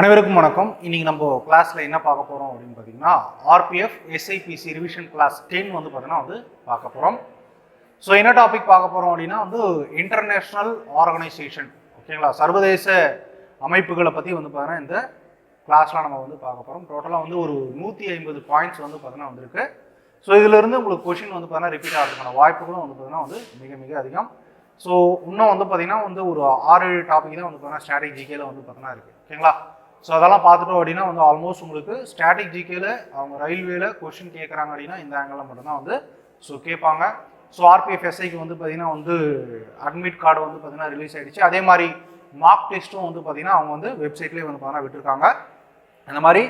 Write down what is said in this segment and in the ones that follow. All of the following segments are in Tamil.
அனைவருக்கும் வணக்கம். இன்னைக்கு நம்ம கிளாஸ்ல என்ன பார்க்க போறோம் அப்படின்னு பார்த்தீங்கன்னா ஆர்பிஎஃப் எஸ்ஐபிசி ரிவிஷன் கிளாஸ் 10 வந்து பார்த்தீங்கன்னா பார்க்க போறோம். ஸோ என்ன டாபிக் பார்க்க போறோம் அப்படின்னா இன்டர்நேஷ்னல் ஆர்கனைசேஷன், ஓகேங்களா, சர்வதேச அமைப்புகளை பற்றி பார்த்தீங்கன்னா இந்த கிளாஸ்லாம் நம்ம பார்க்க போகிறோம். டோட்டலாக ஒரு 150 பாயிண்ட்ஸ் பார்த்தீங்கன்னா வந்திருக்கு. ஸோ இதிலிருந்து உங்களுக்கு கொஷின் பார்த்தீங்கன்னா ரிப்பீட் ஆகிறதுக்கான வாய்ப்புகளும் பார்த்தீங்கன்னா மிக மிக அதிகம். ஸோ இன்னும் பார்த்தீங்கன்னா ஒரு 6-7 டாபிக் தான் பார்த்தீங்கன்னா ஸ்டாட்டிக் ஜிகேல பார்த்தீங்கன்னா இருக்குது, ஓகேங்களா. ஸோ அதெல்லாம் பார்த்துட்டோம் அப்படின்னா ஆல்மோஸ்ட் உங்களுக்கு ஸ்டாட்டிக் ஜிகேல அவங்க ரயில்வேல கொஷின் கேட்குறாங்க அப்படின்னா இந்த ஆங்கிளில் மட்டும்தான் ஸோ கேட்பாங்க. ஸோ ஆர்பிஎஃப் எஸ்ஐக்கு பார்த்தீங்கன்னா அட்மிட் கார்டு பார்த்தீங்கன்னா ரிலீஸ் ஆகிடுச்சு. அதே மாதிரி மார்க் டெஸ்ட்டும் பார்த்தீங்கன்னா அவங்க வெப்சைட்லேயே பார்த்தீங்கன்னா விட்டுருக்காங்க. அந்த மாதிரி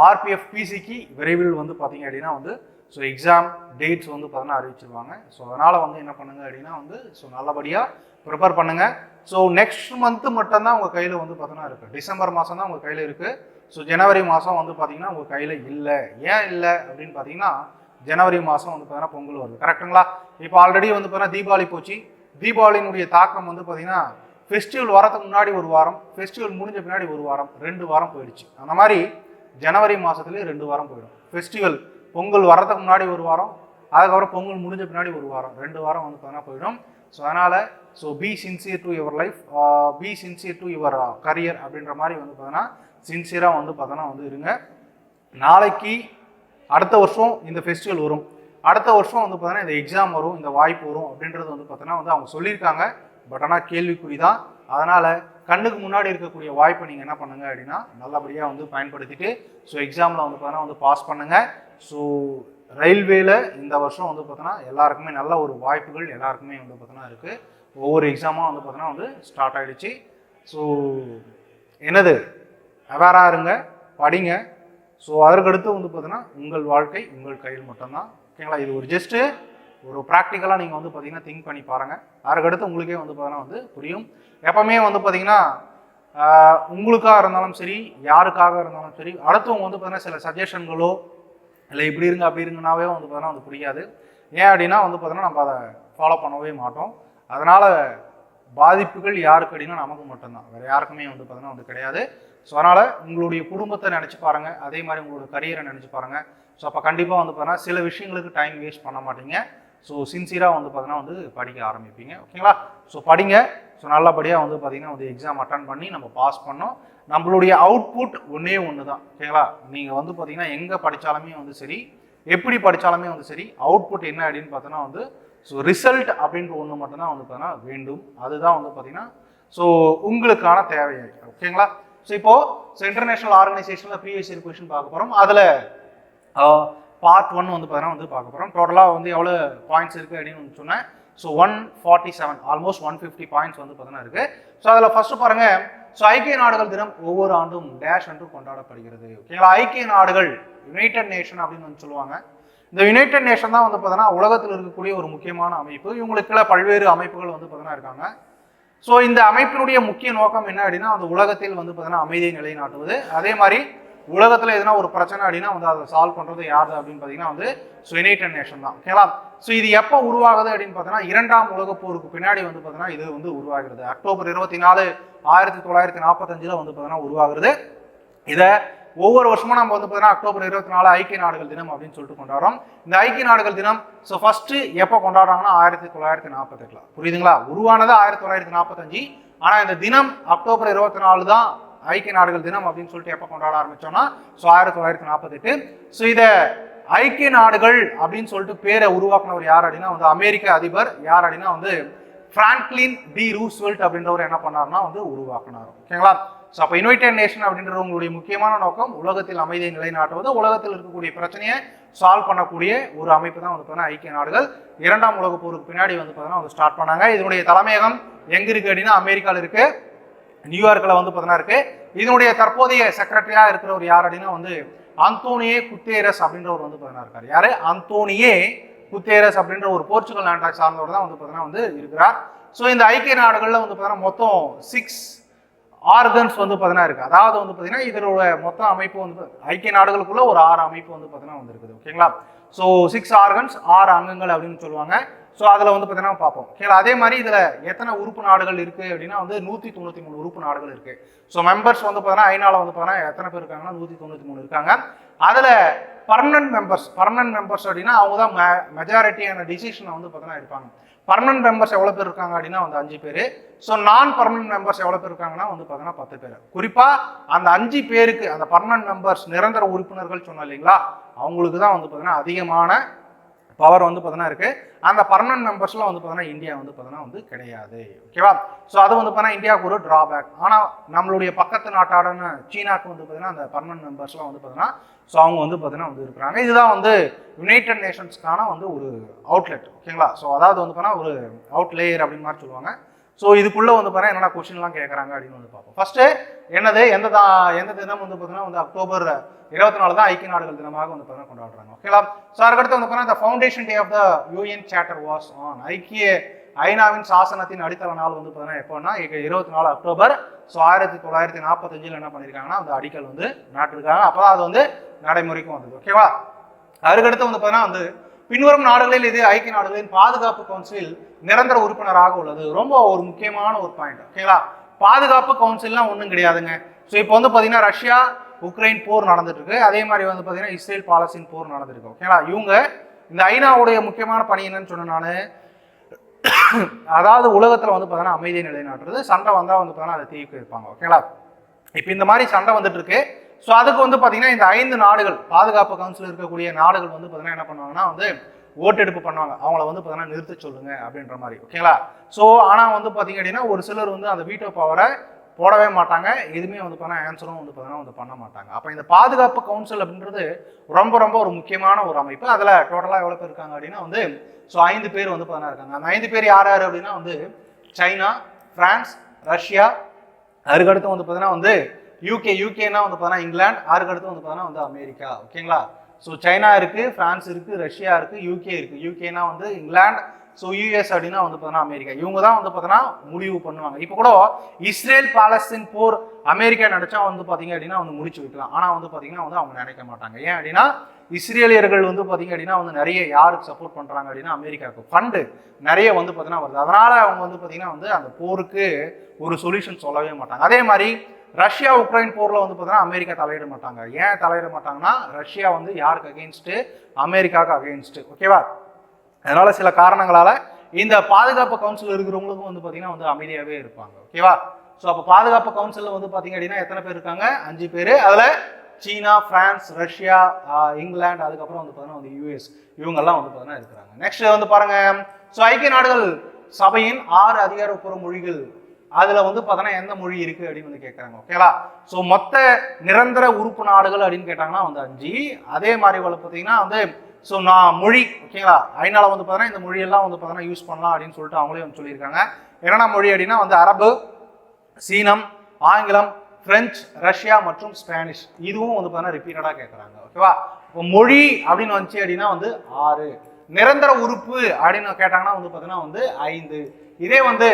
ஆர்பிஎஃப் பிசிக்கு விரைவில் பார்த்தீங்க அப்படின்னா ஸோ எக்ஸாம் டேட்ஸ் பார்த்தீங்கன்னா அறிவிச்சிருவாங்க. ஸோ அதனால் என்ன பண்ணுங்க அப்படின்னா ஸோ நல்லபடியாக ப்ரிப்பேர் பண்ணுங்கள். ஸோ நெக்ஸ்ட் மந்த்து மட்டும்தான் உங்கள் கையில் பார்த்தீங்கன்னா இருக்குது. டிசம்பர் மாதம் தான் உங்கள் கையில் இருக்குது. ஸோ ஜனவரி மாதம் பார்த்தீங்கன்னா உங்கள் கையில் இல்லை. ஏன் இல்லை அப்படின்னு பார்த்தீங்கன்னா ஜனவரி மாதம் பார்த்தீங்கன்னா பொங்கல் வருது, கரெக்டுங்களா. இப்போ ஆல்ரெடி பார்த்தீங்கன்னா தீபாவளி போச்சு. தீபாவளியினுடைய தாக்கம் பார்த்தீங்கன்னா ஃபெஸ்டிவல் வரதுக்கு முன்னாடி ஒரு வாரம், ஃபெஸ்டிவல் முடிஞ்ச பின்னாடி ஒரு வாரம், 2 வாரம் போயிடுச்சு. அந்த மாதிரி ஜனவரி மாதத்துலேயே 2 வாரம் போயிடும். ஃபெஸ்டிவல் பொங்கல் வரதுக்கு முன்னாடி ஒரு வாரம், அதுக்கப்புறம் பொங்கல் முடிஞ்ச பின்னாடி ஒரு வாரம், 2 வாரம் பார்த்தீங்கன்னா போயிடும். ஸோ அதனால் B sincere to your life, B sincere to your career அப்படின்ற மாதிரி பார்த்தீங்கன்னா சின்சியராக பார்த்தோன்னா இருங்க. நாளைக்கு அடுத்த வருஷம் இந்த ஃபெஸ்டிவல் வரும், அடுத்த வருஷம் பார்த்தீங்கன்னா இந்த எக்ஸாம் வரும், இந்த வாய்ப்பு வரும் அப்படின்றது பார்த்தீங்கன்னா அவங்க சொல்லியிருக்காங்க. பட் ஆனால் கேள்விக்குறி தான். அதனால் கண்ணுக்கு முன்னாடி இருக்கக்கூடிய வாய்ப்பை நீங்கள் என்ன பண்ணுங்கள் அப்படின்னா நல்லபடியாக பயன்படுத்திட்டு ஸோ எக்ஸாமில் பார்த்தீங்கன்னா பாஸ் பண்ணுங்கள். ஸோ ரயில்வேல இந்த வருஷம் பார்த்தோன்னா எல்லாருக்குமே நல்ல ஒரு வாய்ப்புகள் எல்லாருக்குமே பார்த்தோன்னா இருக்குது. ஒவ்வொரு எக்ஸாமும் பார்த்தோன்னா ஸ்டார்ட் ஆகிடுச்சு. ஸோ என்னது அவேராக இருங்க, படிங்க. ஸோ அதற்கடுத்து பார்த்தோன்னா உங்கள் வாழ்க்கை உங்கள் கையில் மட்டும்தான், ஓகேங்களா. இது ஒரு ஜஸ்ட்டு ஒரு ப்ராக்டிக்கலாக நீங்கள் பார்த்தீங்கன்னா திங்க் பண்ணி பாருங்கள். அதற்கடுத்து உங்களுக்கே பார்த்தீங்கன்னா புரியும். எப்பவுமே பார்த்தீங்கன்னா உங்களுக்காக இருந்தாலும் சரி, யாருக்காக இருந்தாலும் சரி, அடுத்தவங்க பார்த்தீங்கன்னா சில சஜஷன்களோ இல்லை இப்படி இருங்க அப்படி இருங்கனாவே பார்த்தீங்கன்னா புரியாது. ஏன் அப்படின்னா பார்த்தீங்கன்னா நம்ம அதை ஃபாலோ பண்ணவே மாட்டோம். அதனால் பாதிப்புகள் யாருக்கு அப்படின்னா நமக்கு மட்டும்தான், வேறு யாருக்குமே பார்த்தீங்கன்னா கிடையாது. ஸோ அதனால் உங்களுடைய குடும்பத்தை நினச்சி பாருங்கள், அதே மாதிரி உங்களோட கரியரை நினச்சி பாருங்கள். ஸோ அப்போ கண்டிப்பாக பார்த்தீங்கன்னா சில விஷயங்களுக்கு டைம் வேஸ்ட் பண்ண மாட்டீங்க. ஸோ சின்சியராக பார்த்தீங்கன்னா படிக்க ஆரம்பிப்பீங்க, ஓகேங்களா. ஸோ படிங்க. ஸோ நல்லபடியாக பார்த்தீங்கன்னா எக்ஸாம் அட்டன் பண்ணி நம்ம பாஸ் பண்ணோம். நம்மளுடைய அவுட்புட் ஒன்றே ஒன்று தான், ஓகேங்களா. நீங்கள் பார்த்தீங்கன்னா எங்கே படித்தாலுமே சரி, எப்படி படித்தாலுமே சரி, அவுட்புட் என்ன அப்படின்னு பார்த்தோன்னா ஸோ ரிசல்ட் அப்படின்ற ஒன்று மட்டும்தான் பார்த்தீங்கன்னா வேண்டும். அதுதான் பார்த்தீங்கன்னா ஸோ உங்களுக்கான தேவை, ஓகேங்களா. ஸோ இப்போது இன்டர்நேஷ்னல் ஆர்கனைசேஷனில் ப்ரீவியஸ் இயர் கொஸ்டின் பார்க்க போகிறோம். அதில் பார்ட் 1 பார்த்தீங்கன்னா பார்க்க போகிறோம். டோட்டலாக எவ்வளோ பாயிண்ட்ஸ் இருக்குது அப்படின்னு சொன்னேன். ஸோ 147, ஆல்மோஸ்ட் 150 பாயிண்ட்ஸ் பார்த்தீங்கன்னா இருக்குது. ஸோ அதில் ஃபஸ்ட்டு பாருங்கள். ஸோ ஐக்கிய நாடுகள் தினம் ஒவ்வொரு ஆண்டும் டேஷ் என்று கொண்டாடப்படுகிறது, ஓகேங்களா. ஐக்கிய நாடுகள், யுனைடெட் நேஷன் அப்படின்னு சொல்லுவாங்க. இந்த யுனைடெட் நேஷன் தான் பார்த்தீங்கன்னா உலகத்தில் இருக்கக்கூடிய ஒரு முக்கியமான அமைப்பு. இவங்களுக்குள்ள பல்வேறு அமைப்புகள் பார்த்தீங்கன்னா இருக்காங்க. ஸோ இந்த அமைப்பினுடைய முக்கிய நோக்கம் என்ன அப்படின்னா அந்த உலகத்தில் பார்த்தீங்கன்னா அமைதியை நிலைநாட்டுவது. அதே மாதிரி உலகத்தில் எதுனா ஒரு பிரச்சனை அப்படின்னா அதை சால்வ் பண்ணுறது யார் அப்படின்னு பார்த்தீங்கன்னா ஸோ யுனைடெட் நேஷன் தான், ஓகேங்களா. ஸோ இது எப்போ உருவாகுது அப்படின்னு பார்த்தீங்கன்னா 2ஆம் உலகப் போருக்கு பின்னாடி பார்த்தீங்கன்னா இது உருவாகிறது. அக்டோபர் 24, 1945 பார்த்தீங்கன்னா உருவாகிறது. இதை ஒவ்வொரு வருஷமும் நம்ம பார்த்தீங்கன்னா அக்டோபர் 24 ஐக்கிய நாடுகள் தினம் அப்படின்னு சொல்லிட்டு கொண்டாடுறோம். இந்த ஐக்கிய நாடுகள் தினம் ஸோ ஃபர்ஸ்ட் எப்போ கொண்டாடுறாங்கன்னா 1948, புரியுதுங்களா. உருவானது 1945. ஆனால் இந்த தினம் அக்டோபர் 24 தான் ஐக்கிய நாடுகள் தினம் அப்படின்னு சொல்லிட்டு எப்போ கொண்டாட ஆரம்பிச்சோம்னா ஸோ 1948. ஸோ இதை ஐக்கிய நாடுகள் அப்படின்னு சொல்லிட்டு பேரை உருவாக்குனவர் யார் அப்படின்னா அமெரிக்க அதிபர் யார் அப்படின்னா பிராங்க்லின் டி ரூஸ்வெல்ட் அப்படின்றவர் என்ன பண்ணார்னா உருவாக்குனார், ஓகேங்களா. ஸோ அப்போ யுனைடெட் நேஷன் அப்படின்ற உங்களுடைய முக்கியமான நோக்கம் உலகத்தில் அமைதியை நிலைநாட்டுவது, உலகத்தில் இருக்கக்கூடிய பிரச்சனையை சால்வ் பண்ணக்கூடிய ஒரு அமைப்பு தான் பார்த்தீங்கன்னா ஐக்கிய நாடுகள். 2ஆம் உலகப் போருக்கு பின்னாடி பார்த்தீங்கன்னா ஸ்டார்ட் பண்ணாங்க. இதனுடைய தலைமையகம் எங்கே இருக்குது அப்படின்னா அமெரிக்காவில் இருக்குது, நியூயார்க்கில் பார்த்தீங்கன்னா இருக்குது. இதனுடைய தற்போதைய செக்ரட்டரியாக இருக்கிறவர் யார் அப்படின்னா அந்தோனியே குத்தேரஸ் அப்படின்றவர் பார்த்தீங்கன்னா இருக்கார். யார்? அந்தோனியே குத்தேரஸ் அப்படின்ற ஒரு போர்ச்சுகல் நாட்டை சார்ந்தவர் தான் பார்த்தீங்கன்னா இருக்கிறார். ஸோ இந்த ஐக்கிய நாடுகளில் பார்த்தீங்கன்னா மொத்தம் 6 ஆர்கன்ஸ் பார்த்தீங்கன்னா இருக்குது. அதாவது பார்த்தீங்கன்னா இதனோட மொத்த அமைப்பு ஐக்கிய நாடுகளுக்குள்ள ஒரு 6 அமைப்பு பார்த்தீங்கன்னா இருக்குது, ஓகேங்களா. ஸோ 6 ஆர்கன்ஸ், 6 அங்கங்கள் அப்படின்னு சொல்லுவாங்க. ஸோ அதில் வந்து பார்த்தீங்கன்னா பார்ப்போம். ஓகேங்களா, அதே மாதிரி இதில் எத்தனை உறுப்பு நாடுகள் இருக்குது அப்படின்னா வந்து 193 உறுப்பு நாடுகள் இருக்குது. ஸோ மெம்பர்ஸ் வந்து பார்த்தீங்கன்னா ஐநாவில் வந்து பார்த்தீங்கன்னா எத்தனை பேர் இருக்காங்கன்னா 193 இருக்காங்க. அதில் பர்மனன்ட் மெம்பர்ஸ் அப்படின்னா அவங்க தான் மெஜாரிட்டியான டிசிஷனை வந்து பார்த்தீங்கன்னா இருப்பாங்க. பர்மனன்ட் மெம்பர்ஸ் எவ்வளோ பேர் இருக்காங்க அப்படின்னா வந்து 5 பேர். ஸோ நான் பர்மனன்ட் மெம்பர்ஸ் எவ்வளோ பேர் இருக்காங்கன்னா வந்து பார்த்தீங்கன்னா 10 பேர். குறிப்பாக அந்த 5 பேருக்கு அந்த பர்மனன்ட் மெம்பர்ஸ் நிரந்தர உறுப்பினர்கள் சொன்னோம் இல்லைங்களா, அவங்களுக்கு தான் வந்து பார்த்தீங்கன்னா அதிகமான பவர் வந்து பார்த்தீங்கன்னா இருக்கு. அந்த பர்மனன்ட் மெம்பர்ஸ்லாம் வந்து பார்த்தீங்கன்னா இந்தியா வந்து பார்த்தீங்கன்னா வந்து கிடையாது. ஓகேவா, ஸோ அது வந்து பார்த்தீங்கன்னா இந்தியாவுக்கு ஒரு டிராபேக். ஆனால் நம்மளுடைய பக்கத்து நாட்டான சீனாவுக்கு வந்து பார்த்தீங்கன்னா அந்த பர்மனன்ட் மெம்பர்ஸ்லாம் வந்து பார்த்தீங்கன்னா ஸோ அவங்க வந்து பார்த்தீங்கன்னா வந்து இருக்கிறாங்க. இதுதான் வந்து யுனைடெட் நேஷன்ஸ்க்கான வந்து ஒரு அவுட்லெட். ஓகேங்களா, ஸோ அதாவது வந்து பார்த்தீங்கன்னா ஒரு அவுட் லேயர் அப்படின்னு மாதிரி சொல்லுவாங்க. ஸோ இதுக்குள்ளே வந்து பார்த்தீங்கன்னா என்னென்ன கொஸ்டின்லாம் கேட்குறாங்க அப்படின்னு வந்து பார்ப்போம். ஃபர்ஸ்ட்டு என்னது எந்த தினம் வந்து பார்த்தீங்கன்னா வந்து அக்டோபர் 24 தான் ஐக்கிய நாடுகள் தினமாக வந்து பார்த்தீங்கன்னா கொண்டாடுறாங்க. ஓகேங்களா, ஸோ அதுக்கடுத்து வந்து பார்த்தீங்கன்னா the foundation day of the UN charter was on ஐநாவின் சாசனத்தின் அடித்தள நாள் வந்து பார்த்தீங்கன்னா எப்போன்னா 24 அக்டோபர். ஸோ 1945 என்ன பண்ணியிருக்காங்கன்னா அந்த அடிக்கல் வந்து நாட்டிருக்காங்க. அப்போ தான் அது வந்து நடைமுறைக்கும் வந்தது. ஓகேவா, அதுக்கடுத்து வந்து பார்த்தீங்கன்னா வந்து பின்வரும் நாடுகளில் இது ஐக்கிய நாடுகளின் பாதுகாப்பு கவுன்சிலில் நிரந்தர உறுப்பினராக உள்ளது. ரொம்ப ஒரு முக்கியமான ஒரு பாயிண்ட். ஓகேங்களா, பாதுகாப்பு கவுன்சில்லாம் ஒன்றும் கிடையாதுங்க. ஸோ இப்போ வந்து பார்த்தீங்கன்னா ரஷ்யா உக்ரைன் போர் நடந்துட்டு இருக்கு. அதே மாதிரி வந்து பார்த்தீங்கன்னா இஸ்ரேல் பாலஸ்தீன் போர் நடந்துருக்கு. ஓகேங்களா, இவங்க இந்த ஐநாவுடைய முக்கியமான பணி என்னன்னு சொன்ன நான், அதாவது உலகத்தில் வந்து பார்த்தீங்கன்னா அமைதியை நிலைநாட்டுறது. சண்டை வந்தால் வந்து பார்த்தீங்கன்னா அதை தீர்க்க இருப்பாங்க. ஓகேங்களா, இப்போ இந்த மாதிரி சண்டை வந்துட்டு இருக்கு. ஸோ அதுக்கு வந்து பார்த்தீங்கன்னா இந்த 5 நாடுகள் பாதுகாப்பு கவுன்சில் இருக்கக்கூடிய நாடுகள் வந்து பார்த்தீங்கன்னா என்ன பண்ணுவாங்கன்னா வந்து ஓட்டெடுப்பு பண்ணுவாங்க. அவங்கள வந்து பார்த்தீங்கன்னா நிறுத்த சொல்லுங்க அப்படின்ற மாதிரி. ஓகேங்களா, ஸோ ஆனால் வந்து பார்த்தீங்க அப்படின்னா ஒரு சிலர் வந்து அந்த வீட்டோ பவரை போடவே மாட்டாங்க. எதுவுமே வந்து பார்த்தீங்கன்னா ஆன்சரும் வந்து பார்த்தீங்கன்னா வந்து பண்ண மாட்டாங்க. அப்போ இந்த பாதுகாப்பு கவுன்சில் அப்படின்றது ரொம்ப ரொம்ப ஒரு முக்கியமான ஒரு அமைப்பு. அதில் டோட்டலாக எவ்வளோ பேர் இருக்காங்க அப்படின்னா வந்து ஸோ 5 பேர் வந்து பார்த்தீங்கன்னா இருக்காங்க. அந்த 5 பேர் யார் யார் அப்படின்னா வந்து சைனா, பிரான்ஸ், ரஷ்யா, அதுக்கடுத்து வந்து பார்த்தீங்கன்னா வந்து யூகேனா வந்து பார்த்தீங்கன்னா இங்கிலாந்து, அதுக்கடுத்து வந்து பார்த்தீங்கன்னா வந்து அமெரிக்கா. ஓகேங்களா, ஸோ சைனா இருக்கு, பிரான்ஸ் இருக்கு, ரஷ்யா இருக்கு, யூகே இருக்கு. யூகேனா வந்து இங்கிலாந்து, ஸோ யூஎஸ் அப்படின்னா வந்து பார்த்தீங்கன்னா அமெரிக்கா. இவங்க தான் வந்து பார்த்தீங்கன்னா முடிவு பண்ணுவாங்க. இப்போ கூட இஸ்ரேல் பாலஸ்தீன் போர் அமெரிக்கா நினைச்சா வந்து பார்த்தீங்க அப்படின்னா வந்து முடிச்சு வைக்கலாம். ஆனால் வந்து பார்த்தீங்கன்னா வந்து அவங்க நினைக்க மாட்டாங்க. ஏன் அப்படின்னா இஸ்ரேலியர்கள் வந்து பார்த்தீங்க அப்படின்னா வந்து நிறைய யாருக்கு சப்போர்ட் பண்ணுறாங்க அப்படின்னா அமெரிக்காவுக்கு ஃபண்டு நிறைய வந்து பார்த்தீங்கன்னா வருது. அதனால அவங்க வந்து பார்த்தீங்கன்னா வந்து அந்த போருக்கு ஒரு சொல்யூஷன் சொல்லவே மாட்டாங்க. அதே மாதிரி ரஷ்யா உக்ரைன் போர்ல வந்து பார்த்தீங்கன்னா அமெரிக்கா தலையிட மாட்டாங்க. ஏன் தலையிட மாட்டாங்கன்னா ரஷ்யா வந்து யாருக்கு அகெயின்ஸ்ட், அமெரிக்காவுக்கு அகெயின்ஸ்ட். ஓகேவா, அதனால சில காரணங்களால இந்த பாதுகாப்பு கவுன்சில் இருக்கிறவங்களுக்கும் வந்து பார்த்தீங்கன்னா வந்து அமைதியாகவே இருப்பாங்க. ஓகேவா, ஸோ அப்போ பாதுகாப்பு கவுன்சிலில் வந்து பார்த்தீங்க அப்படின்னா எத்தனை பேர் இருக்காங்க? 5 பேர். அதில் சீனா, பிரான்ஸ், ரஷ்யா, இங்கிலாந்து, அதுக்கப்புறம் வந்து பார்த்தீங்கன்னா வந்து யூஎஸ், இவங்கெல்லாம் வந்து பார்த்தீங்கன்னா இருக்கிறாங்க. நெக்ஸ்ட் வந்து பாருங்க, ஸோ ஐக்கிய நாடுகள் சபையின் 6 அதிகாரப்பூர்வ மொழிகள், அதுல வந்து பார்த்தீங்கன்னா எந்த மொழி இருக்கு அப்படின்னு வந்து கேட்கறாங்க. ஓகேங்களா, ஸோ மொத்த நிரந்தர உறுப்பு நாடுகள் அப்படின்னு கேட்டாங்கன்னா வந்து 5. அதே மாதிரி பார்த்தீங்கன்னா வந்து ஸோ நான் மொழி. ஓகேங்களா, ஐநால வந்து பார்த்தீங்கன்னா இந்த மொழியெல்லாம் வந்து பார்த்தீங்கன்னா யூஸ் பண்ணலாம் அப்படின்னு சொல்லிட்டு அவங்களே வந்து சொல்லியிருக்காங்க. என்னென்ன மொழி அப்படின்னா வந்து அரபு, சீனம், ஆங்கிலம், பிரெஞ்சு, ரஷ்யா மற்றும் ஸ்பானிஷ். இதுவும் வந்து பார்த்தீங்கன்னா ரிப்பீட்டடாக கேட்குறாங்க. ஓகேவா, இப்போ மொழி அப்படின்னு வந்துச்சு அப்படின்னா வந்து 6. நிரந்தர உறுப்பு அப்படின்னு கேட்டாங்கன்னா வந்து பார்த்தீங்கன்னா வந்து 5. இதே வந்து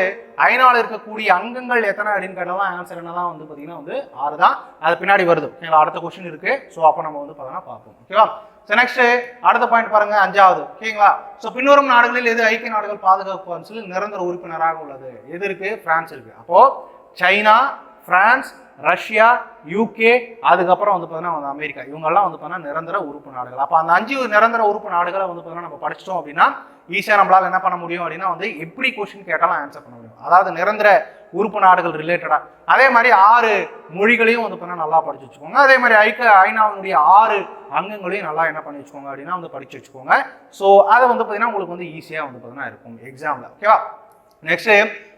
ஐநால இருக்கக்கூடிய அங்கங்கள் எத்தனை அப்படின்னு கேட்டாலும் ஆன்சர் என்னதான் வந்து பார்த்தீங்கன்னா வந்து 6 தான். அது பின்னாடி வருது. ஓகேங்களா, அடுத்த கொஸ்டின் இருக்கு. ஸோ அப்போ நம்ம வந்து பார்த்தீங்கன்னா பார்ப்போம். ஓகேவா, ஸோ நெக்ஸ்ட் அடுத்த பாயிண்ட் பாருங்க, 5வது. ஓகேங்களா, ஸோ பின்வரும் நாடுகளில் எது ஐக்கிய நாடுகள் பாதுகாப்பு கவுன்சிலில் நிரந்தர உறுப்பினராக உள்ளது? எது இருக்கு? பிரான்ஸ் இருக்கு. அப்போ சைனா, பிரான்ஸ், ரஷ்யா, யூகே, அதுக்கப்புறம் வந்து பார்த்தீங்கன்னா அமெரிக்கா, இவங்கெல்லாம் வந்து பார்த்தீங்கன்னா நிரந்தர உறுப்பு நாடுகள். அப்போ அந்த 5 நிரந்தர உறுப்பு நாடுகளை வந்து பார்த்தீங்கன்னா நம்ம படிச்சிட்டோம் அப்படின்னா ஈஸியாக நம்மளால என்ன பண்ண முடியும் அப்படின்னா வந்து எப்படி கொஸ்டின் கேட்டாலும் ஆன்சர் பண்ண முடியும். அதாவது நிரந்தர உறுப்பு நாடுகள் ரிலேட்டடா. அதே மாதிரி 6 மொழிகளையும் வந்து பார்த்தீங்கன்னா நல்லா படிச்சு வச்சுக்கோங்க. அதே மாதிரி ஐநாவினுடைய 6 அங்கங்களையும் நல்லா என்ன பண்ணி வச்சுக்கோங்க அப்படின்னா வந்து படிச்சு வச்சுக்கோங்க. ஸோ அதை வந்து பார்த்தீங்கன்னா உங்களுக்கு வந்து ஈஸியாக வந்து பார்த்தீங்கன்னா இருக்கும் எக்ஸாம்ல. ஓகேவா, நெக்ஸ்ட்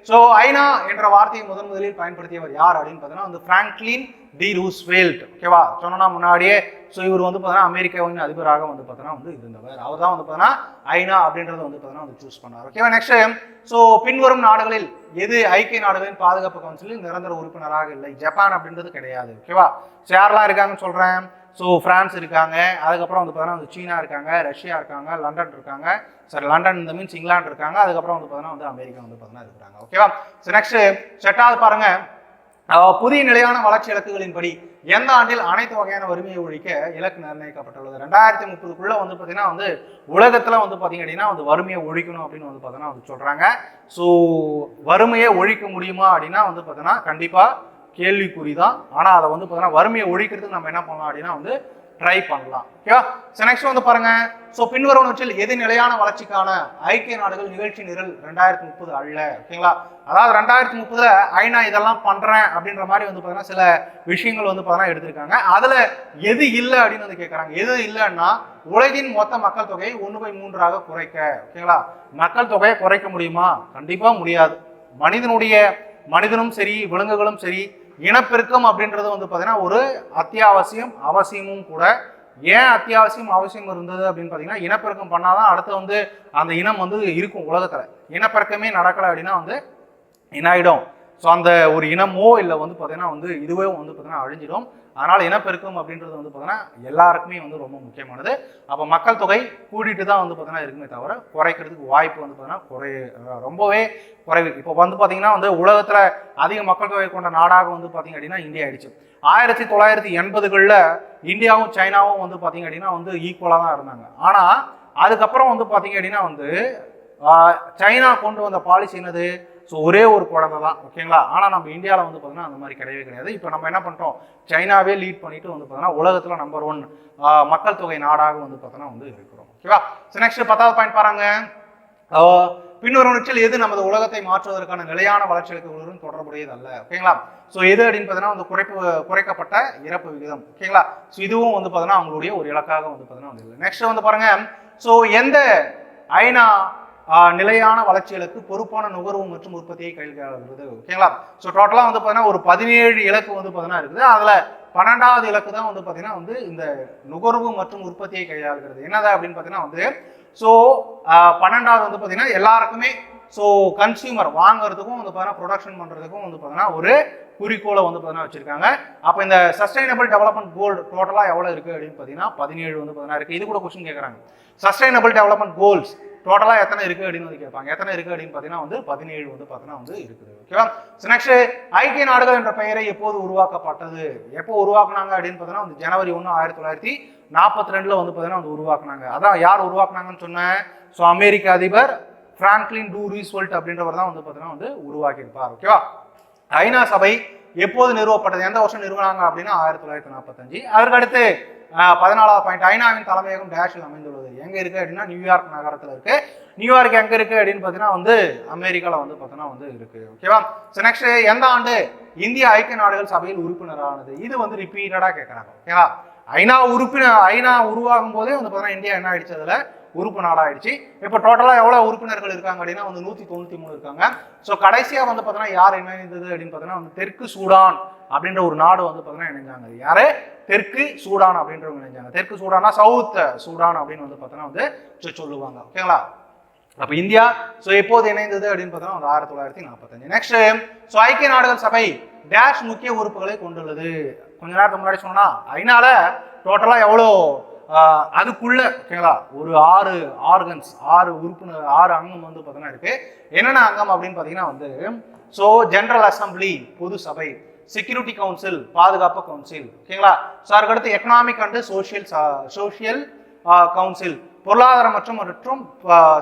ஸோ ஐநா என்ற வார்த்தையை முதலில் பயன்படுத்தியவர் யார் அப்படின்னு பார்த்தீங்கன்னா வந்து பிராங்க்லின் டி ரூஸ்வெல்ட். ஓகேவா, சொன்னா முன்னாடியே. ஸோ இவர் வந்து பார்த்தீங்கன்னா அமெரிக்காவின் அதிபராக வந்து பார்த்தீங்கன்னா வந்து இருந்தவர். அவர் தான் வந்து பார்த்தீங்கன்னா ஐநா அப்படின்றத வந்து பார்த்தீங்கன்னா வந்து சூஸ் பண்ணார். ஓகேவா, நெக்ஸ்ட் ஸோ பின்வரும் நாடுகளில் எது ஐக்கிய நாடுகளின் பாதுகாப்பு கவுன்சிலில் நிரந்தர உறுப்பினராக இல்லை? ஜப்பான் அப்படின்றது கிடையாது. ஓகேவா, ஸோ யாரெல்லாம் இருக்காங்கன்னு சொல்றேன். ஸோ பிரான்ஸ் இருக்காங்க, அதுக்கப்புறம் வந்து பார்த்தீங்கன்னா வந்து சீனா இருக்காங்க, ரஷ்யா இருக்காங்க, லண்டன் இருக்காங்க. சரி, லண்டன் இந்த மீன்ஸ் இங்கிலாந்து இருக்காங்க. அதுக்கப்புறம் வந்து பார்த்தீங்கன்னா வந்து அமெரிக்கா வந்து பார்த்தீங்கன்னா இருக்கிறாங்க. ஓகேவா, ஸோ நெக்ஸ்ட் செட்டாவது பாருங்க, புதிய நிலையான வளர்ச்சி இலக்குகளின்படி எந்த ஆண்டில் அனைத்து வகையான வறுமையை ஒழிக்க இலக்கு நிர்ணயிக்கப்பட்டுள்ளது? 2030க்குள்ள வந்து பார்த்தீங்கன்னா வந்து உலகத்துல வந்து பார்த்தீங்க அப்படின்னா வந்து வறுமையை ஒழிக்கணும் அப்படின்னு வந்து பார்த்தீங்கன்னா வந்து சொல்றாங்க. ஸோ வறுமையை ஒழிக்க முடியுமா அப்படின்னா வந்து பார்த்தீங்கன்னா கண்டிப்பா கேள்விக்குறி தான். ஆனா அதை வந்து பார்த்தீங்கன்னா வறுமையை ஒழிக்கிறதுக்கு நம்ம என்ன பண்ணலாம் அப்படின்னா வந்து ட்ரை பண்ணலாம். ஓகேவா? நெக்ஸ்ட் வந்து பாருங்க. சோ பின்வருவனவற்றில் எது நிலையான வளர்ச்சிக்கான ஐக்கிய நாடுகள் நிகழ்ச்சி நிரல் 2030 அல்ல? ஓகேங்களா? அதாவது 2030ல ஐநா இதெல்லாம் பண்றேன் அப்படின்ற மாதிரி வந்து பாத்தீங்கன்னா சில விஷயங்கள் வந்து பாத்தீங்கன்னா எடுத்திருக்காங்க. அதுல எது இல்லை அப்படின்னு வந்து கேட்கறாங்க. எது இல்லைன்னா உலகின் மொத்த மக்கள் தொகையை 1/3 குறைக்க. ஓகேங்களா? மக்கள் தொகையை குறைக்க முடியுமா? கண்டிப்பா முடியாது. மனிதனும் சரி விலங்குகளும் சரி இனப்பெருக்கம் அப்படின்றது வந்து பார்த்தீங்கன்னா ஒரு அவசியமும் கூட. ஏன் அவசியம் இருந்தது அப்படின்னு பார்த்தீங்கன்னா இனப்பெருக்கம் பண்ணாதான் அடுத்து வந்து அந்த இனம் வந்து இருக்கும் உலகத்துல. இனப்பெருக்கமே நடக்கலை அப்படின்னா வந்து என்ன ஆகிடும்? ஸோ அந்த ஒரு இனமோ இல்லை வந்து பார்த்தீங்கன்னா வந்து இதுவே வந்து பார்த்தீங்கன்னா அழிஞ்சிடும். அதனால இனப்பெருக்கம் அப்படின்றது வந்து பார்த்தீங்கன்னா எல்லாருக்குமே வந்து ரொம்ப முக்கியமானது. அப்போ மக்கள் தொகை கூட்டிட்டு தான் வந்து பார்த்தீங்கன்னா இருக்குமே தவிர குறைக்கிறதுக்கு வாய்ப்பு வந்து பார்த்தீங்கன்னா ரொம்பவே குறைவு. இப்போ வந்து பார்த்தீங்கன்னா வந்து உலகத்துல அதிக மக்கள் தொகை கொண்ட நாடாக வந்து பார்த்தீங்க அப்படின்னா இந்தியா ஆயிடுச்சு. 1980களில் இந்தியாவும் சைனாவும் வந்து பார்த்தீங்க அப்படின்னா வந்து ஈக்குவலாக தான் இருந்தாங்க. ஆனா அதுக்கப்புறம் வந்து பார்த்தீங்க அப்படின்னா வந்து சைனா கொண்டு வந்த பாலிசி என்னது? ஸோ ஒரே ஒரு குழந்தை தான். ஓகேங்களா? ஆனால் நம்ம இந்தியாவில் வந்து பார்த்தீங்கன்னா அந்த மாதிரி கிடையவே கிடையாது. இப்போ நம்ம என்ன பண்ணிட்டோம்? சைனாவே லீட் பண்ணிட்டு வந்து பார்த்தீங்கன்னா உலகத்தில் நம்பர் 1 மக்கள் தொகை நாடாக வந்து பார்த்தீங்கன்னா வந்து இருக்கிறோம். ஓகேவா? நெக்ஸ்ட் 10வது பாயிண்ட் பாருங்க. பின்வருவனவற்றில் எது நமது உலகத்தை மாற்றுவதற்கான நிலையான வளர்ச்சி இலக்குகளுடன் தொடர்புடையது அல்ல? ஓகேங்களா? ஸோ எது அப்படின்னு பார்த்தீங்கன்னா வந்து குறைக்கப்பட்ட இறப்பு விகிதம். ஓகேங்களா? ஸோ இதுவும் வந்து பார்த்தீங்கன்னா அவங்களுடைய ஒரு இலக்காக வந்து பார்த்தீங்கன்னா வந்து இல்லை. நெக்ஸ்ட் வந்து பாருங்க. ஸோ எந்த ஐநா நிலையான வளர்ச்சிகளுக்கு பொறுப்பான நுகர்வு மற்றும் உற்பத்தியை கையாளுகிறது? ஓகேங்களா? ஸோ டோட்டலாக வந்து பார்த்தீங்கன்னா ஒரு 17 இலக்கு வந்து பார்த்தீங்கன்னா இருக்குது. அதில் 12வது இலக்கு தான் வந்து பார்த்தீங்கன்னா வந்து இந்த நுகர்வு மற்றும் உற்பத்தியை கையாளுகிறது. என்னது அப்படின்னு பார்த்தீங்கன்னா வந்து ஸோ 12வது வந்து பார்த்தீங்கன்னா எல்லாருக்குமே ஸோ கன்சியூமர் வாங்குறதுக்கும் வந்து பார்த்தீங்கன்னா ப்ரொடக்ஷன் பண்ணுறதுக்கும் வந்து பார்த்தீங்கன்னா ஒரு குறிக்கோளை வந்து பார்த்தீங்கன்னா வச்சிருக்காங்க. அப்போ இந்த சஸ்டைனபிள் டெவலப்மெண்ட் கோல் டோட்டலாக எவ்வளோ இருக்குது அப்படின்னு பார்த்தீங்கன்னா 17 வந்து பார்த்தீங்கன்னா இருக்குது. இது கூட கொஸ்டின் கேட்குறாங்க. சஸ்டைனபிள் டெவலப்மெண்ட் கோல்ஸ் டோட்டலாக எத்தனை இருக்குது அப்படின்னு வந்து கேட்பாங்க. எத்தனை இருக்குது அப்படின்னு பார்த்தீங்கன்னா வந்து 17 வந்து பார்த்தீங்கன்னா வந்து இருக்குது. ஓகேவா? நெக்ஸ்ட் ஐக்கிய நாடுகள் என்ற பெயரை எப்போது உருவாக்கப்பட்டது? எப்போ உருவாக்குனாங்க அப்படின்னு பார்த்தீங்கன்னா வந்து ஜனவரி 1 1942 வந்து பார்த்தீங்கன்னா வந்து உருவாக்குனாங்க. அதான் யார் உருவாக்குனாங்கன்னு சொன்னேன்? ஸோ அமெரிக்க அதிபர் பிராங்க்லின் டி ரூஸ்வெல்ட் அப்படின்றவர் தான் வந்து பார்த்தீங்கன்னா வந்து உருவாக்கியிருப்பார். ஓகேவா? ஐநா சபை எப்போது நிறுவப்பட்டது? எந்த வருஷம் நிறுவனாங்க அப்படின்னா 1945. அதற்கு அடுத்து 14வது பாயிண்ட். ஐநாவின் தலைமையகம் டேஷில் அமைந்துள்ளது? எங்க இருக்கு அப்படின்னா நியூயார்க் நகரத்துல இருக்கு. நியூயார்க் எங்க இருக்கு அப்படின்னு பார்த்தீங்கன்னா வந்து அமெரிக்கால வந்து பார்த்தீங்கன்னா வந்து இருக்கு. ஓகேவா? நெக்ஸ்ட் எந்த ஆண்டு இந்திய ஐக்கிய நாடுகள் சபையில் உறுப்பினரானது? இது வந்து ரிப்பீட்டடா கேட்கறாங்க. ஓகேவா? ஐநா உருவாகும் போதே வந்து பார்த்தீங்கன்னா இந்தியா என்ன ஆயிடுச்சு? அதுல உறுப்பு நாடாயிடுச்சு. இப்போ டோட்டலாக எவ்வளோ உறுப்பினர்கள் இருக்காங்க அப்படின்னா வந்து 193 இருக்காங்க. ஸோ கடைசியாக வந்து பார்த்தீங்கன்னா யார் இணைந்தது அப்படின்னு பார்த்தீங்கன்னா வந்து தெற்கு சூடான் அப்படின்ற ஒரு நாடு வந்து பார்த்தீங்கன்னா இணைஞ்சாங்க. யாரு? தெற்கு சூடான் அப்படின்றவங்க இணைஞ்சாங்க. தெற்கு சூடானா சவுத் சூடான் அப்படின்னு வந்து பார்த்தீங்கன்னா வந்து சொல்லுவாங்க. ஓகேங்களா? அப்போ இந்தியா ஸோ எப்போது இணைந்தது அப்படின்னு பார்த்தீங்கன்னா வந்து 1945. நெக்ஸ்ட் ஸோ ஐக்கிய நாடுகள் சபை டேஷ் முக்கிய உறுப்புகளை கொண்டுள்ளது? கொஞ்ச நேரத்துக்கு முன்னாடி சொன்னா ஐநால டோட்டலாக எவ்வளோ அதுக்குள்ள ஓகேங்களா ஒரு 6 ஆர்கன்ஸ் 6 உறுப்பினர் 6 அங்கம் வந்து பார்த்தீங்கன்னா இருக்கு. என்னென்ன அங்கம் அப்படின்னு பார்த்தீங்கன்னா வந்து ஸோ ஜெனரல் அசம்பிளி பொது சபை, செக்யூரிட்டி கவுன்சில் பாதுகாப்பு கவுன்சில். ஓகேங்களா? ஸோ அதுக்கடுத்து எக்கனாமிக் அண்ட் சோஷியல் கவுன்சில் பொருளாதார மற்றும்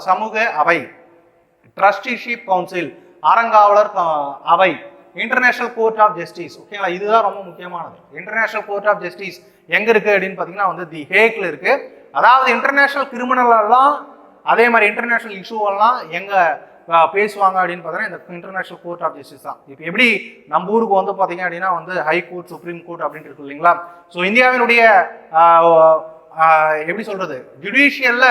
சமூக அவை, ட்ரஸ்டிஷிப் கவுன்சில் அறங்காவலர் அவை, இன்டர்நேஷனல் கோர்ட் ஆஃப் ஜஸ்டிஸ். ஓகேங்களா? இதுதான் ரொம்ப முக்கியமானது. இன்டர்நேஷனல் கோர்ட் ஆஃப் ஜஸ்டிஸ் எங்க இருக்கு அப்படின்னு பார்த்தீங்கன்னா வந்து தி ஹேக்ல இருக்கு. அதாவது இன்டர்நேஷனல் கிரிமினல் எல்லாம் அதே மாதிரி இன்டர்நேஷனல் இஷ்யூ எல்லாம் எங்க பேசுவாங்க அப்படின்னு பார்த்தீங்கன்னா இந்த இன்டர்நேஷனல் கோர்ட் ஆஃப் ஜஸ்டிஸ் தான். இப்போ எப்படி நம்ம ஊருக்கு வந்து பார்த்தீங்க அப்படின்னா வந்து ஹை கோர்ட் சுப்ரீம் கோர்ட் அப்படின்னு இருக்கு இல்லைங்களா? ஸோ இந்தியாவினுடைய எப்படி சொல்றது ஜுடிஷியல்ல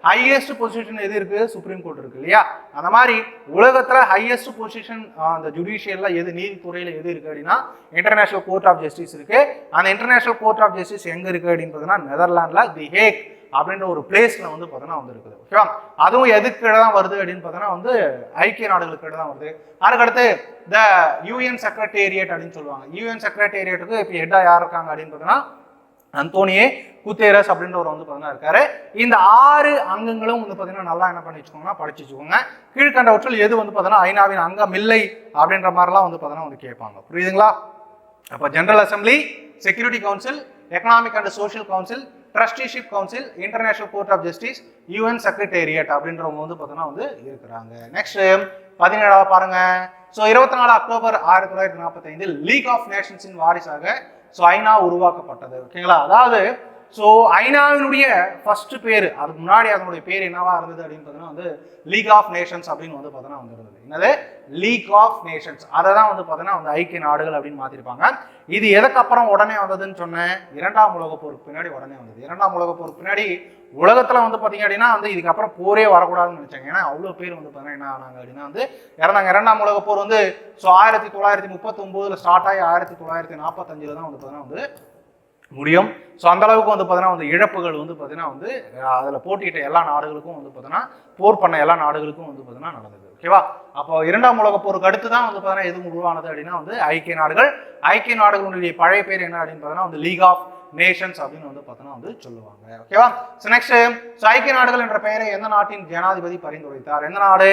ஹையஸ்ட் பொசிஷன் எது இருக்கு? சுப்ரீம் கோர்ட் இருக்கு இல்லையா? அந்த மாதிரி உலகத்துல ஹையஸ்ட் பொசிஷன் அந்த ஜுடிஷியல்ல எது நீதித்துறையில எது இருக்கு அப்படின்னா இன்டர்நேஷனல் கோர்ட் ஆஃப் ஜஸ்டிஸ் இருக்கு. அந்த இன்டர்நேஷனல் கோர்ட் ஆஃப் ஜஸ்டிஸ் எங்க இருக்கு அப்படின்னு பார்த்தீங்கன்னா நெதர்லாண்ட்ல தி ஹேக் அப்படின்ற ஒரு பிளேஸ்ல வந்து பார்த்தீங்கன்னா வந்து இருக்குது. ஓகேவா? அதுவும் எதுக்கு கீழே தான் வருது அப்படின்னு பார்த்தீங்கன்னா வந்து ஐக்கிய நாடுகளுக்கு கீழே தான் வருது. அதுக்கடுத்து த யூஎன் செக்ரட்டேரியட் அப்படின்னு சொல்லுவாங்க. யூஎன் செக்ரட்டேரியட்டுக்கு இப்போ ஹெட்டா யார் இருக்காங்க அப்படின்னு பார்த்தீங்கன்னா அந்தோனியே குத்தேரஸ் அப்படின்றவர் வந்து பார்த்தீங்கன்னா இருக்காரு. இந்த 6 அங்கங்களும் வந்து பார்த்தீங்கன்னா நல்லா என்ன பண்ணி வச்சுக்கோங்கன்னா படிச்சு வச்சுக்கோங்க. கீழ்கண்டவற்றில் எது வந்து பார்த்தீங்கன்னா ஐநாவின் அங்கம் இல்லை அப்படின்ற மாதிரிலாம் வந்து பார்த்தீங்கன்னா வந்து கேட்பாங்க. புரியுதுங்களா? அப்போ general assembly, security council, economic and social council, trusteeship council, international court of justice, UN secretariat அப்படின்றவங்க வந்து பார்த்தீங்கன்னா வந்து இருக்கிறாங்க. நெக்ஸ்ட் 17 பாருங்க. ஸோ 24 அக்டோபர் 1945 லீக் ஆஃப் நேஷன்ஸின் வாரிசாக ஸோ ஐநா உருவாக்கப்பட்டது. ஓகேங்களா? அதாவது ஸோ ஐநாவினுடைய ஃபர்ஸ்ட் பேர், அதுக்கு முன்னாடி அதனுடைய பேர் என்னவா இருந்தது அப்படின்னு பார்த்தீங்கன்னா வந்து லீக் ஆஃப் நேஷன்ஸ் அப்படின்னு வந்து பார்த்தீங்கன்னா வந்து இருந்தது. என்னது? League of nations. அதை தான் வந்து பார்த்தீங்கன்னா வந்து ஐக்கிய நாடுகள் அப்படின்னு மாற்றிருப்பாங்க. இது எதுக்கு அப்புறம் உடனே வந்ததுன்னு சொன்னேன், 2ஆம் உலகப் போருக்கு பின்னாடி உடனே வந்தது. 2ஆம் உலகப் போருக்கு பின்னாடி உலகத்தில் வந்து பார்த்தீங்க அப்படின்னா வந்து இதுக்கப்புறம் போரே வரக்கூடாதுன்னு நினைச்சாங்க. ஏன்னா அவ்வளோ பேர் வந்து பார்த்தீங்கன்னா என்ன ஆனாங்க அப்படின்னா வந்து இறந்தாங்க. 2ஆம் உலகப் போர் வந்து ஸோ 1939 ஸ்டார்ட் ஆகி 1945 தான் வந்து பார்த்தீங்கன்னா வந்து முடியும். ஸோ அந்த அளவுக்கு வந்து பார்த்தீங்கன்னா வந்து இழப்புகள் வந்து பார்த்தீங்கன்னா வந்து அதில் போட்டியிட்ட எல்லா நாடுகளுக்கும் வந்து பார்த்தீங்கன்னா போர் பண்ண எல்லா நாடுகளுக்கும் வந்து பார்த்தீங்கன்னா நடந்தது. ஓகேவா? அப்போ 2ஆம் உலகப் போருக்கு அடுத்து தான் வந்து பார்த்தீங்கன்னா எது உருவானது அப்படின்னா வந்து ஐக்கிய நாடுகள். ஐக்கிய நாடுகளுடைய பழைய பேர் என்ன அப்படின்னு பார்த்தீங்கன்னா வந்து லீக் ஆஃப் நேஷன்ஸ் அப்படின்னு வந்து பார்த்தீங்கன்னா வந்து சொல்லுவாங்க. ஓகேவா? ஸோ நெக்ஸ்ட் ஐக்கிய நாடுகள் என்ற பெயரை எந்த நாட்டின் ஜனாதிபதி பரிந்துரைத்தார்? எந்த நாடு?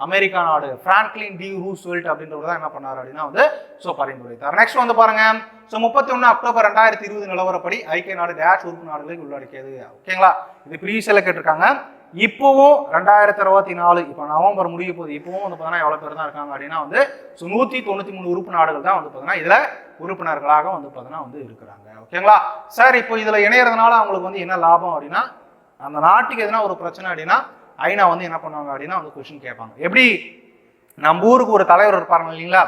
அமெரிக்கா நாடு. பிராங்க்லின் டி ரூஸ்வெல்ட் அப்படின்றவர் தான் என்ன பண்ணார் அப்படின்னா வந்து ஸோ பரிந்துரைத்தார். நெக்ஸ்ட் வந்து பாருங்க. ஸோ 31 அக்டோபர் 2020 நிலவரப்படி ஐக்கிய நாடு டேஷ் உறுப்பு நாடுகளை உள்ளடக்கியது. ஓகேங்களா? இது ப்ரீவியஸ்ல கேட்டிருக்காங்க. இப்போவும் 2024 இப்போ நவம்பர் முடிய போகுது. இப்போவும் வந்து பார்த்தீங்கன்னா எவ்வளோ பேர் தான் இருக்காங்க அப்படின்னா வந்து ஸோ 193 உறுப்பு நாடுகள் தான் வந்து பார்த்தீங்கன்னா இதில் உறுப்பினர்களாக வந்து பார்த்தீங்கன்னா வந்து இருக்கிறாங்க. ஓகேங்களா? சார் இப்போ இதில் இணையறதுனால அவங்களுக்கு வந்து என்ன லாபம் அப்படின்னா, அந்த நாட்டுக்கு எதுனா ஒரு பிரச்சனை அப்படின்னா ஐநா வந்து என்ன பண்ணுவாங்க அப்படின்னா வந்து கொஸ்டின் கேட்பாங்க. எப்படி நம்ம ஊருக்கு ஒரு தலைவர் இருப்பாங்க இல்லைங்களா,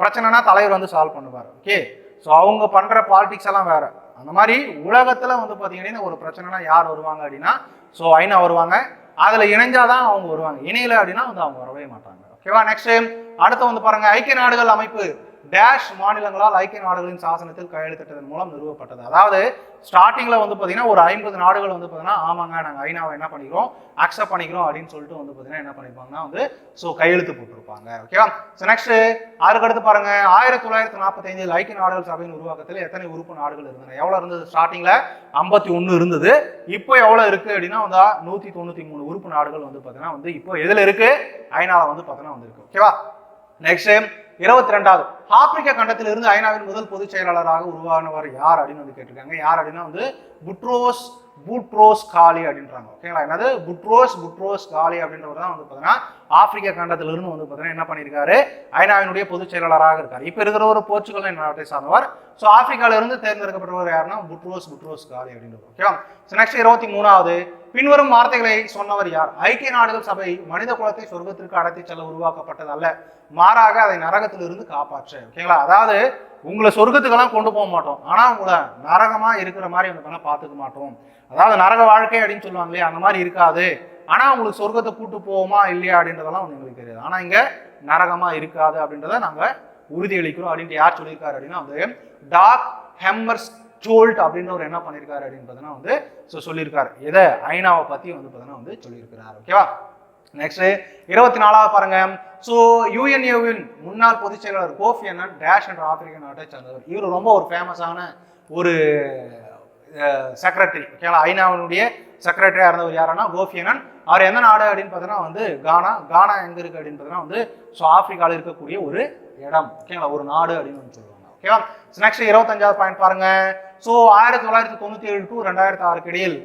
பிரச்சனைனா தலைவர் வந்து சால்வ் பண்ணுவார். ஓகே, ஸோ அவங்க பண்ற பாலிடிக்ஸ் எல்லாம் வேற. அந்த மாதிரி உலகத்துல வந்து பாத்தீங்கன்னா ஒரு பிரச்சனைனா யார் வருவாங்க அப்படின்னா ஸோ ஐநா வருவாங்க. அதுல இணைஞ்சாதான் அவங்க வருவாங்க, இணையில அப்படின்னா வந்து அவங்க வரவே மாட்டாங்க. ஓகேவா? நெக்ஸ்ட் அடுத்து வந்து பாருங்க. ஐக்கிய நாடுகள் அமைப்பு டேஷ் மாநிலங்களால் ஐக்கிய நாடுகளின் சாசனத்தில் கையெழுத்திட்டதன் மூலம் நிறுவப்பட்டது. அதாவது ஸ்டார்டிங்ல வந்து பாத்தீங்கன்னா ஒரு 50 நாடுகள் வந்து பாத்தீங்கன்னா ஆமாங்க நாங்க ஐநாவை என்ன பண்ணிக்கிறோம், அக்செப்ட் பண்ணிக்கிறோம் அப்படின்னு சொல்லிட்டு வந்து பாத்தீங்கன்னா என்ன பண்ணிருப்பாங்கன்னா வந்து ஸோ கையெழுத்து போட்டிருப்பாங்க. ஓகேவா? ஸோ நெக்ஸ்ட் அதுக்கடுத்து பாருங்க. 1945 ஐக்கிய நாடுகள் சபையின் உருவாக்கத்தில் எத்தனை உறுப்பு நாடுகள் இருந்தன? எவ்வளவு இருந்தது? ஸ்டார்டிங்ல 51 இருந்தது. இப்போ எவ்வளவு இருக்கு அப்படின்னா வந்து 193 உறுப்பு நாடுகள் வந்து பாத்தீங்கன்னா வந்து இப்போ எதுல இருக்கு? ஐநால வந்து பாத்தீங்கன்னா வந்து இருக்கு. ஓகேவா? நெக்ஸ்ட் 22வது ஆப்பிரிக்க கண்டத்திலிருந்து ஐநாவின் முதல் பொதுச் செயலாளராக உருவானவர் யார் அப்படின்னு வந்து கேட்டிருக்காங்க. யார் அப்படின்னா வந்து புட்ரோஸ் காலி அப்படின்றாங்க. ஓகேங்களா? என்னது? புட்ரோஸ் காலி அப்படின்றவர் தான் வந்து பார்த்தீங்கன்னா ஆப்பிரிக்க கண்டத்திலிருந்து வந்து பார்த்தீங்கன்னா என்ன பண்ணியிருக்காரு, ஐநாவினுடைய பொதுச் செயலாளராக இருக்காரு. இப்போ இருக்கிற ஒரு போர்ச்சுகல் நாட்டை சார்ந்தவர். ஸோ ஆப்பிரிக்கால இருந்து தேர்ந்தெடுக்கப்பட்டவர் யாருன்னா புட்ரோஸ் காலி அப்படின்றவர். ஓகேவா? நெக்ஸ்ட் 23வது பின்வரும் வார்த்தைகளை சொன்னவர் யார்? ஐக்கிய நாடுகள் சபை மனித குலத்தை சொர்க்கத்திற்கு அழைத்து செல்ல உருவாக்கப்பட்டது அல்ல, மாறாக அதை நரகத்திலிருந்து காப்பாற்ற. ஓகேங்களா? அதாவது உங்களை சொர்க்கத்துக்கெல்லாம் கொண்டு போக மாட்டோம், ஆனா உங்களை நரகமா இருக்கிற மாதிரி வந்து பார்த்துக்க மாட்டோம். அதாவது நரக வாழ்க்கை அப்படின்னு சொல்லுவாங்க இல்லையா, அந்த மாதிரி இருக்காது. ஆனா உங்களுக்கு சொர்க்கத்தை கூட்டு போவோமா இல்லையா அப்படின்றதெல்லாம் வந்து எங்களுக்கு தெரியாது. ஆனா இங்க நரகமா இருக்காது அப்படின்றத நாங்க உறுதியளிக்கிறோம் அப்படின்ட்டு யார் சொல்லியிருக்காரு அப்படின்னா வந்து டாக் ஹெம்மர்ஸ்டோல்ட் அப்படின்றவர் என்ன பண்ணியிருக்காரு அப்படின்னு பார்த்தீங்கன்னா வந்து சொல்லியிருக்காரு. எதை? ஐநாவை பத்தி வந்து பார்த்தீங்கன்னா வந்து சொல்லியிருக்கிறார். ஓகேவா? நெக்ஸ்ட் 24வது பாருங்க. ஸோ யுஎன்ஏவின் முன்னாள் பொதுச் செயலாளர் கோஃபி அன்னன் டேஷ் என்ற ஆப்பிரிக்க நாட்டை சேர்ந்தவர். இவர் ரொம்ப ஒரு ஃபேமஸான ஒரு செக்ரட்டரி. ஓகேங்களா? ஐநாவினுடைய செக்ரட்டரியா இருந்தவர் யாருன்னா கோஃபி அன்னன். அவர் எந்த நாடு அப்படின்னு பார்த்தீங்கன்னா வந்து கானா எங்க இருக்கு அப்படின்னு பார்த்தீங்கன்னா வந்து ஸோ ஆப்பிரிக்காவில் இருக்கக்கூடிய ஒரு இடம். ஓகேங்களா? ஒரு நாடு அப்படின்னு வந்து சொல்லுவாங்க. ஓகேவா? நெக்ஸ்ட் 25வது பாயிண்ட் பாருங்க. ஸோ 1997 to 2006 இடையில்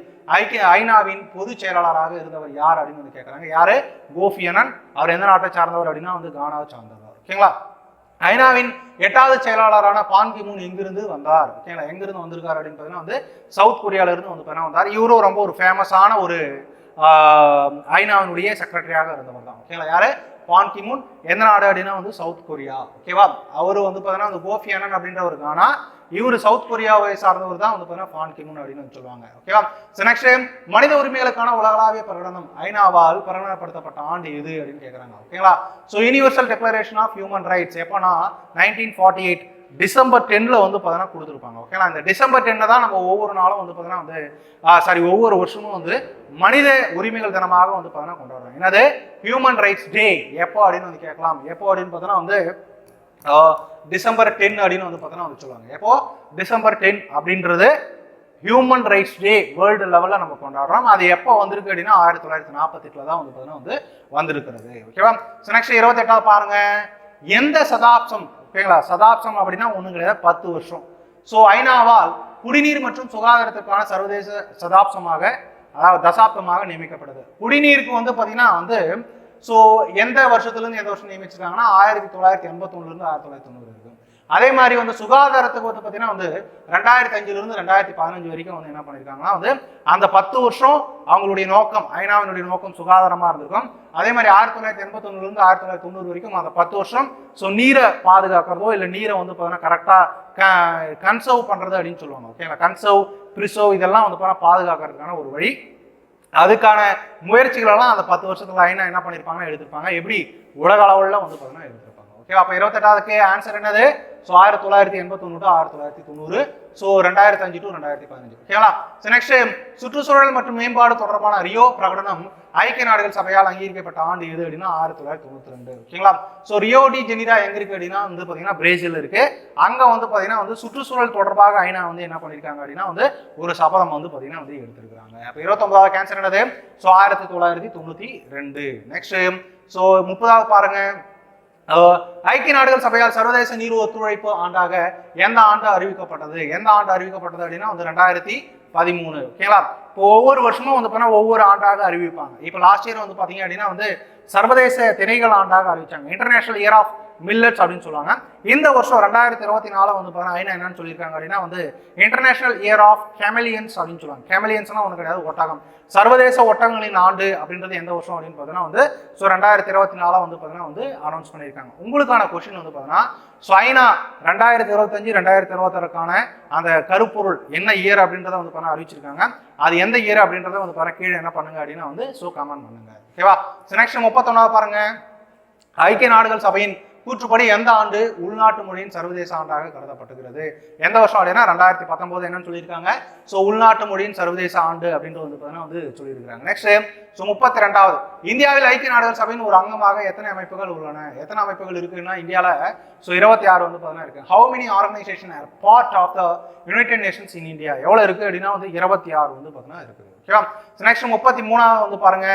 ஐநாவின் பொதுச் செயலாளராக இருந்தவர் யார் அப்படின்னு வந்து கேட்கறாங்க. யாரு? கோஃபி அன்னன். அவர் எந்த நாட்டை சார்ந்தவர் அப்படின்னா வந்து கானாவை சார்ந்தவர். ஓகேங்களா? ஐநாவின் 8வது செயலாளரான பான் கி மூன் எங்கிருந்து வந்தார்? ஓகேங்களா? எங்கிருந்து வந்திருக்காரு அப்படின்னு பார்த்தீங்கன்னா வந்து சவுத் கொரியால இருந்து வந்து வந்தார். இவரும் ரொம்ப ஒரு ஃபேமஸான ஒரு ஐநாவினுடைய செக்ரட்டரியாக இருந்தவர் தான். ஓகேங்களா? யாரு? பான் கி மூன். எந்த நாடு அப்படின்னா வந்து சவுத் கொரியா. ஓகேவா? அவரு வந்து பார்த்தீங்கன்னா வந்து கோஃபி அன்னன் அப்படின்றவர் கானா, இவர் சவுத் கொரியாவை சார்ந்தவர் தான் வந்து பார்த்தீங்கன்னா பான் கி மூன் அப்படின்னு சொல்லுவாங்க. ஓகேவா? நெக்ஸ்ட் மனித உரிமைகளுக்கான உலகளாவிய பிரகடனம் ஐநாவால் பிரகடனப்படுத்தப்பட்ட ஆண்டு எது அப்படின்னு கேட்கறாங்க. ஓகேங்களா? So universal declaration of human rights எப்போனா 1948 டிசம்பர் 10ல வந்து பார்த்தீங்கன்னா கொடுத்துருப்பாங்க. ஓகேங்களா? இந்த டிசம்பர் 10 தான் நம்ம ஒவ்வொரு நாளும் வந்து பார்த்தீங்கன்னா வந்து ஒவ்வொரு வருஷமும் வந்து மனித உரிமைகள் தினமாக வந்து பார்த்தீங்கன்னா கொண்டாடுறோம். என்னது? Human rights day. எப்போ அப்படின்னு வந்து கேட்கலாம். எப்போ அப்படின்னு பார்த்தீங்கன்னா வந்து டிசம்பர் 10 அப்படின்னு வந்து பார்த்தீங்கன்னா வந்து சொல்லுவாங்க. எப்போ? டிசம்பர் 10 அப்படின்றது ஹியூமன் ரைட்ஸ் டே வேர்ல்டு லெவலில் நம்ம கொண்டாடுறோம். அது எப்போ வந்திருக்கு அப்படின்னா 1948 தான் வந்து பார்த்தீங்கன்னா வந்து வந்திருக்கிறது. ஓகேவா? நெக்ஸ்ட் 28வது பாருங்க. எந்த சதாப்தம் ஓகேங்களா. சதாப்தம் அப்படின்னா ஒன்றும் கிடையாது, 10 வருஷம். ஸோ ஐநாவால் குடிநீர் மற்றும் சுகாதாரத்திற்கான சர்வதேச சதாப்தமாக, அதாவது தசாப்தமாக நியமிக்கப்பட்டது. குடிநீருக்கு வந்து பார்த்தீங்கன்னா வந்து ஸோ எந்த வருஷத்துலேருந்து எந்த வருஷம் நியமிச்சிருக்காங்கன்னா 1981 1990 இருக்கு. அதே மாதிரி வந்து சுகாதாரத்துக்கு வந்து பார்த்தீங்கன்னா வந்து 2005 2015 வரைக்கும் வந்து என்ன பண்ணியிருக்காங்கன்னா வந்து அந்த 10 வருஷம் அவங்களுடைய நோக்கம், ஐநாவினுடைய நோக்கம் சுகாதாரமாக இருந்திருக்கும். அதே மாதிரி 1981 1990 வரைக்கும் அந்த 10 வருஷம் ஸோ நீரை பாதுகாக்கிறதோ இல்லை நீரை வந்து பார்த்தீங்கன்னா கரெக்டாக கன்சர்வ் பண்ணுறது அப்படின்னு சொல்லுவாங்க. ஓகேங்களா. கன்சர்வ் ப்ரிசர்வ் இதெல்லாம் வந்து பார்த்தீங்கன்னா பாதுகாக்கிறதுக்கான ஒரு வழி. அதுக்கான முயற்சிகளெல்லாம் அந்த 10 வருஷத்துல ஐநா என்ன பண்ணியிருப்பாங்க, எடுத்திருப்பாங்க. எப்படி உலக அளவில் வந்து பார்த்தீங்கன்னா எடுத்திருப்பாங்க. ஓகே, அப்போ 28வது ஆன்சர் என்னது? So 1981 to 1990, so 2005 to 2015. ஓகேங்களா. ஸோ நெக்ஸ்ட் சுற்றுச்சூழல் மற்றும் மேம்பாடு தொடர்பான ரியோ பிரகடனம் ஐக்கிய நாடுகள் சபையால் அங்கீகரிக்கப்பட்ட ஆண்டு எது அப்படின்னா 1992. ஓகேங்களா. ஸோ ரியோ டி ஜெனிரா எங்க இருக்கு அப்படின்னா வந்து பார்த்தீங்கன்னா பிரேசில் இருக்கு. அங்க வந்து பார்த்தீங்கன்னா வந்து சுற்றுச்சூழல் தொடர்பாக ஐநா வந்து என்ன பண்ணியிருக்காங்க அப்படின்னா வந்து ஒரு சபதம் வந்து பார்த்தீங்கன்னா வந்து எடுத்திருக்காங்க. அப்போ 29வது ஆன்சர் என்னது? ஸோ 1992. நெக்ஸ்ட் ஸோ 30வது பாருங்க. ஐக்கிய நாடுகள் சபையால் சர்வதேச நீர் ஒத்துழைப்பு ஆண்டாக எந்த ஆண்டு அறிவிக்கப்பட்டது? எந்த ஆண்டு அறிவிக்கப்பட்டது அப்படின்னா வந்து 2013. ஓகேங்களா. இப்போ ஒவ்வொரு வருஷமும் வந்து பார்த்தீங்கன்னா ஒவ்வொரு ஆண்டாக அறிவிப்பாங்க. இப்போ லாஸ்ட் இயர் வந்து பார்த்தீங்க அப்படின்னா வந்து சர்வதேச திணைகள் ஆண்டாக அறிவிச்சாங்க, இன்டர்நேஷனல் இயர் ஆஃப் மில்லட்ஸ் அப்படின்னு சொல்லுவாங்க. இந்த வருஷம் 2024 வந்து பார்த்தீங்கன்னா ஐநா என்னன்னு சொல்லியிருக்காங்க அப்படின்னா வந்து இன்டர்நேஷனல் இயர் ஆஃப் கேமலியன்ஸ் அப்படின்னு சொல்லுவாங்க. கேமலியன்ஸ்னா ஒன்று கிடையாது, ஒட்டகம். சர்வதேச ஒட்டகங்களின் ஆண்டு அப்படின்றது எந்த வருஷம் அப்படின்னு பார்த்தீங்கன்னா வந்து ஸோ 2024 வந்து பார்த்தீங்கன்னா வந்து அனௌன்ஸ் பண்ணியிருக்காங்க. உங்களுக்கான கொஸ்டின் வந்து பார்த்தீங்கன்னா ஸோ ஐநா 2025 2026க்கான அந்த கருப்பொருள் என்ன இயர் அப்படின்றத வந்து பார்த்தீங்கன்னா அறிவிச்சிருக்காங்க. அது எந்த இயர் அப்படின்றத வந்து பார்த்தீங்கன்னா கீழே என்ன பண்ணுங்க அப்படின்னா வந்து ஸோ கமெண்ட் பண்ணுங்க. ஓகேவா. நெக்ஸ்ட் 31வது பாருங்க. ஐக்கிய நாடுகள் சபையின் கூற்றுப்படி எந்த ஆண்டு உள்நாட்டு மொழியின் சர்வதேச ஆண்டாக கருதப்பட்டுகிறது? எந்த வருஷம் அப்படின்னா 2019 என்னன்னு சொல்லியிருக்காங்க. ஸோ உள்நாட்டு மொழியின் சர்வதேச ஆண்டு அப்படின்றது வந்து பார்த்தீங்கன்னா வந்து சொல்லியிருக்காங்க. நெக்ஸ்ட் ஸோ 32வது. இந்தியாவில் ஐக்கிய நாடுகள் சபையின் ஒரு அங்கமாக எத்தனை அமைப்புகள் உள்ளன? எத்தனை அமைப்புகள் இருக்குன்னா இந்தியாவில் ஸோ 26 வந்து பார்த்தீங்கன்னா இருக்கு. How many organisation are part of the united nations in India? எவ்வளோ இருக்கு அப்படின்னா வந்து 26 வந்து பார்த்தீங்கன்னா இருக்குது. ஓகேவா. நெக்ஸ்ட் 33வது வந்து பாருங்க.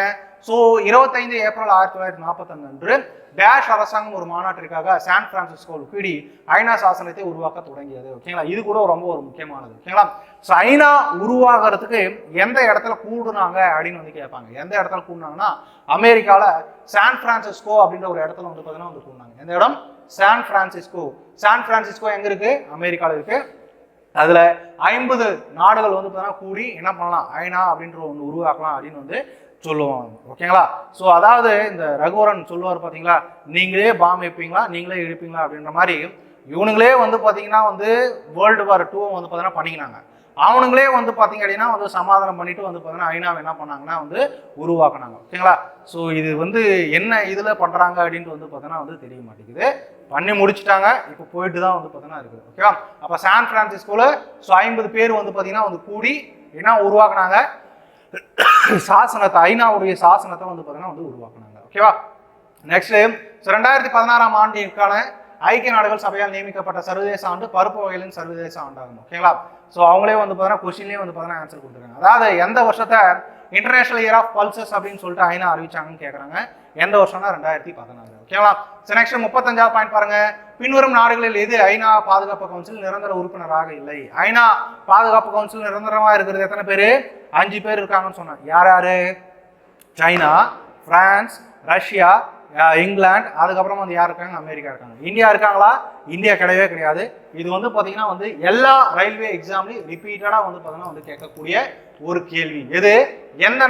ஸோ 25 ஏப்ரல் 1945 அன்று டேஷ் அரசாங்கம் ஒரு மாநாட்டிற்காக சான் பிரான்சிஸ்கோவில் கூடி ஐநா சாசனத்தை உருவாக்க தொடங்கியது. ஓகேங்களா. இது கூட ரொம்ப ஒரு முக்கியமானது. ஓகேங்களா. ஸோ ஐநா உருவாகிறதுக்கு எந்த இடத்துல கூடுனாங்க அப்படின்னு வந்து கேட்பாங்க. எந்த இடத்துல கூடுனாங்கன்னா அமெரிக்காவில் சான் பிரான்சிஸ்கோ அப்படின்ற ஒரு இடத்துல வந்து பார்த்தீங்கன்னா வந்து கூடுனாங்க. எந்த இடம்? San Francisco. சான் பிரான்சிஸ்கோ எங்க இருக்கு? அமெரிக்காவில் இருக்கு. அதுல 50 நாடுகள் வந்து பார்த்தீங்கன்னா கூடி என்ன பண்ணலாம், ஐநா அப்படின்ற ஒன்று உருவாக்கலாம் அப்படின்னு வந்து சொல்லுவாங்க. ஓகேங்களா. ஸோ அதாவது இந்த ரகுவரன் சொல்லுவார் பார்த்தீங்களா, நீங்களே பாம் வைப்பீங்களா நீங்களே இழுப்பீங்களா அப்படின்ற மாதிரி இவனுங்களே வந்து பார்த்தீங்கன்னா வந்து வேர்ல்டு வார் 2 வந்து பார்த்தீங்கன்னா பண்ணிக்கினாங்க. அவனுங்களே வந்து பார்த்தீங்க அப்படின்னா வந்து சமாதானம் பண்ணிட்டு வந்து பார்த்தீங்கன்னா ஐநாவை என்ன பண்ணாங்கன்னா வந்து உருவாக்குனாங்க. ஓகேங்களா. ஸோ இது வந்து என்ன இதில் பண்ணுறாங்க அப்படின்ட்டு வந்து பார்த்தீங்கன்னா வந்து தெரிய மாட்டேங்குது. பண்ணி முடிச்சுட்டாங்க, இப்போ போயிட்டு தான் வந்து பார்த்தீங்கன்னா இருக்குது. ஓகேவா. அப்போ சான் பிரான்சிஸ்கோவில் ஸோ 50 பேர் வந்து பார்த்தீங்கன்னா வந்து கூடி என்ன உருவாக்குனாங்க, சாசனத்தை, ஐநாவுடைய சாசனத்தை வந்து பார்த்தீங்கன்னா வந்து உருவாக்குனாங்க. ஓகேவா. நெக்ஸ்ட் 2016 ஆண்டிற்கான ஐக்கிய நாடுகள் சபையால் நியமிக்கப்பட்ட சர்வதேச ஆண்டு பருப்பு வகைகளின் சர்வதேச ஆண்டாகும். ஓகேங்களா. ஸோ அவங்களே வந்து பார்த்தீங்கன்னா கொஸ்டின்லேயே வந்து பார்த்தீங்கன்னா ஆன்சர் கொடுத்துருக்காங்க. அதாவது எந்த வருஷத்தை இன்டர்நேஷனல் இயர் ஆஃப் பல்சஸ் அப்படின்னு சொல்லிட்டு ஐநா அறிவிச்சாங்கன்னு கேட்குறாங்க. எந்த வருஷம்னா 2014. ஓகேங்களா. ஸோ நெக்ஸ்ட் 35வது பாயிண்ட் பாருங்க. பின்வரும் நாடுகளில் எது ஐநா பாதுகாப்பு கவுன்சில் நிரந்தர உறுப்பினராக இல்லை? ஐநா பாதுகாப்பு கவுன்சில் நிரந்தரமாக இருக்கிறது எத்தனை பேர்? 5 பேர் இருக்காங்கன்னு சொன்னாங்க. யார் யாரு? சைனா, பிரான்ஸ், ரஷ்யா, இங்கிலாந்து, அதுக்கப்புறம் வந்து யார் இருக்காங்க? அமெரிக்கா இருக்காங்க. இந்தியா இருக்காங்களா? இந்தியா கிடையவே கிடையாது. இது வந்து பார்த்தீங்கன்னா வந்து எல்லா ரயில்வே எக்ஸாம்லையும் ரிப்பீட்டடாக வந்து பார்த்தீங்கன்னா வந்து கேட்கக்கூடிய ஒரு கேள்வி. எது? எந்த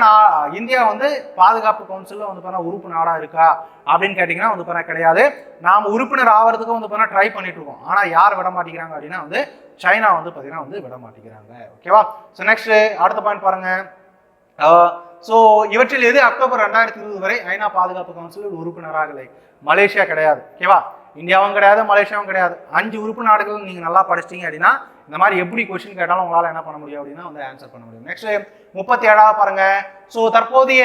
இந்தியா வந்து பாதுகாப்பு கவுன்சிலில் வந்து பார்த்தீங்கன்னா உறுப்பு நாடாக இருக்கா அப்படின்னு கேட்டிங்கன்னா வந்து பார்த்தீங்கன்னா கிடையாது. நாம் உறுப்பினர் ஆகிறதுக்கு வந்து பார்த்தீங்கன்னா ட்ரை பண்ணிட்டு இருக்கோம். ஆனால் யார் விட மாட்டேங்கிறாங்க அப்படின்னா வந்து சைனா வந்து பார்த்தீங்கன்னா வந்து விட மாட்டேங்கிறாங்க. ஓகேவா. ஸோ நெக்ஸ்ட் அடுத்த பாயிண்ட் பாருங்க. ஸோ இவற்றில் எது அக்டோபர் 2020 வரை ஐநா பாதுகாப்பு கவுன்சிலில் உறுப்பினராக இல்லை? மலேசியா கிடையாது. ஓகேவா. இந்தியாவும் கிடையாது, மலேசியாவும் கிடையாது. 5 உறுப்பு நாடுகள் நீங்கள் நல்லா படிச்சிட்டீங்க அப்படின்னா இந்த மாதிரி எப்படி கொஸ்டின் கேட்டாலும் உங்களால் என்ன பண்ண முடியும் அப்படின்னா வந்து ஆன்சர் பண்ண முடியும். நெக்ஸ்ட் 37வது பாருங்க. ஸோ தற்போதைய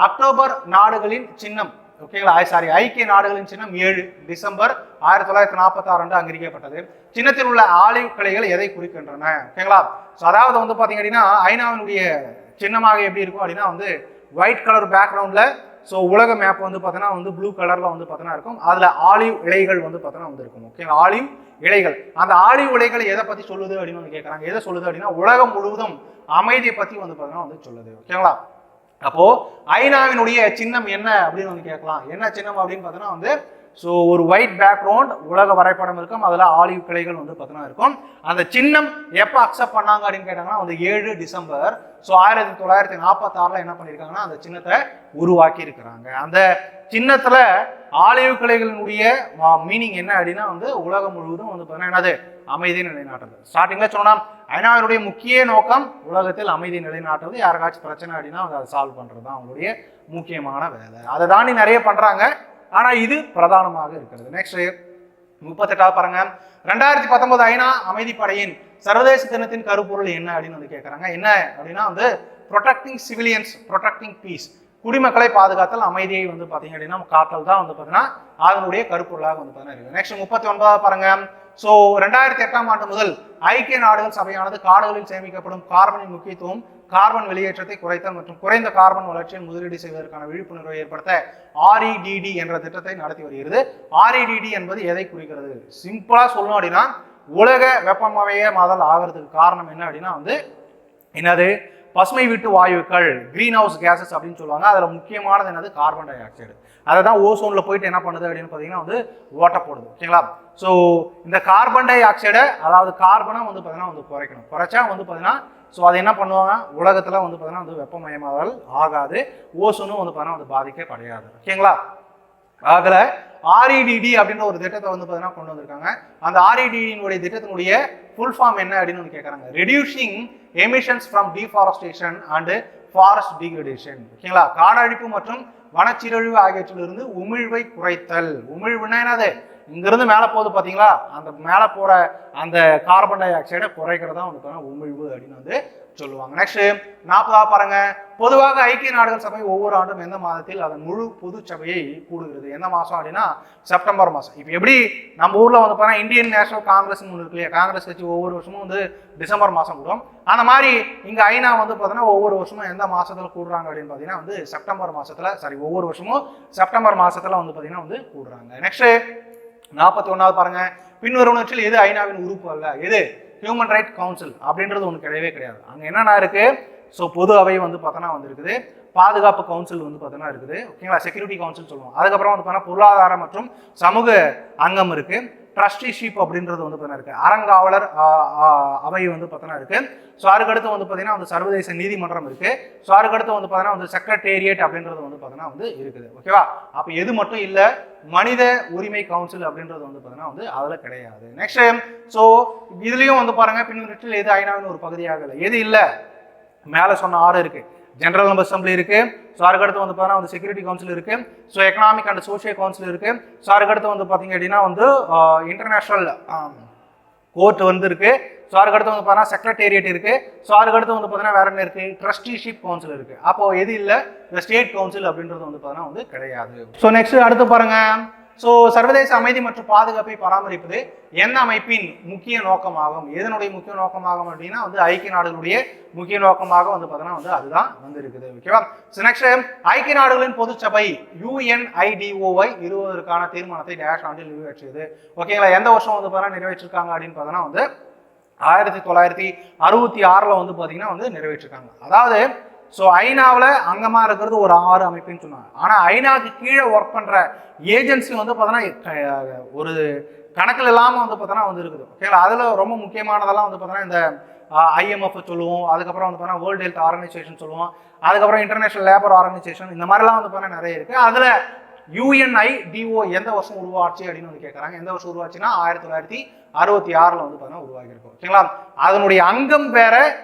அக்டோபர் நாடுகளின் சின்னம், ஓகேங்களா, சாரி, ஐக்கிய நாடுகளின் சின்னம் 7 டிசம்பர் 1946 அன்று அங்கீகரிக்கப்பட்டது. சின்னத்தில் உள்ள ஆலிவ் கிளைகள் எதை குறிக்கின்றன? ஓகேங்களா. ஸோ அதாவது வந்து பார்த்தீங்க அப்படின்னா ஐநாவினுடைய சின்னமாக எப்படி இருக்கும் அப்படின்னா வந்து ஒயிட் கலர் பேக்ரவுண்டில் ஸோ உலக மேப் வந்து பார்த்தீங்கன்னா வந்து ப்ளூ கலர்ல வந்து பார்த்தீங்கன்னா இருக்கும். அதில் ஆலிவ் இலைகள் வந்து பார்த்தீங்கன்னா வந்து இருக்கும். ஓகே, ஆலிவ் இலைகள். அந்த ஆலிவ் இலைகள் எதை பத்தி சொல்லுது அப்படின்னு வந்து கேட்கறாங்க. எதை சொல்லுது அப்படின்னா உலகம் முழுவதும் அமைதியை பத்தி வந்து பார்த்தீங்கன்னா வந்து சொல்லுது. ஓகேங்களா? அப்போ ஐநாவினுடைய சின்னம் என்ன அப்படின்னு வந்து கேட்கலாம். என்ன சின்னம் அப்படின்னு பார்த்தீங்கன்னா வந்து ஸோ ஒரு ஒயிட் பேக்ரவுண்ட் உலக வரைபடம் இருக்கும். அதில் ஆலிவ் கிளைகள் வந்து பார்த்தீங்கன்னா இருக்கும். அந்த சின்னம் எப்போ அக்செப்ட் பண்ணாங்க அப்படின்னு கேட்டாங்கன்னா வந்து 7 டிசம்பர் ஸோ 1946 என்ன பண்ணியிருக்காங்கன்னா அந்த சின்னத்தை உருவாக்கி இருக்கிறாங்க. அந்த சின்னத்துல ஆலிவ் கிளைகளினுடைய மீனிங் என்ன அப்படின்னா வந்து உலகம் முழுவதும் வந்து பார்த்தீங்கன்னா என்னது அமைதியை நிலைநாட்டுறது. ஸ்டார்டிங்ல சொன்னா ஐநாவினுடைய முக்கிய நோக்கம் உலகத்தில் அமைதியை நிலைநாட்டுறது. யாருக்காச்சும் பிரச்சனை அப்படின்னா அதை சால்வ் பண்றது தான் அவங்களுடைய முக்கியமான வேலை. அதை தாண்டி நிறைய பண்றாங்க, ஆனா இது பிரதானமாக இருக்கிறது. நெக்ஸ்ட் 38 பாருங்க. 2019 ஐநா அமைதிப்படையின் சர்வதேச தினத்தின் கருப்பொருள் என்ன அப்படின்னு வந்து கேட்கறாங்க. என்ன அப்படின்னா வந்து ப்ரொடெக்டிங் சிவிலியன்ஸ், ப்ரொடெக்டிங் பீஸ், குடிமக்களை பாதுகாத்தல், அமைதியை வந்து பாத்தீங்க அப்படின்னா காத்தல் தான் வந்து பாத்தீங்கன்னா அதனுடைய கருப்பொருளாக வந்து பாத்தீங்கன்னா இருக்கு. நெக்ஸ்ட் 39 பாருங்க. ஸோ 2008ஆம் ஆண்டு முதல் ஐக்கிய நாடுகள் சபையானது காடுகளில் சேமிக்கப்படும் கார்பனின் முக்கியத்துவம், கார்பன் வெளியேற்றத்தை குறைத்தல் மற்றும் குறைந்த கார்பன் வளர்ச்சியில் முதலீடு செய்வதற்கான விழிப்புணர்வை ஏற்படுத்த REDD என்ற திட்டத்தை நடத்தி வருகிறது. REDD என்பது எதை குறிக்கிறது? சிம்பிளா சொல்லணும் அப்படின்னா உலக வெப்பமயமாதல் ஆகிறதுக்கு காரணம் என்ன அப்படின்னா வந்து என்னது பசுமை வீட்டு வாயுக்கள், கிரீன் ஹவுஸ் கேசஸ் அப்படின்னு சொல்லுவாங்க. அதில் முக்கியமானது என்னது கார்பன் டை ஆக்சைடு. அதை தான் ஓசோனில் போயிட்டு என்ன பண்ணுது அப்படின்னு பார்த்தீங்கன்னா வந்து ஓட்ட போடுது. ஓகேங்களா? ஸோ இந்த கார்பன் டை ஆக்சைடை அதாவது கார்பனை வந்து பார்த்தீங்கன்னா வந்து குறைக்கணும். குறைச்சா வந்து பார்த்தீங்கன்னா ஸோ அது என்ன பண்ணுவாங்க உலகத்தில் வந்து பார்த்தீங்கன்னா வந்து வெப்பமயமாதல் ஆகாது, ஓசோனும் வந்து பார்த்தீங்கன்னா வந்து பாதிக்கப்படையாது. ஓகேங்களா? ஆகல REDD அப்படின்ற ஒரு திட்டத்தை வந்து பார்த்தீங்கன்னா கொண்டு வந்திருக்காங்க. அந்த REDD திட்டத்தினுடைய ஃபுல் ஃபார்ம் என்ன அப்படின்னு வந்து கேட்குறாங்க. Reducing emissions from deforestation and forest degradation. ஓகேங்களா? காடழிப்பு மற்றும் வனச்சீரழிவு ஆகியவற்றிலிருந்து உமிழ்வை குறைத்தல். உமிழ்வுன்னா என்னது? இங்கிருந்து மேலே போகுது பார்த்தீங்களா, அந்த மேலே போகிற அந்த கார்பன் டை ஆக்சைடை குறைக்கிறதா வந்து உமிழ்வு அப்படின்னு வந்து சொல்லுவாங்க. நெக்ஸ்ட் 40 பாருங்க. பொதுவாக ஐக்கிய நாடுகள் சபை ஒவ்வொரு ஆண்டும் எந்த மாதத்தில் அதன் முழு பொது சபையை கூடுகிறது? எந்த மாதம் அப்படின்னா செப்டம்பர் மாதம். இப்போ எப்படி நம்ம ஊரில் வந்து பார்த்தீங்கன்னா இந்தியன் நேஷனல் காங்கிரஸ் ஒன்று இருக்கு இல்லையா, காங்கிரஸ் கட்சி ஒவ்வொரு வருஷமும் வந்து டிசம்பர் மாதம் கூடும். அந்த மாதிரி இங்கே ஐநா வந்து பார்த்தீங்கன்னா ஒவ்வொரு வருஷமும் எந்த மாதத்தில் கூடுறாங்க அப்படின்னு பார்த்தீங்கன்னா வந்து செப்டம்பர் மாதத்தில் ஒவ்வொரு வருஷமும் செப்டம்பர் மாதத்தில் வந்து பார்த்தீங்கன்னா வந்து கூடுறாங்க. நெக்ஸ்ட் 41 பாருங்க. பின்வருவனவற்றில் எது ஐநாவின் உறுப்பு அல்ல? எது? ஹியூமன் ரைட் கவுன்சில் அப்படின்றது ஒன்று கிடையவே கிடையாது. அங்கே என்னென்ன இருக்கு? ஸோ பொது அவை வந்து பார்த்தோன்னா வந்து இருக்குது, பாதுகாப்பு கவுன்சில் வந்து பார்த்தோன்னா இருக்குது. ஓகேங்களா? செக்யூரிட்டி கவுன்சில் சொல்லுவோம். அதுக்கப்புறம் வந்து பார்த்தோன்னா பொருளாதார மற்றும் சமூக அங்கம் இருக்கு. ட்ரஸ்டிஷிப் அப்படின்றது வந்து பார்த்தீங்கன்னா இருக்கு. அறங்காவலர் அவை வந்து பார்த்தோன்னா இருக்கு. ஸோ அதுக்கடுத்து வந்து பார்த்தீங்கன்னா வந்து சர்வதேச நீதிமன்றம் இருக்கு. ஸோ அதுக்கடுத்து வந்து பார்த்தீங்கன்னா வந்து செக்ரட்டேரியட் அப்படின்றது வந்து பார்த்தீங்கன்னா வந்து இருக்குது. ஓகேவா? அப்போ எது மட்டும் இல்லை, மனித உரிமை கவுன்சில் அப்படின்றது வந்து பார்த்தீங்கன்னா வந்து அதில் கிடையாது. நெக்ஸ்ட் ஸோ இதுலயும் வந்து பாருங்க பின்னற்றில் எது ஐநாவின் ஒரு பகுதியாக இல்லை. எது இல்லை? மேலே சொன்ன 6 இருக்கு. ஜெனரல் அசம்பிளி இருக்கு. ஸோ அதுக்கடுத்து வந்து பார்த்தீங்கன்னா வந்து செக்யூரிட்டி கவுன்சில் இருக்கு. So economic and social council இருக்கு. ஸோ அதுக்கடுத்து வந்து பார்த்தீங்க அப்படின்னா வந்து இன்டர்நேஷனல் கோர்ட் வந்து இருக்கு. ஸோ அதுக்கடுத்து வந்து பார்த்தீங்கன்னா செக்ரட்டேரியட் இருக்கு. ஸோ அதுக்கடுத்து வந்து பார்த்தீங்கன்னா வேற என்ன இருக்கு? ட்ரஸ்டிஷிப் கவுன்சில் இருக்கு. அப்போ எது இல்லை? இந்த ஸ்டேட் கவுன்சில் அப்படின்றது வந்து பார்த்தீங்கன்னா வந்து கிடையாது. ஸோ நெக்ஸ்ட் அடுத்து பாருங்க. ஸோ சர்வதேச அமைதி மற்றும் பாதுகாப்பை பராமரிப்பது எந்த அமைப்பின் முக்கிய நோக்கமாகும்? எதனுடைய முக்கிய நோக்கமாகும் அப்படின்னா வந்து ஐக்கிய நாடுகளுடைய முக்கிய நோக்கமாக வந்து பார்த்தீங்கன்னா வந்து அதுதான் வந்து இருக்குது. ஓகேவா? ஸோ நெக்ஸ்ட் ஐக்கிய நாடுகளின் பொது சபை UNIDOவை நிறுவுவதற்கான தீர்மானத்தை டேஷ் ஆண்டில் நிறைவேற்றியது. ஓகேங்களா? எந்த வருஷம் வந்து பார்த்தீங்கன்னா நிறைவேற்றிருக்காங்க அப்படின்னு பார்த்தீங்கன்னா வந்து 1966 வந்து பார்த்தீங்கன்னா வந்து நிறைவேற்றிருக்காங்க. அதாவது ஸோ ஐநாவில் அங்கமாக இருக்கிறது ஒரு 6 அமைப்புன்னு சொன்னாங்க. ஆனால் ஐநாவுக்கு கீழே ஒர்க் பண்ணுற ஏஜென்சி வந்து பார்த்தோன்னா ஒரு கணக்கில் இல்லாமல் வந்து பார்த்தோன்னா வந்து இருக்குது. ஓகேங்களா? அதில் ரொம்ப முக்கியமானதெல்லாம் வந்து பார்த்தோன்னா இந்த IMF சொல்லுவோம். அதுக்கப்புறம் வந்து பார்த்தோன்னா வேர்ல்டு ஹெல்த் ஆர்கனைசேஷன் சொல்லுவோம். அதுக்கப்புறம் இன்டர்நேஷனல் லேபர் ஆர்கனைசேஷன், இந்த மாதிரிலாம் வந்து பார்த்தோன்னா நிறைய இருக்குது. அதில் UNIDO எந்த வருஷம் உருவாச்சு அப்படின்னு வந்து கேட்குறாங்க. எந்த வருஷம் உருவாச்சுன்னா 1966 வந்து பார்த்தீங்கன்னா உருவாகிருக்கும். ஓகேங்களா? அதனுடைய அங்கம் வேற,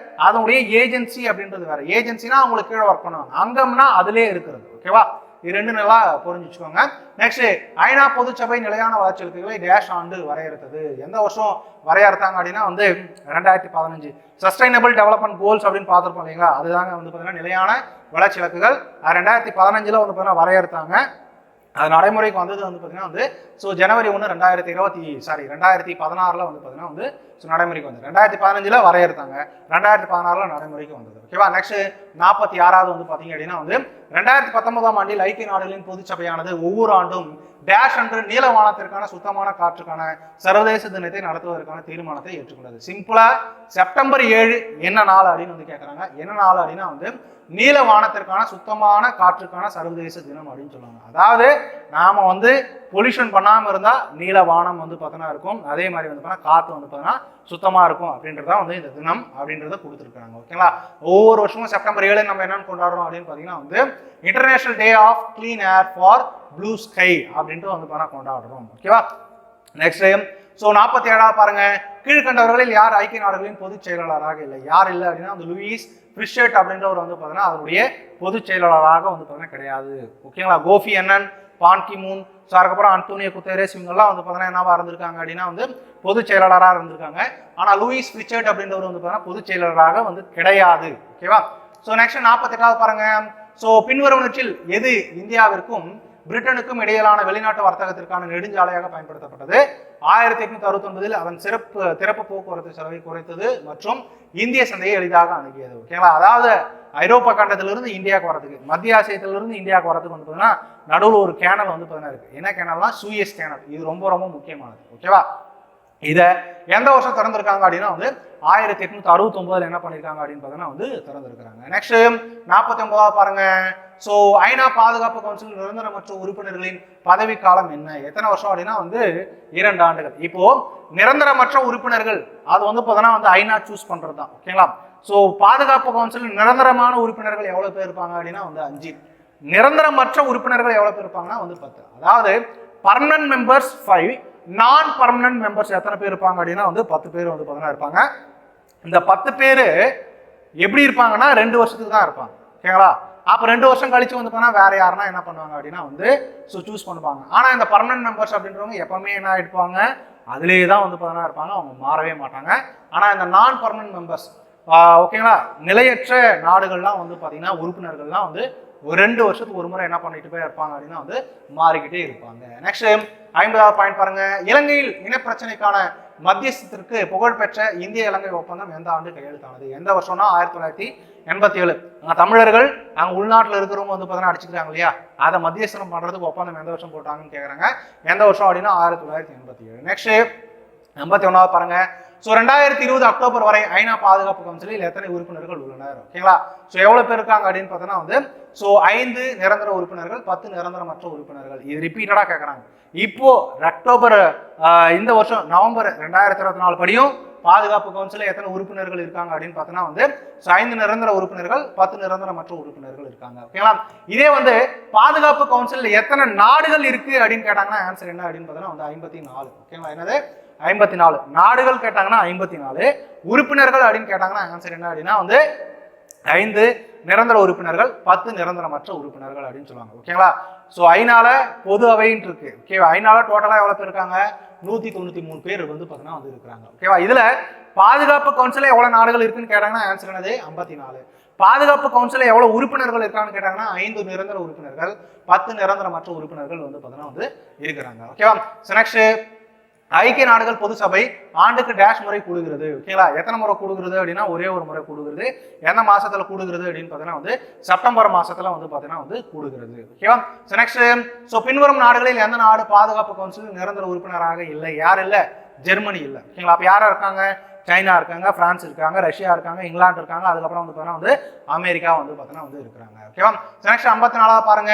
அதனுடைய ஏஜென்சி அப்படின்றது வேற. ஏஜென்சினா அவங்களுக்கு கீழே ஒர்க் பண்ணுவாங்க, அங்கம்னா அதுலேயே இருக்கிறது. ஓகேவா? இது ரெண்டு நல்லா புரிஞ்சுச்சுக்கோங்க. நெக்ஸ்ட் ஐநா பொதுச்சபை நிலையான வளர்ச்சி இலக்குகளை டேஷ் ஆண்டு வரையறுத்தது. எந்த வருஷம் வரையறுத்தாங்க அப்படின்னா வந்து 2015 சஸ்டைனபிள் டெவலப்மெண்ட் கோல்ஸ் அப்படின்னு பார்த்துருப்போம் இல்லைங்களா, அதுதாங்க வந்து பார்த்தீங்கன்னா நிலையான வளர்ச்சி இலக்குகள். 2015 வந்து பார்த்தீங்கன்னா வரையறுத்தாங்க. அது நடைமுறைக்கு வந்தது வந்து பார்த்தீங்கன்னா வந்து ஸோ ஜனவரி 1 2016 வந்து பார்த்தீங்கன்னா வந்து நடைமுறைக்கு வந்தது. 2015 வரையறுத்தாங்க, 2016 நடைமுறைக்கு வந்தது. ஓகேவா. நெக்ஸ்ட் 46வது வந்து பாத்தீங்க அப்படின்னா வந்து 2019ஆம் ஆண்டில் ஐக்கிய நாடுகளின் பொதுச்சபையானது ஒவ்வொரு ஆண்டும் டேஷ் அன்று நீலவானத்திற்கான சுத்தமான காற்றுக்கான சர்வதேச தினத்தை நடத்துவதற்கான தீர்மானத்தை ஏற்றுக்கொண்டது. சிம்பிளா செப்டம்பர் 7 என்ன நாள் அப்படின்னு வந்து கேட்கறாங்க. என்ன நாள் அப்படின்னா வந்து நீலவானத்திற்கான சுத்தமான காற்றுக்கான சர்வதேச தினம் அப்படின்னு சொல்லுவாங்க. அதாவது நாம வந்து பொல்யூஷன் பண்ணாம இருந்தா நீலவானம் வந்து பார்த்தோன்னா இருக்கும், அதே மாதிரி வந்து பார்த்தா காற்று வந்து பார்த்தோன்னா சுத்தமா இருக்கும் அப்படின்றதான் வந்து இந்த தினம் அப்படின்றத கொடுத்துருக்காங்க. ஓகேங்களா. ஒவ்வொரு வருஷமும் செப்டம்பர் 7 நம்ம என்னன்னு கொண்டாடுறோம் அப்படின்னு பார்த்தீங்கன்னா வந்து international day of clean air for blue sky அப்படின்ட்டு வந்து பார்த்தா கொண்டாடுறோம். ஓகேவா. நெக்ஸ்ட் டைம் 47 பாருங்க, கீழ்கண்டவர்களில் யார் ஐக்கிய நாடுகளின் பொதுச் செயலாளராக இல்லை? யார் இல்லை அப்படின்னா அந்த லூயிஸ் பிரிஷர்ட் அப்படின்றவர் வந்து பார்த்தீங்கன்னா அதனுடைய பொதுச் செயலாளராக வந்து பார்த்தீங்கன்னா கிடையாது. ஓகேங்களா. கோஃபி அன்னன், பான் கி மூன், அதுக்கப்புறம் அன்டோனியோ குத்தேரஸ் இவங்கெல்லாம் வந்து பார்த்தீங்கன்னா என்னவா இருந்திருக்காங்க அப்படின்னா வந்து பொதுச் செயலாளராக இருந்திருக்காங்க. ஆனால் லூயிஸ் பிரிஷர்ட் அப்படின்றவர் வந்து பார்த்தீங்கன்னா பொதுச் செயலாளராக வந்து கிடையாது. ஓகேவா. ஸோ நெக்ஸ்ட் 48வது பாருங்க. ஸோ பின்வருவனற்றில் எது இந்தியாவிற்கும் பிரிட்டனுக்கும் இடையிலான வெளிநாட்டு வர்த்தகத்திற்கான நெடுஞ்சாலையாக பயன்படுத்தப்பட்டது? 1869 அதன் திறப்பு போக்குவரத்து செலவை குறைத்தது மற்றும் இந்திய சந்தையை எளிதாக அணுகியது. ஓகேங்களா. அதாவது ஐரோப்பா கண்டத்திலிருந்து இந்தியாவுக்கு வரதுக்கு, மத்திய ஆசியத்திலிருந்து இந்தியாவுக்கு வரதுக்கு வந்து பார்த்தீங்கன்னா நடுவில் ஒரு கேனல் வந்து பார்த்தீங்கன்னா இருக்கு. என்ன கேனல்னா சூயஸ் கேனல். இது ரொம்ப ரொம்ப முக்கியமானது. ஓகேவா. இதை எந்த வருஷம் திறந்திருக்காங்க அப்படின்னா வந்து 1869 என்ன பண்ணிருக்காங்க அப்படின்னு பார்த்தீங்கன்னா வந்து திறந்திருக்காங்க. நெக்ஸ்ட் 49வது பாருங்க. ஸோ ஐநா பாதுகாப்பு கவுன்சில் நிரந்தரமற்ற உறுப்பினர்களின் பதவி காலம் என்ன? எத்தனை வருஷம் அப்படின்னா வந்து 2 ஆண்டுகள். இப்போ நிரந்தரமற்ற உறுப்பினர்கள் அது வந்து பார்த்தீங்கன்னா வந்து ஐநா சூஸ் பண்றது தான். ஓகேங்களா. ஸோ பாதுகாப்பு கவுன்சில் நிரந்தரமான உறுப்பினர்கள் எவ்வளவு பேர் இருப்பாங்க அப்படின்னா வந்து 5. நிரந்தரமற்ற உறுப்பினர்கள் எவ்வளவு பேர் இருப்பாங்கன்னா வந்து 10. அதாவது பர்மனன்ட் மெம்பர்ஸ் 5, நான் பர்மனன்ட் மெம்பர்ஸ் எத்தனை பேர் இருப்பாங்க அப்படின்னா வந்து 10 பேர் வந்து பார்த்தீங்கன்னா இருப்பாங்க. இந்த 10 பேர் எப்படி இருப்பாங்கன்னா 2 வருஷத்துக்கு தான் இருப்பாங்க. ஓகேங்களா. அப்போ 2 வருஷம் கழிச்சு வந்து போனால் வேற யாருன்னா என்ன பண்ணுவாங்க அப்படின்னா வந்து சூஸ் பண்ணுவாங்க. ஆனால் இந்த பர்மனன்ட் மெம்பர்ஸ் அப்படின்றவங்க எப்பவுமே என்ன ஆயிடுப்பாங்க, அதுலேயே தான் வந்து பார்த்தீங்கன்னா இருப்பாங்க, அவங்க மாறவே மாட்டாங்க. ஆனால் இந்த நான் பர்மனன்ட் மெம்பர்ஸ் ஓகேங்களா, நிலையற்ற நாடுகள்லாம் வந்து பார்த்தீங்கன்னா உறுப்பினர்கள்லாம் வந்து ஒரு 2 வருஷத்துக்கு ஒரு முறை என்ன பண்ணிட்டு போய் இருப்பாங்க அப்படின்னா வந்து மாறிக்கிட்டே இருப்பாங்க. நெக்ஸ்ட் 50வது பாயிண்ட் பாருங்க. இலங்கையில் இனப்பிரச்சனைக்கான மத்தியஸ்தத்திற்கு புகழ்பெற்ற இந்திய இலங்கை ஒப்பந்தம் எந்த ஆண்டு கையெழுத்தானது? எந்த வருஷம்னா 1987. அங்கே தமிழர்கள் அங்கே உள்நாட்டில் இருக்கிறவங்க வந்து பார்த்தீங்கன்னா அடிச்சுக்கிறாங்க இல்லையா, அதை மத்தியஸ்தம் பண்றதுக்கு ஒப்பந்தம் எந்த வருஷம் போட்டாங்கன்னு கேட்குறாங்க. எந்த வருஷம் அப்படின்னா 1987. நெக்ஸ்ட் 51வது பாருங்க. ஸோ 2020 அக்டோபர் வரை ஐநா பாதுகாப்பு கவுன்சிலில் எத்தனை உறுப்பினர்கள் உள்ளனர்? ஓகேங்களா. ஸோ எவ்வளவு பேர் இருக்காங்க அப்படின்னு பார்த்தோன்னா வந்து 5 நிரந்தர உறுப்பினர்கள், 10 நிரந்தரமற்ற உறுப்பினர்கள். இது ரிப்பீட்டடா கேட்கறாங்க. இப்போ அக்டோபர் இந்த வருஷம் நவம்பர் 2024 படியும் பாதுகாப்பு கவுன்சிலில் எத்தனை உறுப்பினர்கள் இருக்காங்க அப்படின்னு பார்த்தோன்னா வந்து 5 நிரந்தர உறுப்பினர்கள், 10 நிரந்தரமற்ற உறுப்பினர்கள் இருக்காங்க. ஓகேங்களா. இதே வந்து பாதுகாப்பு கவுன்சிலில் எத்தனை நாடுகள் இருக்கு அப்படின்னு கேட்டாங்கன்னா ஆன்சர் என்ன அப்படின்னு பார்த்தோன்னா வந்து 54. ஓகேங்களா. என்னது 54 நாடுகள் கேட்டாங்கன்னா 54, உறுப்பினர்கள் அப்படின்னு கேட்டாங்கன்னா ஆன்சர் என்ன அப்படின்னா வந்து 5 நிரந்தர உறுப்பினர்கள், 10 நிரந்தரமற்ற உறுப்பினர்கள் அப்படின்னு சொல்லுவாங்க. ஓகேங்களா. ஸோ ஐநால பொது அவைன்னு இருக்கு. ஓகேவா. ஐநால டோட்டலா எவ்வளவு பேர் இருக்காங்க? 193 பேர் வந்து பார்த்தீங்கன்னா வந்து இருக்கிறாங்க. ஓகேவா. இதுல பாதுகாப்பு கவுன்சில எவ்வளவு நாடுகள் இருக்குன்னு கேட்டாங்கன்னா ஆன்சர் என்னது 54. பாதுகாப்பு கவுன்சில எவ்வளவு உறுப்பினர்கள் இருக்கான்னு கேட்டாங்கன்னா 5 நிரந்தர உறுப்பினர்கள், 10 நிரந்தரமற்ற உறுப்பினர்கள் வந்து பார்த்தீங்கன்னா வந்து இருக்கிறாங்க. ஓகேவா. நெக்ஸ்ட் ஐக்கிய நாடுகள் பொது சபை ஆண்டுக்கு டேஷ் முறை கூடுகிறது. ஓகேங்களா. எத்தனை முறை கூடுகிறது அப்படின்னா ஒரே ஒரு முறை கூடுகிறது. எந்த மாசத்துல கூடுகிறது அப்படின்னு பார்த்தீங்கன்னா வந்து செப்டம்பர் மாசத்துல வந்து பார்த்தீங்கன்னா வந்து கூடுகிறது. ஓகேவா. நெக்ஸ்ட் பின்வரும் நாடுகளில் எந்த நாடு பாதுகாப்பு கவுன்சில் நிரந்தர உறுப்பினராக இல்லை? யார் இல்லை? ஜெர்மனி இல்லை. ஓகேங்களா. அப்ப யாரா இருக்காங்க? சைனா இருக்காங்க, பிரான்ஸ் இருக்காங்க, ரஷ்யா இருக்காங்க, இங்கிலாந்து இருக்காங்க, அதுக்கப்புறம் வந்து பார்த்தீங்கன்னா வந்து அமெரிக்கா வந்து பார்த்தீங்கன்னா வந்து இருக்கிறாங்க. ஓகேவா. நெக்ஸ்ட் 54வது பாருங்க.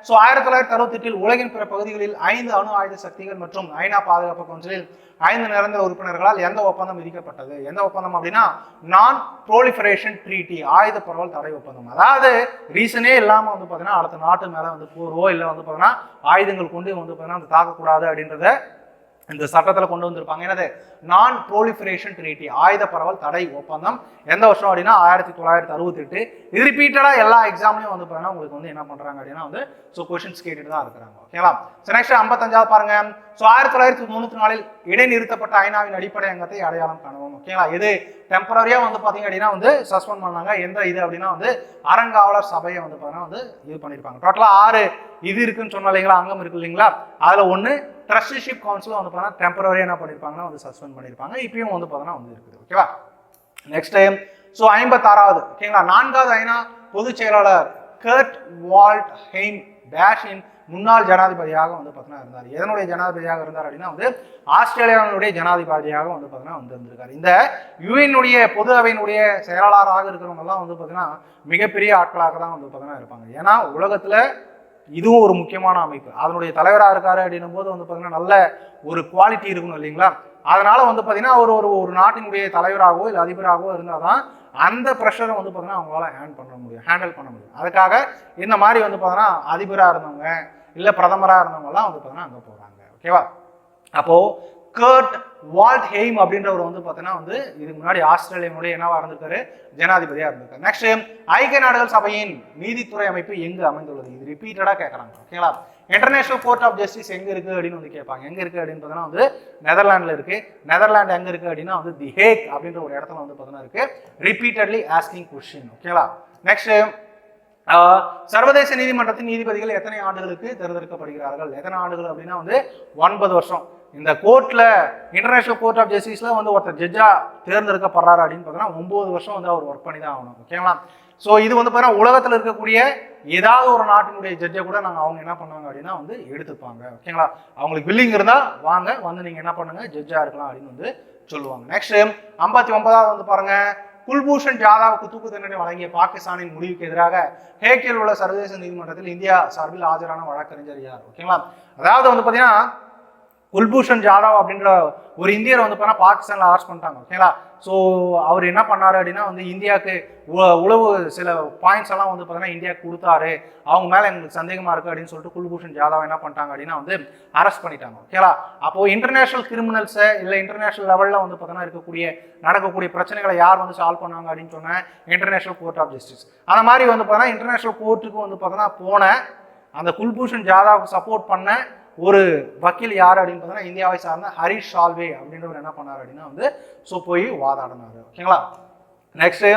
1968 உலகின் பிற பகுதிகளில் 5 அணு ஆயுத சக்திகள் மற்றும் ஐநா பாதுகாப்பு கவுன்சிலில் 5 நிரந்தர உறுப்பினர்களால் எந்த ஒப்பந்தம் விதிக்கப்பட்டது? எந்த ஒப்பந்தம் அப்படின்னா நான் ப்ரோலிஃபரேஷன் ட்ரீட்டி, ஆயுத பரவல் தடை ஒப்பந்தம். அதாவது ரீசனே இல்லாம வந்து பார்த்தீங்கன்னா அடுத்த நாட்டு மேல வந்து போர்வோ இல்லை வந்து பார்த்தீங்கன்னா ஆயுதங்கள் கொண்டு வந்து பார்த்தீங்கன்னா தாக்கக்கூடாது அப்படின்றத இந்த சட்டத்தில் கொண்டு வந்திருப்பாங்க. என்னது நான் ப்ரோலிஃபரேஷன் ட்ரீட்டி, ஆயுத பரவல் தடை ஒப்பந்தம். எந்த வருஷம் அப்படின்னா 1968. இது ரிப்பீட்டடா எல்லா எக்ஸாம்லையும் வந்து பார்த்தீங்கன்னா உங்களுக்கு வந்து என்ன பண்றாங்க அப்படின்னா வந்து கொஸ்டின்ஸ் கேட்டுட்டு தான் இருக்கிறாங்க. ஓகேங்களா. நெக்ஸ்ட் 55வது பாருங்க. 1994 இடைநிறுத்தப்பட்ட ஐநாவின் அடிப்படை அங்கத்தை அடையாளம் காணுவோம். ஓகேங்களா. இது டெம்பரரியா வந்து பாத்தீங்க அப்படின்னா வந்து சஸ்பெண்ட் பண்ணாங்க. எந்த இது அப்படின்னா வந்து அறங்காவலர் சபையை வந்து பாத்தீங்கன்னா வந்து இது பண்ணிருப்பாங்க. டோட்டலா 6 இது இருக்குன்னு சொன்ன இல்லைங்களா, அங்கம் இருக்கு இல்லைங்களா, அதுல 1 ட்ரஸ்டிஷிப் கவுன்சிலும் வந்து பார்த்தீங்கன்னா டெம்பரரியாக என்ன பண்ணியிருப்பாங்கன்னா வந்து சஸ்பெண்ட் பண்ணியிருப்பாங்க. இப்பயும் வந்து பார்த்தீங்கன்னா வந்து இருக்குது. ஓகேவா? நெக்ஸ்ட் டைம் ஸோ 56வது ஓகேங்களா 4வது ஐநா பொதுச் செயலாளர் கர்ட் வால்ட் ஹெய்ம் டேஷின் முன்னாள் ஜனாதிபதியாக வந்து பார்த்தீங்கன்னா இருந்தார். எதனுடைய ஜனாதிபதியாக இருந்தார் அப்படின்னா வந்து ஆஸ்திரேலியாவினுடைய ஜனாதிபதியாக வந்து பார்த்தீங்கன்னா வந்து இருந்திருக்காரு. இந்த யுஎனுடைய பொது அவையினுடைய செயலாளராக இருக்கிறவங்கலாம் வந்து பார்த்தீங்கன்னா மிகப்பெரிய ஆட்களாக தான் வந்து பார்த்தீங்கன்னா இருப்பாங்க. ஏன்னா உலகத்தில் இதுவும் ஒரு முக்கியமான அமைப்பு. அதனுடைய தலைவராக இருக்காரு அப்படின்னும் போது வந்து பார்த்தீங்கன்னா நல்ல ஒரு குவாலிட்டி இருக்கணும் இல்லைங்களா? அதனால வந்து பார்த்தீங்கன்னா அவர் ஒரு நாட்டினுடைய தலைவராகவோ இல்லை அதிபராகவோ இருந்தால் தான் அந்த ப்ரெஷரை வந்து பார்த்தீங்கன்னா அவங்களால ஹேண்டில் பண்ண முடியும். அதுக்காக இந்த மாதிரி வந்து பார்த்தீங்கன்னா அதிபராக இருந்தவங்க இல்லை பிரதமராக இருந்தவங்கலாம் வந்து பார்த்தீங்கன்னா அங்கே போகிறாங்க. ஓகேவா? அப்போது கர்ட் வால்ட் ஹெய்ம் அப்படின்றவர் வந்து பார்த்தீங்கன்னா வந்து இதுக்கு முன்னாடி ஆஸ்திரேலியாவுடைய என்னவா இருந்திருக்காரு ஜனாதிபதியாக இருந்திருக்காரு. நெக்ஸ்ட் ஐக்கிய நாடுகள் சபையின் நீதித்துறை அமைப்பு எங்கு அமைந்துள்ளது? இது ரிப்பீட்டடாக கேட்குறாங்க. ஓகேங்களா? இன்டர்நேஷனல் கோர்ட் ஆஃப் ஜஸ்டிஸ் எங்க இருக்கு அப்படின்னு வந்து கேட்பாங்க. எங்க இருக்கு அப்படின்னு பார்த்தீங்கன்னா வந்து நெதர்லாண்டில் இருக்கு. நெதர்லாந்து எங்க இருக்கு அப்படின்னா வந்து தி ஹேக் அப்படின்ற ஒரு இடத்துல வந்து பார்த்தீங்கன்னா இருக்கு. Repeatedly asking question. ஓகேங்களா? நெக்ஸ்ட் சர்வதேச நீதிமன்றத்தின் நீதிபதிகள் எத்தனை ஆண்டுகளுக்கு தேர்ந்தெடுக்கப்படுகிறார்கள்? எத்தனை ஆண்டுகள் அப்படின்னா வந்து 9 வருஷம். இந்த கோர்ட்ல இன்டர்நேஷனல் கோர்ட் ஆஃப் ஜஸ்டிஸ்ல வந்து ஒருத்தர் ஜட்ஜா தேர்ந்தெடுக்கப்படுறாரு அப்படின்னு பார்த்தீங்கன்னா 9 வருஷம் வந்து அவர் ஒர்க் பண்ணி தான் ஆகணும். ஓகேங்களா? ஸோ இது வந்து பார்த்தீங்கன்னா உலகத்தில் இருக்கக்கூடிய ஏதாவது ஒரு நாட்டினுடைய ஜட்ஜை கூட அவங்க என்ன பண்ணுவாங்க அப்படின்னா வந்து எடுத்துப்பாங்க. ஓகேங்களா? அவங்களுக்கு வில்லிங் இருந்தால் வாங்க வந்து நீங்கள் என்ன பண்ணுங்க ஜட்ஜா இருக்கலாம் அப்படின்னு வந்து சொல்லுவாங்க. நெக்ஸ்ட் 59வது வந்து பாருங்க குல்பூஷன் ஜாதவுக்கு தூக்கு தண்டனை வழங்கிய பாகிஸ்தானின் முடிவுக்கு எதிராக ஹேக்கில் உள்ள சர்வதேச நீதிமன்றத்தில் இந்தியா சார்பில் ஆஜரான வழக்கறிஞர் யார்? ஓகேங்களா? அதாவது வந்து பார்த்தீங்கன்னா குல்பூஷன் ஜாதவ் அப்படின்ற ஒரு இந்தியர் வந்து பார்த்தீங்கன்னா பாகிஸ்தானில் அரெஸ்ட் பண்ணிட்டாங்க. ஓகேங்களா? ஸோ அவர் என்ன பண்ணாரு அப்படின்னா வந்து இந்தியாவுக்கு உளவு சில பாயிண்ட்ஸ் எல்லாம் வந்து பார்த்தீங்கன்னா இந்தியாவுக்கு கொடுத்தாரு, அவங்க மேலே எங்களுக்கு சந்தேகமாக இருக்குது அப்படின்னு சொல்லிட்டு குல்பூஷன் ஜாதவ் என்ன பண்ணிட்டாங்க அப்படின்னா வந்து அரெஸ்ட் பண்ணிட்டாங்க. ஓகேங்களா? அப்போது இன்டர்நேஷனல் கிரிமினல்ஸை இல்லை இன்டர்நேஷனல் லெவலில் வந்து பார்த்தீங்கன்னா நடக்கக்கூடிய பிரச்சனைகளை யார் வந்து சால்வ் பண்ணாங்க அப்படின்னு சொன்னால் இன்டர்நேஷனல் கோர்ட் ஆஃப் ஜஸ்டிஸ். அந்த மாதிரி வந்து பார்த்தீங்கன்னா இன்டர்நேஷனல் கோர்ட்டுக்கு வந்து பார்த்தீங்கன்னா போன அந்த குல்பூஷன் ஜாதவுக்கு சப்போர்ட் பண்ண ஒரு வக்கீல் யார் அப்படின்னு பார்த்தீங்கன்னா இந்தியாவை சார்ந்த ஹரிஷ் சால்வே அப்படின்றவர் என்ன பண்ணார் அப்படின்னா வந்து ஸோ போய் வாதாடினாரு. ஓகேங்களா? நெக்ஸ்ட்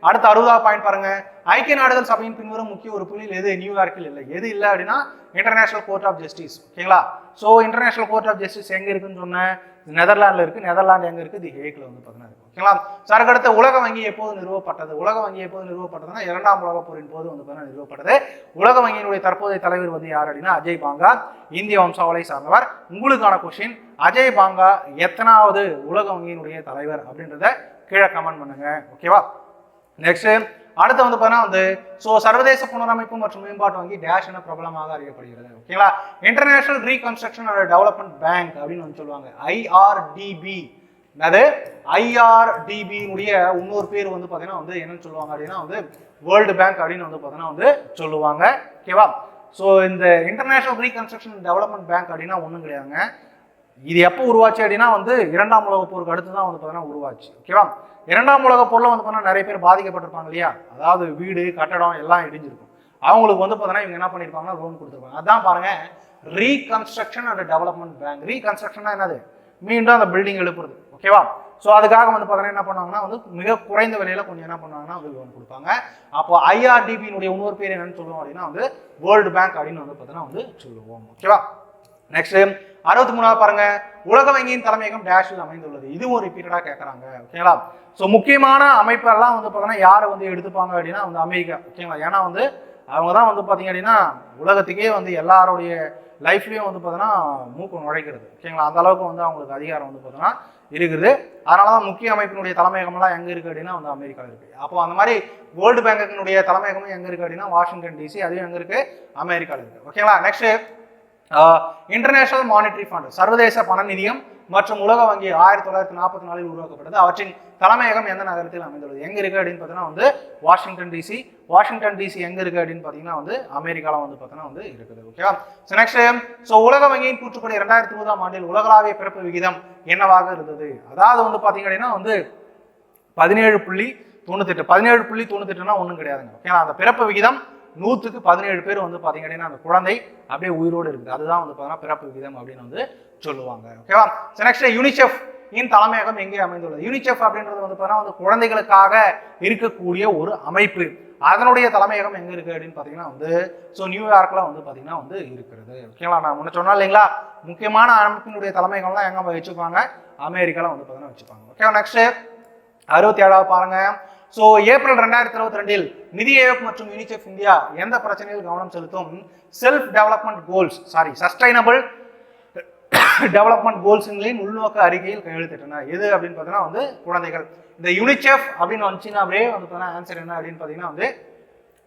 அடுத்த 60வது பாயிண்ட் பாருங்க ஐக்கிய நாடுகள் சபையின் பின்வரும் முக்கிய உறுப்புகளில் எது நியூயார்க்கில் இல்லை? எது இல்லை அப்படின்னா இன்டர்நேஷனல் கோர்ட் ஆஃப் ஜஸ்டிஸ். ஓகேங்களா? So international court of justice எங்க இருக்குன்னு சொன்னேன் நெதர்லாண்டில் இருக்கு. நெதர்லாந்து எங்க இருக்கு? தி ஹேக்ல வந்து பார்த்தீங்கன்னா இருக்கு. ஓகேங்களா? சரக்கடுத்த உலக வங்கி எப்போது நிறுவப்பட்டது? உலக வங்கி எப்போது நிறுவப்பட்டதுன்னா 2ஆம் உலகப் போரின் போது வந்து பார்த்தீங்கன்னா நிறுவப்பட்டது. உலக வங்கியினுடைய தற்போதைய தலைவர் வந்து யார் அப்படின்னா அஜய் பாங்கா, இந்திய வம்சாவளை சார்ந்தவர். உங்களுக்கான கொஸ்டின் அஜய் பாங்கா எத்தனாவது உலக வங்கியினுடைய தலைவர் அப்படின்றத கீழே கமெண்ட் பண்ணுங்க. ஓகேவா? நெக்ஸ்ட் அடுத்து வந்து பார்த்தீங்கன்னா வந்து ஸோ சர்வதேச புனரமைப்பு மற்றும் மேம்பாட்டு வங்கி டேஷ் என பிரபலமாக அறியப்படுகிறது. ஓகேங்களா? International reconstruction and development bank அப்படின்னு வந்து சொல்லுவாங்க. ஐஆர்டிபி. அது ஐஆர்டிபியினுடைய இன்னொரு பேர் வந்து பார்த்தீங்கன்னா வந்து என்னன்னு சொல்லுவாங்க அப்படின்னா வந்து வேர்ல்டு பேங்க் அப்படின்னு வந்து பார்த்தீங்கன்னா வந்து சொல்லுவாங்க. ஓகேவா? ஸோ இந்த இன்டர்நேஷனல் ரீகன்ஸ்ட்ரக்ஷன் டெவலப்மெண்ட் பேங்க் அப்படின்னா ஒன்றும் கிடையாதுங்க. இது எப்போ உருவாச்சு அப்படின்னா வந்து 2ஆம் உலகப் போருக்கு அடுத்து தான் வந்து பார்த்தீங்கன்னா உருவாச்சு. ஓகேவா? 2ஆம் உலகப் போரில் வந்து பார்த்தீங்கன்னா நிறைய பேர் பாதிக்கப்பட்டிருப்பாங்க இல்லையா? அதாவது வீடு கட்டடம் எல்லாம் இடிஞ்சிருக்கும். அவங்களுக்கு வந்து பார்த்தீங்கன்னா இவங்க என்ன பண்ணியிருப்பாங்கன்னா லோன் கொடுத்துருப்பாங்க. அதான் பாருங்க ரீகன்ஸ்ட்ரக்ஷன் அண்ட் டெவலப்மெண்ட் பேங்க். ரீகன்ஸ்ட்ரக்ஷன்னா என்னது? மீண்டும் அந்த பில்டிங் எழுப்புறது. ஓகேவா? ஸோ அதுக்காக வந்து பார்த்தீங்கன்னா என்ன பண்ணுவாங்கன்னா வந்து மிக குறைந்த விலையில கொஞ்சம் என்ன பண்ணுவாங்கன்னா வந்து லோன் கொடுப்பாங்க. அப்போ ஐஆர்டிபியினுடைய இன்னொரு பேர் என்னன்னு சொல்லுவோம் அப்படின்னா வந்து வேர்ல்டு பேங்க் அப்படின்னு வந்து பார்த்தீங்கன்னா வந்து சொல்லுவோம். ஓகேவா? நெக்ஸ்ட் 63வது பாருங்க உலக வங்கியின் தலைமையகம் டேஷில் அமைந்துள்ளது. இதுவும் ரிப்பீட்டடா கேட்கறாங்க. ஓகேங்களா? ஸோ முக்கியமான அமைப்பெல்லாம் வந்து பார்த்தீங்கன்னா யாரை வந்து எடுத்துப்பாங்க அப்படின்னா வந்து அமெரிக்கா. ஓகேங்களா? ஏன்னா வந்து அவங்க தான் வந்து பார்த்தீங்க அப்படின்னா உலகத்துக்கே வந்து எல்லாருடைய லைஃப்லையும் வந்து பார்த்தீங்கன்னா மூக்கு நுழைக்கிறது. ஓகேங்களா? அந்த அளவுக்கு வந்து அவங்களுக்கு அதிகாரம் வந்து பார்த்தீங்கன்னா இருக்குது. அதனால தான் முக்கிய அமைப்பினுடைய தலைமையகம்லாம் எங்கே இருக்குது அப்படின்னா வந்து அமெரிக்காவில் இருக்குது. அப்போ அந்த மாதிரி வேர்ல்டு பேங்கினுடைய தலைமையகமும் எங்கே இருக்குது அப்படின்னா வாஷிங்டன் டிசி. அதுவும் எங்கே இருக்குது? அமெரிக்காவில் இருக்குது. ஓகேங்களா? நெக்ஸ்ட் இன்டர்நேஷனல் மானிட்டரி ஃபண்ட் சர்வதேச பண நிதியம் மற்றும் உலக வங்கி 1944 உருவாக்கப்பட்டது. அவற்றின் தலைமையகம் எந்த நகரத்தில் அமைந்துள்ளது? எங்க இருக்கு அப்படின்னு பார்த்தீங்கன்னா வந்து வாஷிங்டன் டிசி. வாஷிங்டன் டிசி எங்க இருக்கு அப்படின்னு பார்த்தீங்கன்னா வந்து அமெரிக்காவில் வந்து பார்த்தீங்கன்னா வந்து இருக்குது. ஓகேவா? நெக்ஸ்ட் உலக வங்கியின் கூற்றுப்படி 2020ஆம் ஆண்டில் உலகளாவிய பிறப்பு விகிதம் என்னவாக இருந்தது? அதாவது வந்து பார்த்தீங்க அப்படின்னா வந்து 17.98. 17.98னா ஒன்றும் கிடையாதுங்க. ஓகேங்களா? அந்த பிறப்பு விகிதம் 100க்கு 17 பேர் வந்து பார்த்தீங்க அப்படின்னா அந்த குழந்தை அப்படியே உயிரோடு இருக்குது. அதுதான் வந்து பார்த்தீங்கன்னா பிறப்பு விகிதம் அப்படின்னு வந்து சொல்லுவாங்க. ஓகேவா? நெக்ஸ்ட் யூனிசெஃப் இன் தலைமையகம் எங்கே அமைந்துள்ளது? யூனிசெஃப் அப்படின்றது வந்து பார்த்தீங்கன்னா வந்து குழந்தைகளுக்காக இருக்கக்கூடிய ஒரு அமைப்பு. அதனுடைய தலைமையகம் எங்கே இருக்குது அப்படின்னு பார்த்தீங்கன்னா வந்து ஸோ நியூயார்க்கில் வந்து பார்த்தீங்கன்னா வந்து இருக்கிறது. ஓகேங்களா, நான் முன்ன சொன்னேன் இல்லைங்களா, முக்கியமான அமைப்பினுடைய தலைமையகம்லாம் எங்கே வச்சுப்பாங்க, அமெரிக்காவில் வந்து பார்த்தீங்கன்னா வச்சுப்பாங்க. ஓகே, நெக்ஸ்ட் 67வது பாருங்க. ஸோ ஏப்ரல் 2022 நிதி ஆயோக் மற்றும் யூனிசெஃப் இந்தியா எந்த பிரச்சனையில் கவனம் செலுத்தும்? Self development goals sustainable development கோல்ஸ்களின் உள்நோக்க அறிக்கையில் கையெழுத்திட்டன. எது அப்படின்னு பார்த்தீங்கன்னா வந்து குழந்தைகள். இந்த யூனிசெஃப் அப்படின்னு வந்துச்சுன்னா அப்படியே வந்து பார்த்தீங்கன்னா ஆன்சர் என்ன அப்படின்னு பார்த்தீங்கன்னா வந்து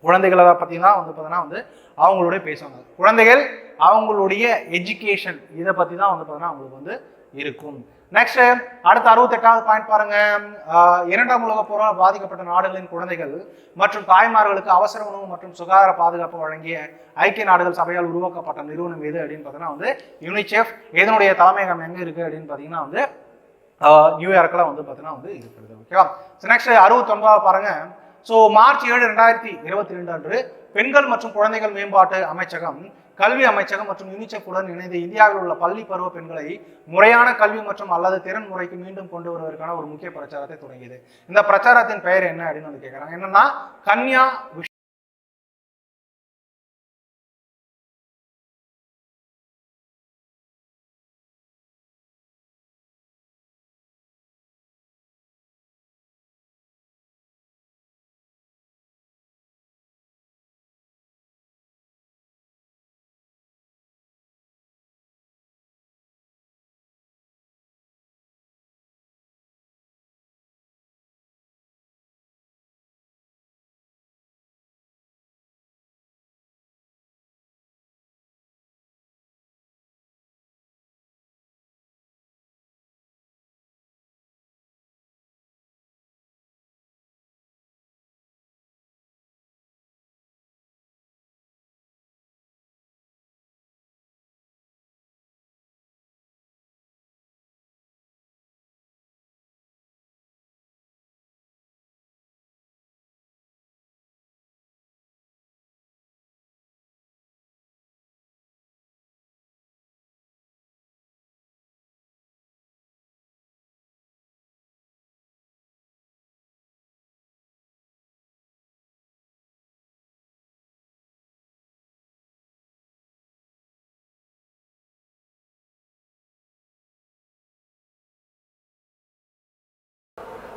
குழந்தைகளை பற்றினா வந்து பார்த்தீங்கன்னா வந்து அவங்களுடைய பேசுவாங்க. குழந்தைகள் அவங்களுடைய எஜுகேஷன் இதை பற்றி தான் வந்து பார்த்தீங்கன்னா அவங்களுக்கு வந்து இருக்கும். நெக்ஸ்ட் அடுத்த 68வது பாயிண்ட் பாருங்க. இரண்டாம் உலக போரால் பாதிக்கப்பட்ட நாடுகளின் குழந்தைகள் மற்றும் தாய்மார்களுக்கு அவசர உணவு மற்றும் சுகாதார பாதுகாப்பு வழங்கிய ஐக்கிய நாடுகள் சபையால் உருவாக்கப்பட்ட நிறுவனம் எது அப்படின்னு பார்த்தீங்கன்னா வந்து யுனிசெஃப். இதனுடைய தலைமையகம் எங்க இருக்கு அப்படின்னு பார்த்தீங்கன்னா வந்து நியூயார்க்கில் வந்து பார்த்தீங்கன்னா வந்து இருக்கிறது. ஓகேவா, நெக்ஸ்ட் 69வது பாருங்க. ஸோ மார்ச் 7, 2022 அன்று பெண்கள் மற்றும் குழந்தைகள் மேம்பாட்டு அமைச்சகம், கல்வி அமைச்சகம் மற்றும் யூனிசெஃப் உடன் இணைந்து இந்தியாவில் உள்ள பள்ளி பருவ பெண்களை முறையான கல்வி மற்றும் அல்லது திறன் முறைக்கு மீண்டும் கொண்டு வருவதற்கான ஒரு முக்கிய பிரச்சாரத்தை தொடங்கியது. இந்த பிரச்சாரத்தின் பெயர் என்ன அப்படின்னு வந்து கேட்கறாங்க. என்னன்னா கன்யா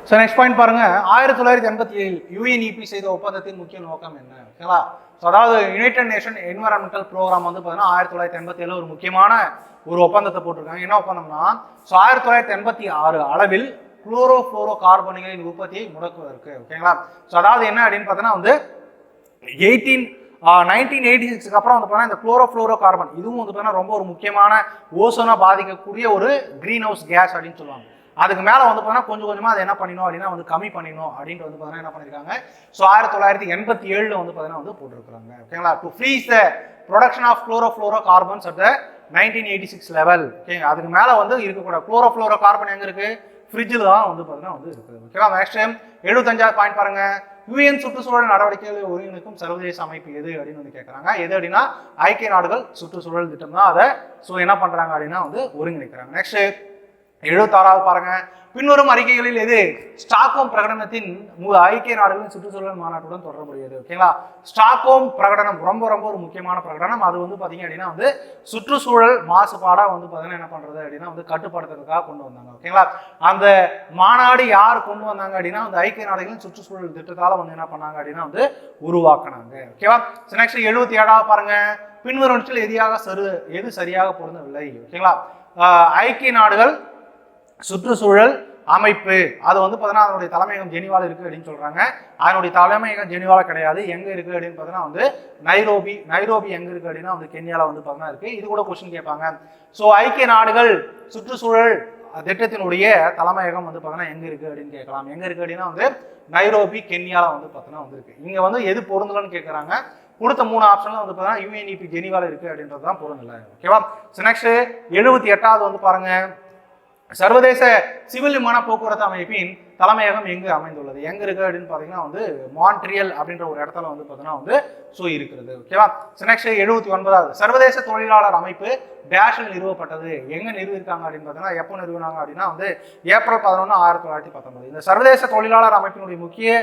ஸோ நெக்ஸ்ட் பாயிண்ட் பாருங்க. 1987 யுஎன்இபி செய்த ஒப்பந்தத்தின் முக்கிய நோக்கம் என்ன? ஓகேங்களா, ஸோ அதாவது யுனைடெட் நேஷன் என்விரான்மெண்டல் ப்ரோக்ராம் வந்து பார்த்தீங்கன்னா 1987 ஒரு முக்கியமான ஒரு ஒப்பந்தத்தை போட்டிருக்காங்க. என்ன ஒப்பந்தம்னா, ஸோ 1986 அளவில் குளோரோஃப்ளோரோ கார்பன்களின் உற்பத்தியை முடக்குவதற்கு. ஓகேங்களா, ஸோ அதாவது என்ன அப்படின்னு பார்த்தீங்கன்னா வந்து 1986 அப்புறம் வந்து பார்த்தீங்கன்னா இந்த குளோரோஃப்ளோரோ கார்பன் இதுவும் வந்து பார்த்தீங்கன்னா ரொம்ப ஒரு முக்கியமான ஓசோனை பாதிக்கக்கூடிய ஒரு கிரீன் ஹவுஸ் கேஸ் அப்படின்னு சொல்லுவாங்க. அதுக்கு மேலே வந்து பார்த்தீங்கன்னா கொஞ்சம் கொஞ்சமாக அதை என்ன பண்ணணும் அப்படின்னா வந்து கம்மி பண்ணிடணும் அப்படின்ட்டு வந்து பார்த்தீங்கன்னா என்ன பண்ணியிருக்காங்க. ஸோ 1987 வந்து பார்த்தீங்கன்னா வந்து போட்டிருக்காங்க. ஓகேங்களா, to freeze the production of chlorofluorocarbons at the 1986 level. ஓகேங்க, அதுக்கு மேலே வந்து இருக்கக்கூடாது. குளோரோஃப்ளோரோ கார்பன் எங்கே இருக்கு? ஃப்ரிட்ஜில் தான் வந்து பார்த்தீங்கன்னா வந்து இருக்குது. ஓகேவா, நெக்ஸ்ட் டைம் 75வது பாயிண்ட் பாருங்க. யுஎன் சுற்றுச்சூழல் நடவடிக்கைகளை ஒருங்கிணைக்கும் சர்வதேச அமைப்பு எது அப்படின்னு வந்து கேட்குறாங்க. எது அப்படின்னா ஐக்கிய நாடுகள் சுற்றுச்சூழல் திட்டம் தான். அதை ஸோ என்ன பண்ணுறாங்க அப்படின்னா வந்து ஒருங்கிணைக்கிறாங்க. நெக்ஸ்ட் 76வது பாருங்க. பின்வரும் அறிக்கைகளில் எது ஸ்டாக்ஹோம் பிரகடனத்தின் ஐக்கிய நாடுகளின் சுற்றுச்சூழல் மாநாட்டுடன் தொடர்புடையது? ஓகேங்களா, ஸ்டாக்ஹோம் பிரகடனம் ரொம்ப ரொம்ப ஒரு முக்கியமான பிரகடனம். அது வந்து பார்த்தீங்க அப்படின்னா வந்து சுற்றுச்சூழல் மாசுபாடா வந்து பார்த்தீங்கன்னா என்ன பண்றது அப்படின்னா வந்து கட்டுப்படுத்துறதுக்காக கொண்டு வந்தாங்க. ஓகேங்களா, அந்த மாநாடு யார் கொண்டு வந்தாங்க அப்படின்னா வந்து ஐக்கிய நாடுகளின் சுற்றுச்சூழல் திட்டத்தால வந்து என்ன பண்ணாங்க அப்படின்னா வந்து உருவாக்குனாங்க. ஓகேவா, நெக்ஸ்ட் 77வது பாருங்க. பின்வருவற்றில் எது சரியாக பொருந்தவில்லை? ஓகேங்களா, ஐக்கிய நாடுகள் சுற்றுச்சூழல் அமைப்பு அது வந்து பார்த்தீங்கன்னா அதனுடைய தலைமையகம் ஜெனீவால இருக்கு அப்படின்னு சொல்றாங்க. அதனுடைய தலைமையகம் ஜெனீவால கிடையாது. எங்க இருக்கு அப்படின்னு பார்த்தீங்கன்னா வந்து நைரோபி எங்க இருக்கு அப்படின்னா வந்து கென்யால வந்து பார்த்தீங்கன்னா இருக்கு. இது கூட கொஸ்டின் கேட்பாங்க. ஸோ ஐக்கிய நாடுகள் சுற்றுச்சூழல் திட்டத்தினுடைய தலைமையகம் வந்து பார்த்தீங்கன்னா எங்க இருக்கு அப்படின்னு கேட்கலாம். எங்க இருக்கு அப்படின்னா வந்து நைரோபி கென்யால வந்து பார்த்தீங்கன்னா வந்து இருக்கு. இங்க வந்து எது பொருந்தலன்னு கேட்கறாங்க. கொடுத்த 3 ஆப்ஷன்ல வந்து பார்த்தீங்கன்னா யுஎன்இபி ஜெனீவால இருக்கு அப்படின்றது தான் பொருந்தல. ஓகேவா, நெக்ஸ்ட் 78வது வந்து பாருங்க. சர்வதேச சிவில் விமான போக்குவரத்து அமைப்பின் தலைமையகம் எங்கு அமைந்துள்ளது? எங்க இருக்கு அப்படின்னு பாத்தீங்கன்னா வந்து மான்ட்ரியல் அப்படின்ற ஒரு இடத்துல வந்து பாத்தீங்கன்னா வந்து ஸோ இருக்கிறது. ஓகேவா, நெக்ஸ்ட் 79வது. சர்வதேச தொழிலாளர் அமைப்பு டேஷில் நிறுவப்பட்டது. எங்க நிறுவிருக்காங்க அப்படின்னு பார்த்தீங்கன்னா எப்போ நிறுவினாங்க அப்படின்னா வந்து ஏப்ரல் 11, 1919. இந்த சர்வதேச தொழிலாளர் அமைப்பினுடைய முக்கிய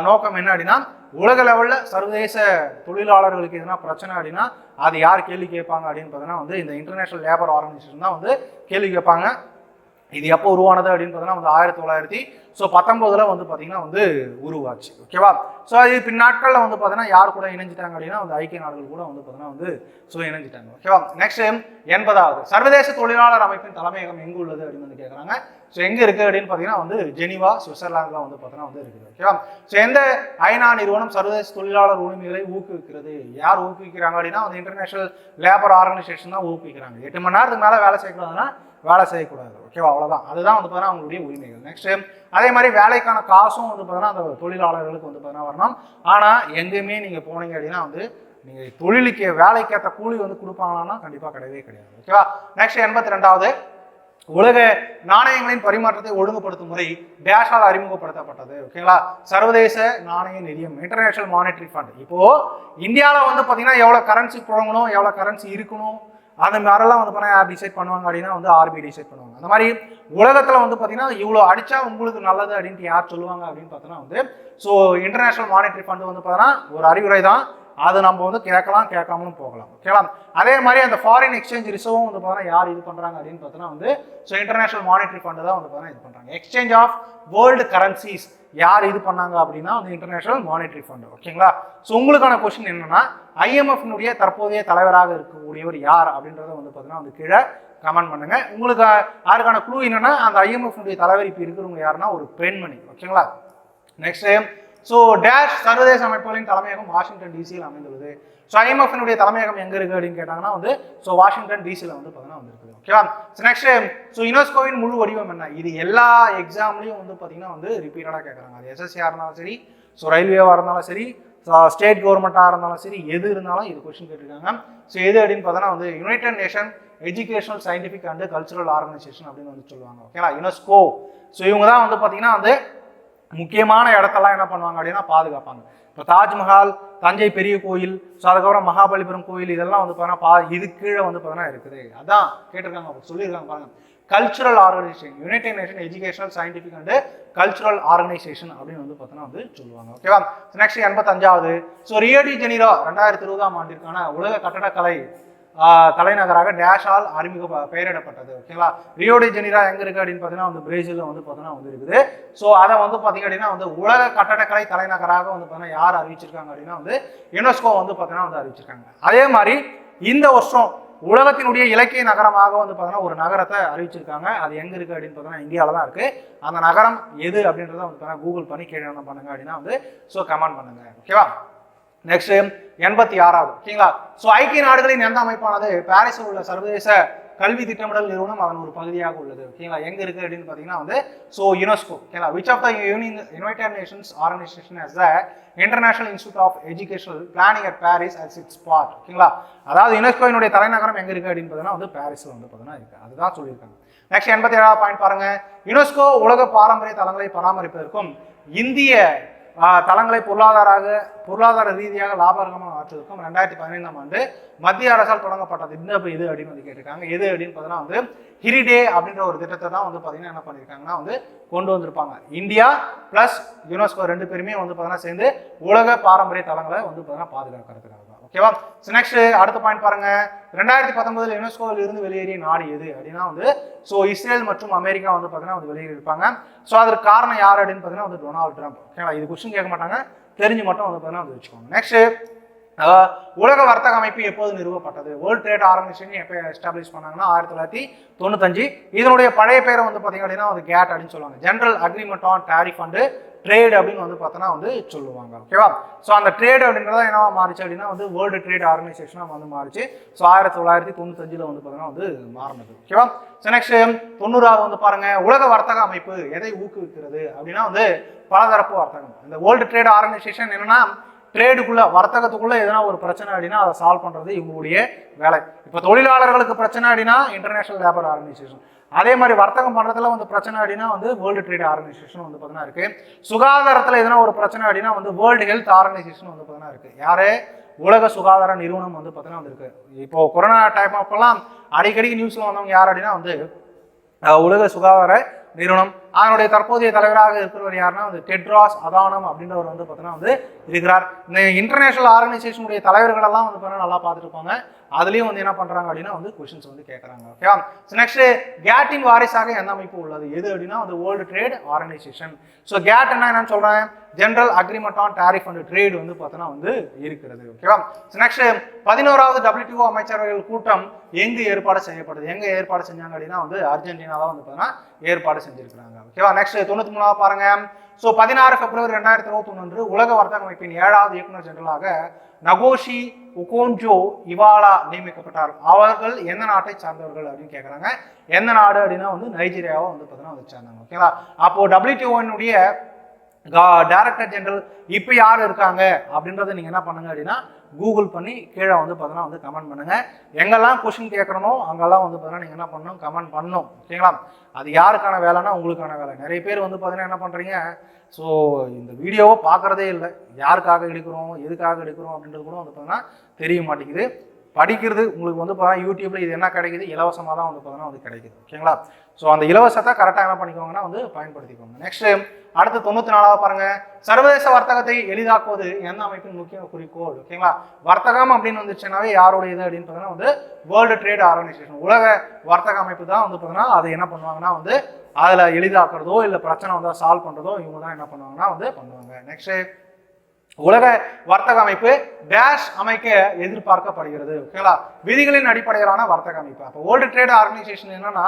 நோக்கம் என்ன அப்படின்னா உலக லெவலில் சர்வதேச தொழிலாளர்களுக்கு எதுனா பிரச்சனை அப்படின்னா அது யார் கேள்வி கேட்பாங்க அப்படின்னு பார்த்தீங்கன்னா வந்து இந்த இன்டர்நேஷனல் லேபர் ஆர்கனைசேஷன் தான் வந்து கேள்வி கேட்பாங்க. இது எப்போ உருவானது அப்படின்னு பார்த்தீங்கன்னா வந்து 1919 வந்து பார்த்தீங்கன்னா வந்து உருவாச்சு. ஓகேவா? ஸோ அது பின்னாட்களில் வந்து பார்த்தீங்கன்னா யார் கூட இணைஞ்சிட்டாங்க அப்படின்னா வந்து ஐக்கிய நாடுகள் கூட வந்து பார்த்தீங்கன்னா வந்து இணைஞ்சிட்டாங்க. ஓகேவா? நெக்ஸ்ட் 80வது சர்வதேச தொழிலாளர் அமைப்பின் தலைமையகம் எங்கு உள்ளது அப்படின்னு வந்து கேட்குறாங்க. ஸோ எங்கே இருக்குது அப்படின்னு பார்த்தீங்கன்னா வந்து ஜெனீவா, சுவிட்சர்லாந்தில் வந்து பார்த்தீங்கன்னா வந்து இருக்குது. ஓகேவா? ஸோ எந்த ஐநா நிறுவனம் சர்வதேச தொழிலாளர் உரிமைகளை ஊக்குவிக்கிறது? யார் ஊக்குவிக்கிறாங்க அப்படின்னா வந்து இன்டர்நேஷனல் லேபர் ஆர்கனைசேஷன் தான் ஊக்குவிக்கிறாங்க. 8 மணி நேரத்துக்கு மேலே வேலை செய்யக்கூடாதுன்னா வேலை செய்யக்கூடாது. ஓகேவா? அவ்வளோதான். அதுதான் வந்து பார்த்தீங்கன்னா அவங்களுடைய உரிமைகள். நெக்ஸ்ட் அதே மாதிரி வேலைக்கான காசும் வந்து பார்த்தீங்கன்னா அந்த தொழிலாளர்களுக்கு வந்து பார்த்தீங்கன்னா வரணும். ஆனால் எங்கேயுமே நீங்கள் போனீங்க அப்படின்னா வந்து நீங்கள் தொழிலுக்கு வேலைக்கேற்ற கூலி வந்து கொடுப்பாங்கன்னா கண்டிப்பாக கிடையவே கிடையாது. ஓகேவா? நெக்ஸ்ட் 82வது உலக நாணயங்களின் பரிமாற்றத்தை ஒழுங்குபடுத்தும் முறை டேஷால் அறிமுகப்படுத்தப்பட்டது. ஓகேங்களா? சர்வதேச நாணய நிதியம், இன்டர்நேஷனல் மானிட்டரி ஃபண்ட். இப்போ இந்தியாவில் வந்து பார்த்தீங்கன்னா எவ்வளோ கரன்சி புழங்கணும், எவ்வளோ கரன்சி இருக்கணும், அந்த மாதிரிலாம் வந்து பார்த்தீங்கன்னா யார் டிசைட் பண்ணுவாங்க அப்படின்னா வந்து ஆர்பிஐ டிசைட் பண்ணுவாங்க. அந்த மாதிரி உலகத்தில் வந்து பார்த்தீங்கன்னா இவ்வளோ அடிச்சா உங்களுக்கு நல்லது அப்படின்ட்டு யார் சொல்லுவாங்க அப்படின்னு பார்த்தோன்னா வந்து ஸோ இன்டர்நேஷனல் மானிட்டரி ஃபண்ட் வந்து பார்த்தீங்கன்னா ஒரு அறிவுரை தான். அது நம்ம வந்து கேட்கலாம், கேட்காமலும் போகலாம். ஓகேங்களா? அதே மாதிரி அந்த ஃபாரின் எக்ஸ்சேஞ்ச் ரிசர்வும் வந்து பார்த்தீங்கன்னா யார் இது பண்ணுறாங்க அப்படின்னு பார்த்தோன்னா வந்து ஸோ இன்டர்நேஷனல் மானிட்டரி ஃபண்டு தான் வந்து பார்த்தீங்கன்னா இது பண்ணுறாங்க. எக்ஸ்சேஞ்ச் ஆஃப் வேர்ல்டு கரன்சிஸ் யார் இது பண்ணாங்க அப்படின்னா வந்து இன்டர்நேஷனல் மானிட்டரி ஃபண்டு. ஓகேங்களா? ஸோ உங்களுக்கான கொஸ்டின் என்னன்னா IMF-னுடைய தற்போதைய தலைவராக இருக்கக்கூடியவர் யார் அப்படின்றத வந்து பார்த்தீங்கன்னா வந்து கீழே கமெண்ட் பண்ணுங்க. உங்களுக்கு யாருக்கான க்ளூ என்னன்னா அந்த IMF-னுடைய தலைவர் இப்போ இருக்கிறவங்க யாருன்னா ஒரு பெண்மணி. ஓகேங்களா? நெக்ஸ்ட் ஸோ டேஷ் சர்வதேச அமைப்புகளின் தலைமையகம் வாஷிங்டன் டிசியில் அமைந்துள்ளது. ஸோ IMF-னுடைய தலைமையகம் எங்கே இருக்குது அப்படின்னு கேட்டாங்கன்னா வந்து ஸோ வாஷிங்டன் டிசியில் வந்து பார்த்தீங்கன்னா வந்து இருக்குது. ஓகேவா? நெக்ஸ்ட் ஸோ யுனெஸ்கோவின் முழு வடிவம் என்ன? இது எல்லா எக்ஸாம்லையும் வந்து பார்த்தீங்கன்னா வந்து ரிப்பீட்டடாக கேட்குறாங்க. அது SSCயாக இருந்தாலும் சரி, ஸோ ரயில்வேவாக இருந்தாலும் சரி, ஸ்டேட் கவர்மெண்ட்டாக இருந்தாலும் சரி, எது இருந்தாலும் இது கொஸ்டின் கேட்டிருக்காங்க. ஸோ எது அப்படின்னு பார்த்தோன்னா வந்து United nation educational scientific and cultural organisation அப்படின்னு வந்து சொல்லுவாங்க. ஓகேங்களா? யுனெஸ்கோ. ஸோ இவங்க தான் வந்து பார்த்தீங்கன்னா வந்து முக்கியமான இடத்தெல்லாம் என்ன பண்ணுவாங்க அப்படின்னா பாதுகாப்பாங்க. இப்போ தாஜ்மஹால், தஞ்சை பெரிய கோயில், ஸோ அதுக்கப்புறம் மகாபலிபுரம் கோயில், இதெல்லாம் வந்து பார்த்தீங்கன்னா இது கீழே வந்து பார்த்தீங்கன்னா இருக்குது. அதான் கேட்டிருக்காங்க, சொல்லியிருக்காங்க பாருங்க. Cultural organisation, united nation educational scientific and cultural organisation அப்படின்னு வந்து பார்த்தீங்கன்னா வந்து சொல்லுவாங்க. ஓகேவா? நெக்ஸ்ட் 85வது ஸோ ரியோ டி ஜெனீரோ 2020ஆம் ஆண்டிற்கான உலக கட்டடக்கலை தலைநகராக டேஷால் பெயரிடப்பட்டது. ஓகேங்களா? ரியோ டி ஜெனீரோ எங்க இருக்கு அப்படின்னு பார்த்தீங்கன்னா வந்து பிரேசிலில் வந்து பார்த்தீங்கன்னா வந்து இருக்குது. ஸோ அதை வந்து பார்த்தீங்க அப்படின்னா வந்து உலக கட்டடக்கலை தலைநகராக வந்து பார்த்தீங்கன்னா யார் அறிவிச்சிருக்காங்க அப்படின்னா வந்து யுனெஸ்கோ வந்து பார்த்தீங்கன்னா வந்து அறிவிச்சிருக்காங்க. அதே மாதிரி இந்த வருஷம் உலகத்தினுடைய இலக்கிய நகரமாக வந்து பார்த்தீங்கன்னா ஒரு நகரத்தை அறிவிச்சிருக்காங்க. அது எங்க இருக்கு அப்படின்னு பார்த்தீங்கன்னா இந்தியாவில் தான் இருக்கு. அந்த நகரம் எது அப்படின்றத வந்து பார்த்தீங்கன்னா கூகுள் பண்ணி கேள்வி என்ன பண்ணுங்க அப்படின்னா வந்து ஸோ கமெண்ட் பண்ணுங்க. ஓகேவா? நெக்ஸ்ட் 86வது. ஓகேங்களா? ஸோ ஐக்கிய நாடுகளின் எந்த அமைப்பானது பாரிஸில் உள்ள சர்வதேச கல்வி திட்டமிடல் நிறுவனம் அதன் ஒரு பகுதியாக உள்ளது. ஓகேங்களா? எங்க இருக்கு அப்படின்னு பார்த்தீங்கன்னா வந்து ஸோ யுனெஸ்கோ. ஓகேங்களா? Which of the united nations organisation as the international institute of educational planning at Paris as its part. ஓகேங்களா? அதாவது யுனெஸ்கோவினுடைய தலைநகரம் எங்க இருக்கு அப்படின்னு பார்த்தீங்கன்னா வந்து பாரிஸ்ல வந்து பார்த்தீங்கன்னா இருக்கு. அதுதான் சொல்லியிருக்காங்க. நெக்ஸ்ட் 87வது பாயிண்ட் பாருங்க. யுனெஸ்கோ உலக பாரம்பரிய தலங்களை பராமரிப்பதற்கும் இந்திய தலங்களை பொருளாதார ரீதியாக லாபகரமாக ஆற்றுவதற்கும் 2015ஆம் ஆண்டு மத்திய அரசால் தொடங்கப்பட்டது. இந்த இது அப்படின்னு வந்து கேட்டிருக்காங்க. எது அப்படின்னு பார்த்தீங்கன்னா வந்து ஹிரிடே அப்படின்ற ஒரு திட்டத்தை தான் வந்து பார்த்தீங்கன்னா என்ன பண்ணியிருக்காங்கன்னா வந்து கொண்டு வந்திருப்பாங்க. இந்தியா பிளஸ் யுனெஸ்கோ ரெண்டு பேருமே வந்து பார்த்தீங்கன்னா சேர்ந்து உலக பாரம்பரிய தலங்களை வந்து பார்த்தீங்கன்னா பாதுகாக்கிறதுக்காக. ஓகேவா? நெக்ஸ்ட் அடுத்த பாயிண்ட் பாருங்க. 2019 யுனெஸ்கோவில் இருந்து வெளியேறிய நாடு எது அப்படின்னா வந்து ஸோ இஸ்ரேல் மற்றும் அமெரிக்கா வந்து பார்த்தீங்கன்னா வந்து வெளியேறியிருப்பாங்க. ஸோ அதற்கு காரணம் யார் அப்படின்னு பார்த்தீங்கன்னா வந்து டொனால்டு ட்ரம்ப். ஓகேவா? இது கொஸ்டின் கேட்க மாட்டாங்க, தெரிஞ்சு மட்டும் வந்து பார்த்தீங்கன்னா வந்து வச்சுக்கோங்க. நெக்ஸ்ட் உலக வர்த்தக அமைப்பு எப்போது நிறுவப்பட்டது? வேர்ல்ட் ட்ரேட் ஆர்கனைசேஷன் எப்போ எஸ்டாப்ளிஷ் பண்ணாங்கன்னா 1995. இதனுடைய பழைய பேரை வந்து பார்த்தீங்க அப்படின்னா வந்து கேட் அப்படின்னு சொல்லுவாங்க. General agreement on tariff and trade அப்படின்னு வந்து பார்த்தோன்னா வந்து சொல்லுவாங்க. ஓகேவா? ஸோ அந்த ட்ரேட் அப்படின்றத என்னவா மாறிச்சு அப்படின்னா வந்து வேர்ல்டு ட்ரேட் ஆர்கனைசேஷனாக வந்து மாறிச்சு. ஸோ 1995 வந்து பார்த்தீங்கன்னா வந்து மாறினது. ஓகேவா? ஸோ நெக்ஸ்ட் 90வது வந்து பாருங்க. உலக வர்த்தக அமைப்பு எதை ஊக்குவிக்கிறது அப்படின்னா வந்து பலதரப்பு வர்த்தகம். இந்த வேர்ல்டு ட்ரேட் ஆர்கனைசேஷன் என்னன்னா ட்ரேடுக்குள்ள வர்த்தகத்துக்குள்ள எதனா ஒரு பிரச்சனை அப்படின்னா அதை சால்வ் பண்றது இவங்களுடைய வேலை. இப்போ தொழிலாளர்களுக்கு பிரச்சனை அப்படின்னா இன்டர்நேஷனல் லேபர் ஆர்கனைசேஷன். அதே மாதிரி வர்த்தகம் பண்றதுல வந்து பிரச்சனை அப்படின்னா வந்து வேர்ல்டு ட்ரேட் ஆர்கனைசேஷன் வந்து பார்த்தீங்கன்னா இருக்கு. சுகாதாரத்தில் எதனா ஒரு பிரச்சனை அப்படின்னா வந்து வேர்ல்டு ஹெல்த் ஆர்கனைசேஷன் வந்து பார்த்தீங்கன்னா இருக்கு. யாரு? உலக சுகாதார நிறுவனம் வந்து பார்த்தீங்கன்னா வந்து இருக்கு. இப்போ கொரோனா டைம் அப்பெல்லாம் அடிக்கடி நியூஸ்ல வந்தவங்க யார் அப்படின்னா வந்து உலக சுகாதார நிறுவனம். அதனுடைய தற்போதைய தலைவராக இருக்கிறவர் யாருன்னா வந்து டெட்ராஸ் அதானம் அப்படின்றவர் வந்து பார்த்தீங்கன்னா வந்து இருக்கிறார். இந்த இன்டர்நேஷனல் ஆர்கனைசேஷனுடைய தலைவர்கள் எல்லாம் வந்து பார்த்தீங்கன்னா நல்லா பார்த்துட்டு இருப்பாங்க. அதுலயும் வந்து என்ன பண்றாங்க அப்படின்னா வந்து கொஸ்டின்ஸ் வந்து கேட்கறாங்க. ஓகேவா? நெக்ஸ்ட் கேட்டின் வாரிசாக எந்த அமைப்பு உள்ளது எது அப்படின்னா வந்து world trade organisation. So GATT என்னன்னு சொல்றேன், general agreement on tariff and trade வந்து பார்த்தோன்னா வந்து இருக்கிறது. ஓகேவா? நெக்ஸ்ட் 11வது WTO அமைச்சரவைகள் கூட்டம் எங்கு ஏற்பாடு செய்யப்படுது, எங்க ஏற்பாடு செஞ்சாங்க அப்படின்னா வந்து அர்ஜென்டினா தான் வந்து பார்த்தீங்கன்னா ஏற்பாடு செஞ்சிருக்கிறாங்க. ஓகேவா? நெக்ஸ்ட் 93வது பாருங்க. ஸோ 16 பிப்ரவரி 2021 உலக வர்த்தக அமைப்பின் 7வது இயக்குனர் ஜெனரலாக நகோஷி உகோன்ஜோ இவாலா நியமிக்கப்பட்டார். அவர்கள் எந்த நாட்டை சார்ந்தவர்கள் அப்படின்னு கேட்குறாங்க. எந்த நாடு அப்படின்னா வந்து நைஜீரியாவை வந்து பார்த்தீங்கன்னா வந்து சார்ந்தாங்க. ஓகேவா? அப்போ WTO-னுடைய டைரக்டர் ஜெனரல் இப்போ யார் இருக்காங்க அப்படின்றத நீங்கள் என்ன பண்ணுங்க அப்படின்னா கூகுள் பண்ணி கீழே வந்து பார்த்தீங்கன்னா வந்து கமெண்ட் பண்ணுங்க. எங்கெல்லாம் கொஸ்டின் கேட்கணும் அங்கெல்லாம் வந்து பார்த்தீங்கன்னா நீங்கள் என்ன பண்ணணும், கமெண்ட் பண்ணணும். ஓகேங்களா? அது யாருக்கான வேலைன்னா உங்களுக்கான வேலை. நிறைய பேர் வந்து பார்த்தீங்கன்னா என்ன பண்ணுறீங்க, ஸோ இந்த வீடியோவை பார்க்குறதே இல்லை, யாருக்காக எடுக்கிறோம் எதுக்காக எடுக்கிறோம் அப்படின்றது கூட வந்து பார்த்தீங்கன்னா தெரிய மாட்டேங்குது. படிக்கிறது உங்களுக்கு வந்து பார்த்தா யூடியூப்ல இது என்ன கிடைக்குது, இலவசமாக தான் வந்து பார்த்தீங்கன்னா வந்து கிடைக்குது. ஓகேங்களா? ஸோ அந்த இலவசத்தை கரெக்டாக என்ன பண்ணிக்கோங்கன்னா வந்து பயன்படுத்திக்கோங்க. நெக்ஸ்ட் அடுத்து 94வது பாருங்க. சர்வதேச வர்த்தகத்தை எளிதாக்குவது எந்த அமைப்பின் முக்கிய குறிக்கோள். ஓகேங்களா? வர்த்தகம் அப்படின்னு வந்துச்சுனாவே யாரோட இது அப்படின்னு பார்த்தீங்கன்னா வந்து வேர்ல்டு ட்ரேட் ஆர்கனைசேஷன், உலக வர்த்தக அமைப்பு தான் வந்து பார்த்தீங்கன்னா அதை என்ன பண்ணுவாங்கன்னா வந்து அதில் எளிதாக்குறதோ இல்லை பிரச்சனை வந்து சால்வ் பண்ணுறதோ இவங்க தான் என்ன பண்ணுவாங்கன்னா வந்து பண்ணுவாங்க. நெக்ஸ்ட் உலக வர்த்தக அமைப்பு டேஷ் அமைக்க எதிர்பார்க்கப்படுகிறது. ஓகேங்களா? விதிகளின் அடிப்படையிலான வர்த்தக அமைப்பு. அப்போ வேர்ல்டு ட்ரேட் ஆர்கனைசேஷன் என்னன்னா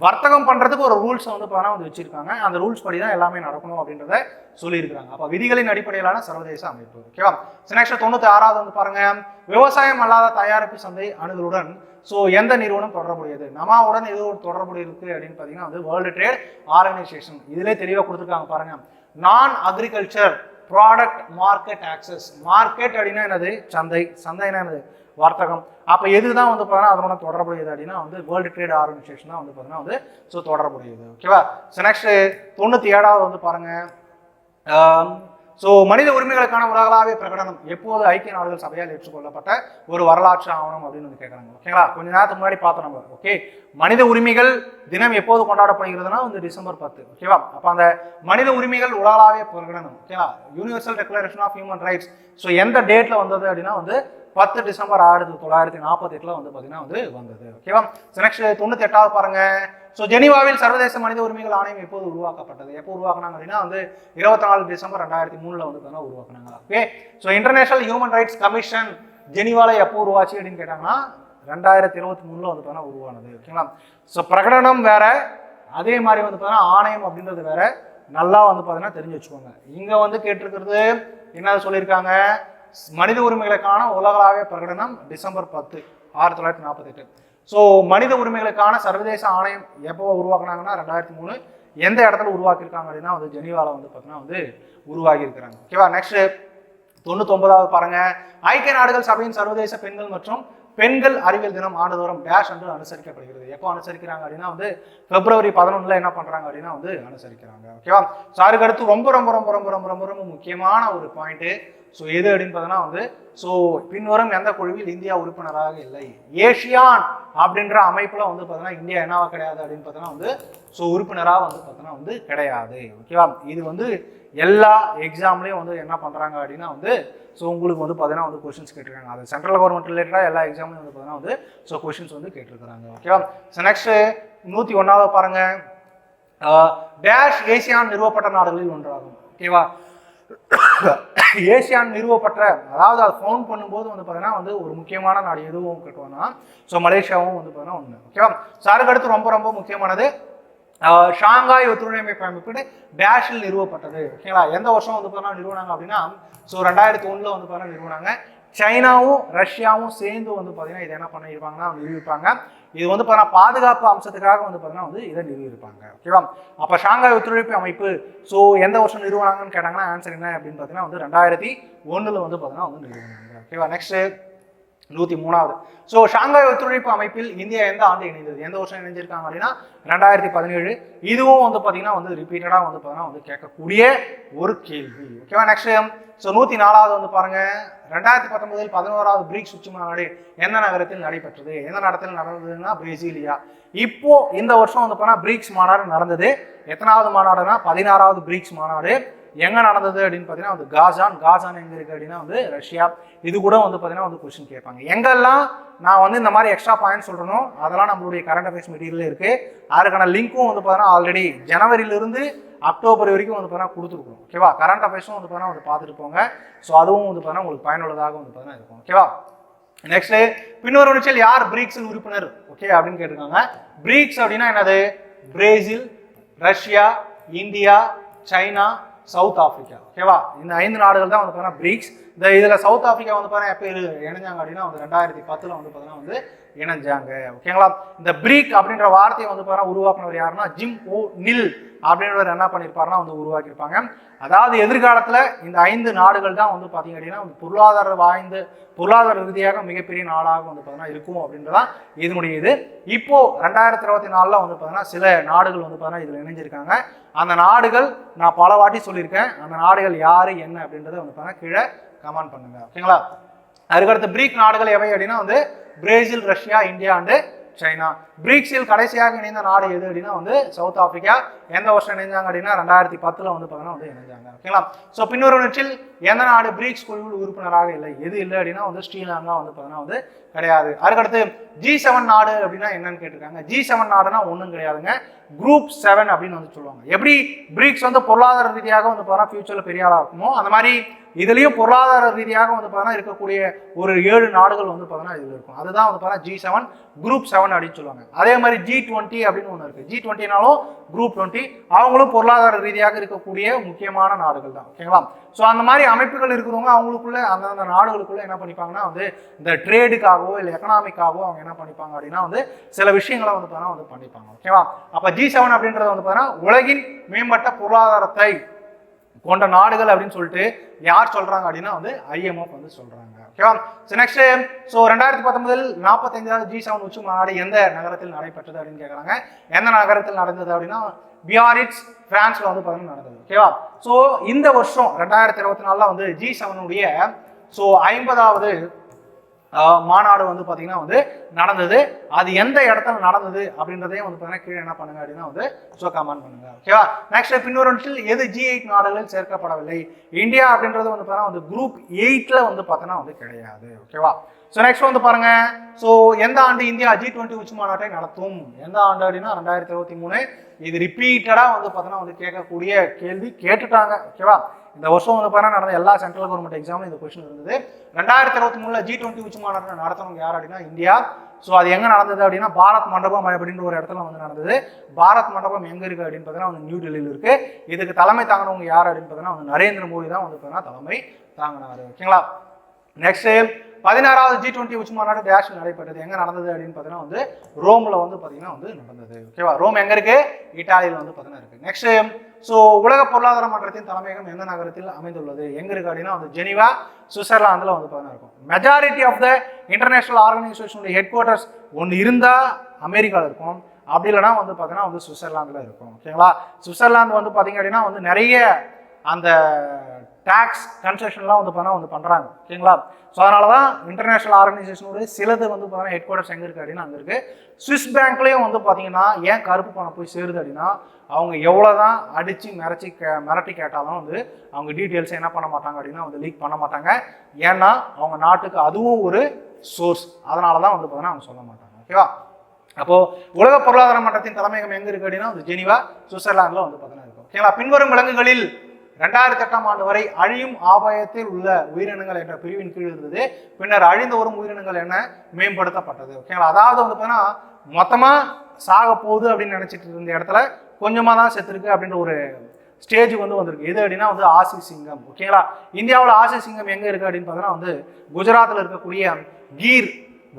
வர்த்தகம் பண்றதுக்கு ஒரு ரூல்ஸ் வந்து வந்து வச்சிருக்காங்க. அந்த ரூல்ஸ் படி தான் எல்லாமே நடக்கணும் அப்படின்றத சொல்லியிருக்காங்க. அப்போ விதிகளின் அடிப்படையிலான சர்வதேச அமைப்பு. ஓகேவா? நெக்ஸ்ட் 96வது வந்து பாருங்க. விவசாயம் அல்லாத தயாரிப்பு சந்தை அணுகலுடன் ஸோ எந்த நிறுவனம் தொடர்புடையது, நமாவுடன் எது தொடர்புடைய இருக்கு அப்படின்னு பார்த்தீங்கன்னா வந்து வேர்ல்டு ட்ரேட் ஆர்கனைசேஷன். இதுல தெளிவாக கொடுத்துருக்காங்க பாருங்க. நான் agriculture product market access. Market அப்படின்னா என்னது, சந்தை. சந்தைனா என்னது, வர்த்தகம். அப்போ எதுதான் வந்து பார்த்தீங்கன்னா அதனோட தொடர்புடையது அப்படின்னா வந்து வேர்ல்டு ட்ரேட் ஆர்கனைசேஷன் தான் வந்து பார்த்தீங்கன்னா வந்து ஸோ தொடர்புடையது. ஓகேவா? ஸோ நெக்ஸ்ட் 97வது வந்து பாருங்க. ஸோ மனித உரிமைகளுக்கான உலகளாவிய பிரகடனம் எப்போது ஐக்கிய நாடுகள் சபையால் ஏற்றுக்கொள்ளப்பட்ட ஒரு வரலாற்று ஆவணம் அப்படின்னு வந்து கேட்குறாங்க. ஓகேங்களா? கொஞ்ச நேரத்துக்கு முன்னாடி பார்த்தோம் நம்ம. ஓகே, மனித உரிமைகள் தினம் எப்போது கொண்டாடப்படுகிறதுனா வந்து டிசம்பர் 10. ஓகேவா? அப்போ அந்த மனித உரிமைகள் உலகளாவிய பிரகடனம், ஓகேவா, universal declaration of human rights, so எந்த டேட்ல வந்தது அப்படின்னா வந்து 10 டிசம்பர் 1948 வந்து பார்த்தீங்கன்னா வந்து வந்தது. ஓகேவா? நெக்ஸ்ட் 98வது பாருங்க. ஸோ ஜெனீவாவில் சர்வதேச மனித உரிமைகள் ஆணையம் எப்போது உருவாக்கப்பட்டது, எப்போ உருவாக்குனாங்க அப்படின்னா வந்து 24 டிசம்பர் 2003 வந்து பார்த்தீங்கன்னா உருவாக்குனாங்க. Okay, so international human rights commission ஜெனீவால எப்போ உருவாச்சு அப்படின்னு கேட்டாங்கன்னா 2023 வந்து பார்த்தீங்கன்னா உருவானது. ஓகேங்களா? ஸோ பிரகடனம் வேற, அதே மாதிரி வந்து பார்த்தீங்கன்னா ஆணையம் அப்படின்றது வேற. நல்லா வந்து பார்த்தீங்கன்னா தெரிஞ்சு வச்சுக்கோங்க. இங்க வந்து கேட்டிருக்கிறது என்ன சொல்லியிருக்காங்க, மனித உரிமைகளுக்கான உலகளாவிய பிரகடனம் டிசம்பர் 10, 1948. ஸோ மனித உரிமைகளுக்கான சர்வதேச ஆணையம் எப்போ உருவாக்குனாங்கன்னா 2003. எந்த இடத்துல உருவாக்கியிருக்காங்க அப்படின்னா வந்து ஜெனீவால வந்து பார்த்தீங்கன்னா வந்து உருவாகி இருக்கிறாங்க. ஓகேவா? நெக்ஸ்ட் 99வது பாருங்க. ஐக்கிய நாடுகள் சபையின் சர்வதேச பெண்கள் மற்றும் பெண்கள் அறிவியல் தினம் ஆண்டுதோறும் டேஷ் என்று அனுசரிக்கப்படுகிறது. எப்போ அனுசரிக்கிறாங்க அப்படின்னா வந்து பிப்ரவரி 11 என்ன பண்றாங்க அப்படின்னா வந்து அனுசரிக்கிறாங்க. ஓகேவா? ஸோ அதுக்கு அடுத்து ரொம்ப ரொம்ப ரொம்ப ரொம்ப ரொம்ப ரொம்ப ரொம்ப முக்கியமான ஒரு பாயிண்ட். ஸோ எது அப்படின்னு பார்த்தோன்னா வந்து ஸோ பின்வரும் எந்த குழுவில் இந்தியா உறுப்பினராக இல்லை. ஏஷியான் அப்படின்ற அமைப்புல வந்து பார்த்தோன்னா இந்தியா என்னவா கிடையாது அப்படின்னு பார்த்தோன்னா வந்து ஸோ உறுப்பினராக வந்து பார்த்தோன்னா வந்து கிடையாது. ஓகேவா? இது வந்து எல்லா எக்ஸாம்லேயும் வந்து என்ன பண்ணுறாங்க அப்படின்னா வந்து ஸோ உங்களுக்கு வந்து பார்த்தீங்கன்னா வந்து கொஸ்டின்ஸ் கேட்டிருக்காங்க. அது சென்ட்ரல் கவர்மெண்ட் ரிலேட்டடாக எல்லா எக்ஸாம்லையும் வந்து பார்த்தீங்கன்னா வந்து ஸோ கொஸ்டின்ஸ் வந்து கேட்டிருக்கிறாங்க. ஓகேவா? ஸோ நெக்ஸ்ட் 101வது பாருங்க. டேஷ் ஏசியான் நிறுவப்பட்ட நாடுகளில் ஒன்றாகும். ஓகேவா? ஏசியான் நிறுவப்பட்ட, அதாவது அதை ஃபவுண்ட் பண்ணும்போது வந்து பார்த்தீங்கன்னா வந்து ஒரு முக்கியமான நாடு எதுவும் கேட்டோம்னா ஸோ மலேசியாவும் வந்து பார்த்தீங்கன்னா ஒன்று. ஓகேவா? ஸோ அதுக்கு அடுத்து ரொம்ப ரொம்ப முக்கியமானது ஷாங்காய் ஒத்துழைப்பு அமைப்பு டேஷில் நிறுவப்பட்டது. ஓகேங்களா? எந்த வருஷம் வந்து பார்த்தீங்கன்னா நிறுவனாங்க அப்படின்னா ஸோ 2001 வந்து பார்த்தீங்கன்னா நிறுவனாங்க. சைனாவும் ரஷ்யாவும் சேர்ந்து வந்து பார்த்தீங்கன்னா இதை என்ன பண்ணியிருப்பாங்கன்னா நிறுவிப்பாங்க. இது வந்து பார்த்தீங்கன்னா பாதுகாப்பு அம்சத்துக்காக வந்து பார்த்தீங்கன்னா வந்து இதை நிறுவியிருப்பாங்க. ஓகேவா? அப்போ ஷாங்காய் ஒத்துழைப்பு அமைப்பு ஸோ எந்த வருஷம் நிறுவனாங்கன்னு கேட்டாங்கன்னா ஆன்சர் என்ன அப்படின்னு பார்த்தீங்கன்னா வந்து 2001 வந்து பார்த்தீங்கன்னா வந்து நிறுவனாங்க. ஓகேவா? நெக்ஸ்ட் 103வது. ஸோ ஷாங்காய் ஒத்துழைப்பு அமைப்பில் இந்தியா எந்த ஆண்டு இணைந்தது, எந்த வருஷம் இணைஞ்சிருக்காங்க அப்படின்னா 2017. இதுவும் வந்து பார்த்தீங்கன்னா வந்து ரிப்பீட்டடாக வந்து பார்த்தீங்கன்னா வந்து கேட்கக்கூடிய ஒரு கேள்வி. ஓகேவா. நெக்ஸ்ட் ஸோ 104வது வந்து பாருங்க, 2019 11வது பிரிக்ஸ் உச்சி மாநாடு எந்த நகரத்தில் நடைபெற்றது, எந்த இடத்துல நடந்ததுன்னா பிரேசிலியா. இப்போ இந்த வருஷம் வந்து பார்த்தீங்கன்னா பிரிக்ஸ் மாநாடு நடந்தது. எத்தனாவது மாநாடுனா 16வது பிரிக்ஸ் மாநாடு. எங்க நடந்தது அப்படின்னு பார்த்தீங்கன்னா வந்து காசான் எங்க இருக்கு அப்படின்னா வந்து ரஷ்யா. இது கூட வந்து பார்த்தீங்கன்னா வந்து கொஸ்டின் கேட்பாங்க. எங்கெல்லாம் நான் வந்து இந்த மாதிரி எக்ஸ்ட்ரா பாயிண்ட் சொல்றேனோ அதெல்லாம் நம்மளுடைய கரண்ட் அஃபேர்ஸ் மெட்டீரியல் இருக்கு. அதுக்கான லிங்க்கும் வந்து பார்த்தீங்கன்னா ஆல்ரெடி ஜனவரியிலிருந்து அக்டோபர் வரைக்கும் வந்து பார்த்தீங்கன்னா கொடுத்துருக்கோம். ஓகேவா. கரண்ட் அஃபேர்ஸும் வந்து பார்த்தீங்கன்னா வந்து பார்த்துட்டு போங்க. ஸோ அதுவும் வந்து பார்த்தீங்கன்னா உங்களுக்கு பயனுள்ளதாக வந்து பார்த்தீங்கன்னா இருக்கும். ஓகேவா. நெக்ஸ்ட் பின்னொரு நிச்சல் யார் பிரிக்ஸில் உறுப்பினர் ஓகே அப்படின்னு கேட்டிருக்காங்க. பிரிக்ஸ் அப்படின்னா என்னது, Brazil, Russia, India, China, south Africa. ஓகேவா. இந்த 5 நாடுகள் தான் வந்து பார்த்தீங்கன்னா பிரிக்ஸ். இதுல சவுத் ஆப்பிரிக்கா வந்து பார்த்தீங்கன்னா எப்போ இணைஞ்சாங்க அப்படின்னா வந்து 2010 வந்து பார்த்தீங்கன்னா வந்து இணைஞ்சாங்க. ஓகேங்களா. இந்த பிரிக் அப்படின்ற வார்த்தையை வந்து பார்த்தீங்கன்னா உருவாக்குனவர் யாருன்னா ஜிம் ஓ நில் அப்படின்றவர் என்ன பண்ணியிருப்பாருன்னா வந்து உருவாக்கியிருப்பாங்க. அதாவது எதிர்காலத்தில் இந்த 5 நாடுகள் தான் வந்து பார்த்தீங்க அப்படின்னா பொருளாதார ரீதியாக மிகப்பெரிய நாடாக வந்து பார்த்தீங்கன்னா இருக்கும் அப்படின்றதான் இதனுடைய இது. இப்போ 2024 வந்து பார்த்தீங்கன்னா சில நாடுகள் வந்து பார்த்தீங்கன்னா இதில் இணைஞ்சிருக்காங்க. அந்த நாடுகள் நான் பல வாட்டி சொல்லியிருக்கேன். அந்த நாடுகள் யாரு என்ன அப்படின்றத வந்து பார்த்தீங்கன்னா கீழே கமெண்ட் பண்ணுங்க. ஓகேங்களா. அதுக்கடுத்து பிரிக் நாடுகள் எவை அப்படின்னா வந்து Brazil, Russia, India and China. பிரிக்ஸில் கடைசியாக இணைந்த நாடு எது அப்படின்னா வந்து சவுத் ஆப்பிரிக்கா. எந்த வருஷம் இணைஞ்சாங்க அப்படின்னா 2010 வந்து பார்த்தீங்கன்னா வந்து இணைஞ்சாங்க. ஓகேங்களா. ஸோ பின்னொரு நிச்சல் எந்த நாடு பிரிக்ஸ் குழுவில் உறுப்பினராக இல்லை, எது இல்லை அப்படின்னா வந்து ஸ்ரீலங்கா வந்து பார்த்தீங்கன்னா வந்து கிடையாது. அதுக்கடுத்து G7 நாடு அப்படின்னா என்னன்னு கேட்டிருக்காங்க. G7 நாடுனா ஒன்றும் கிடையாதுங்க, குரூப் 7 அப்படின்னு வந்து சொல்லுவாங்க. எப்படி பிரிக்ஸ் வந்து பொருளாதார ரீதியாக வந்து பார்த்தீங்கன்னா ஃபியூச்சர்ல பெரிய ஆளா இருக்குமோ அந்த மாதிரி இதுலயும் பொருளாதார ரீதியாக வந்து பார்த்தீங்கன்னா இருக்கக்கூடிய ஒரு 7 நாடுகள் வந்து பார்த்தீங்கன்னா இதுல இருக்கும். அதுதான் வந்து பார்த்தீங்கன்னா G7 குரூப் 7 அப்படின்னு சொல்லுவாங்க. அதே மாதிரி G20 அப்படின்னு ஒன்று இருக்கு. G20னாலும் குரூப் 20, அவங்களும் பொருளாதார ரீதியாக இருக்கக்கூடிய முக்கியமான நாடுகள் தான். ஓகேங்களா. ஸோ அந்த மாதிரி அமைப்புகள் இருக்கிறவங்க அவங்களுக்குள்ள அந்தந்த நாடுகளுக்குள்ள என்ன பண்ணிப்பாங்கன்னா வந்து இந்த ட்ரேடுக்காகவோ இல்லை எக்கனாமிக்காகவோ அவங்க என்ன பண்ணிப்பாங்க அப்படின்னா வந்து சில விஷயங்களை வந்து பார்த்தீங்கன்னா வந்து பண்ணிப்பாங்க. ஓகேவா. அப்போ G7 அப்படின்றது வந்து பார்த்தீங்கன்னா உலகின் மேம்பட்ட பொருளாதாரத்தை கொண்ட நாடுகள் அப்படின்னு சொல்லிட்டு யார் சொல்றாங்க அப்படின்னா வந்து IMF வந்து சொல்றாங்க. ஓகேவா. நெக்ஸ்ட் 2019 45வது G7 உச்சி மாநாடு எந்த நகரத்தில் நடைபெற்றது அப்படின்னு கேட்கறாங்க. எந்த நகரத்தில் நடந்தது அப்படின்னா பியாரிட்ஸ், பிரான்ஸ்ல வந்து பார்த்தீங்கன்னா நடந்தது. ஓகேவா. ஸோ இந்த வருஷம் 2024 வந்து G7 உடைய 50வது மாநாடு வந்து பார்த்தீங்கன்னா வந்து நடந்தது. அது எந்த இடத்துல நடந்தது அப்படின்றதையும் வந்து பார்த்தீங்கன்னா கீழே என்ன பண்ணுங்க அப்படின்னா வந்து கமெண்ட் பண்ணுங்க. ஓகேவா. நெக்ஸ்ட் பின்னொரு எது G8 நாடுகளில் சேர்க்கப்படவில்லை, இந்தியா அப்படின்றது வந்து பார்த்தீங்கன்னா வந்து குரூப் 8ல வந்து பார்த்தீங்கன்னா வந்து கிடையாது. ஓகேவா. ஸோ நெக்ஸ்ட் வந்து பாருங்க. ஸோ எந்த ஆண்டு இந்தியா G20 உச்சி மாநாட்டை நடத்தும், எந்த ஆண்டு அப்படின்னா 2023. இது ரிப்பீட்டடா வந்து பார்த்தீங்கன்னா வந்து கேட்கக்கூடிய கேள்வி கேட்டுட்டாங்க. ஓகேவா. இந்த வருஷம் வந்து பார்த்தீங்கன்னா நடந்த எல்லா சென்ட்ரல் கவர்மெண்ட் எக்ஸாமும் இந்த கொஸ்டின் இருந்தது. 2023 G20 உச்சி மாநாட்டை நடத்தணும் யார் அப்படின்னா இந்தியா. ஸோ அது எங்க நடந்தது அப்படின்னா பாரத் மண்டபம் அப்படின்ற ஒரு இடத்துல வந்து நடந்தது. பாரத் மண்டபம் எங்க இருக்கு அப்படின்னு பார்த்தீங்கன்னா வந்து நியூ டெல்லியில் இருக்கு. இதுக்கு தலைமை தாங்கினவங்க யார் அப்படின்னு பார்த்தீங்கன்னா வந்து நரேந்திர மோடி தான் வந்து பார்த்தீங்கன்னா தலைமை தாங்கினாரு. ஓகேங்களா. நெக்ஸ்ட் 16வது G20 உச்சி மாநாடு டேஷில் நடைபெற்றது, எங்க நடந்தது அப்படின்னு பார்த்தீங்கன்னா வந்து ரோம்ல வந்து பார்த்தீங்கன்னா வந்து நடந்தது. ஓகேவா. ரோம் எங்க இருக்கு, இட்டாலியில வந்து பார்த்தீங்கன்னா இருக்கு. நெக்ஸ்ட் உலக பொருளாதார மன்றத்தின் தலைமையகம் எந்த நகரத்தில் அமைந்துள்ளது, எங்க இருக்கு அப்படின்னா வந்து ஜெனீவா, சுவிட்சர்லாந்துல வந்து பார்த்தீங்கன்னா இருக்கும். மெஜாரிட்டி ஆஃப் த இன்டர்நேஷனல் ஆர்கனைசேஷனுடைய ஹெட் குவார்ட்டர்ஸ் ஒன்று இருந்தா அமெரிக்காவில் இருக்கும், அப்படி இல்லைன்னா வந்து பார்த்தீங்கன்னா வந்து சுவிட்சர்லாந்துல இருக்கும். ஓகேங்களா. சுவிட்சர்லாந்து வந்து பார்த்தீங்க அப்படின்னா வந்து நிறைய அந்த டாக்ஸ் கன்செஷன்லாம் வந்து பார்த்தீங்கன்னா வந்து பண்ணுறாங்க. ஓகேங்களா. ஸோ அதனால தான் இன்டர்நேஷனல் ஆர்கனைசேஷனுடைய சிலது வந்து பார்த்தீங்கன்னா ஹெட் குவார்ட்டர்ஸ் எங்கே இருக்குது அப்படின்னா அங்கே இருக்குது. சுவிஸ் பேங்க்லேயும் வந்து பார்த்தீங்கன்னா ஏன் கருப்பு பணம் போய் சேருது அப்படின்னா அவங்க எவ்வளோ தான் அடித்து மிரட்டி கேட்டாலும் வந்து அவங்க டீட்டெயில்ஸ் என்ன பண்ண மாட்டாங்க அப்படின்னா வந்து லீக் பண்ண மாட்டாங்க. ஏன்னா அவங்க நாட்டுக்கு அதுவும் ஒரு சோர்ஸ், அதனால தான் வந்து பார்த்தீங்கன்னா அவங்க சொல்ல மாட்டாங்க. ஓகேவா. அப்போது உலக பொருளாதார மன்றத்தின் தலைமையகம் எங்கே இருக்குது அப்படின்னா வந்து ஜெனீவா, சுவிட்சர்லாந்தில் வந்து பார்த்தீங்கன்னா இருக்கும். ஓகேங்களா. பின்வரும் விலங்குகளில் 2008ஆம் ஆண்டு வரை அழியும் ஆபாயத்தில் உள்ள உயிரினங்கள் என்ற பிரிவின் கீழ் இருந்தது. பின்னர் அழிந்து வரும் உயிரினங்கள் என்ன மேம்படுத்தப்பட்டது. ஓகேங்களா. அதாவது வந்து பார்த்தீங்கன்னா மொத்தமா சாக போகுது அப்படின்னு நினைச்சிட்டு இருந்த இடத்துல கொஞ்சமா தான் செத்துருக்கு அப்படின்ற ஒரு ஸ்டேஜ் வந்து வந்திருக்கு. எது அப்படின்னா வந்து ஆசி சிங்கம். ஓகேங்களா. இந்தியாவில் ஆசி சிங்கம் எங்க இருக்கு அப்படின்னு பார்த்தீங்கன்னா வந்து குஜராத்தில் இருக்கக்கூடிய கீர்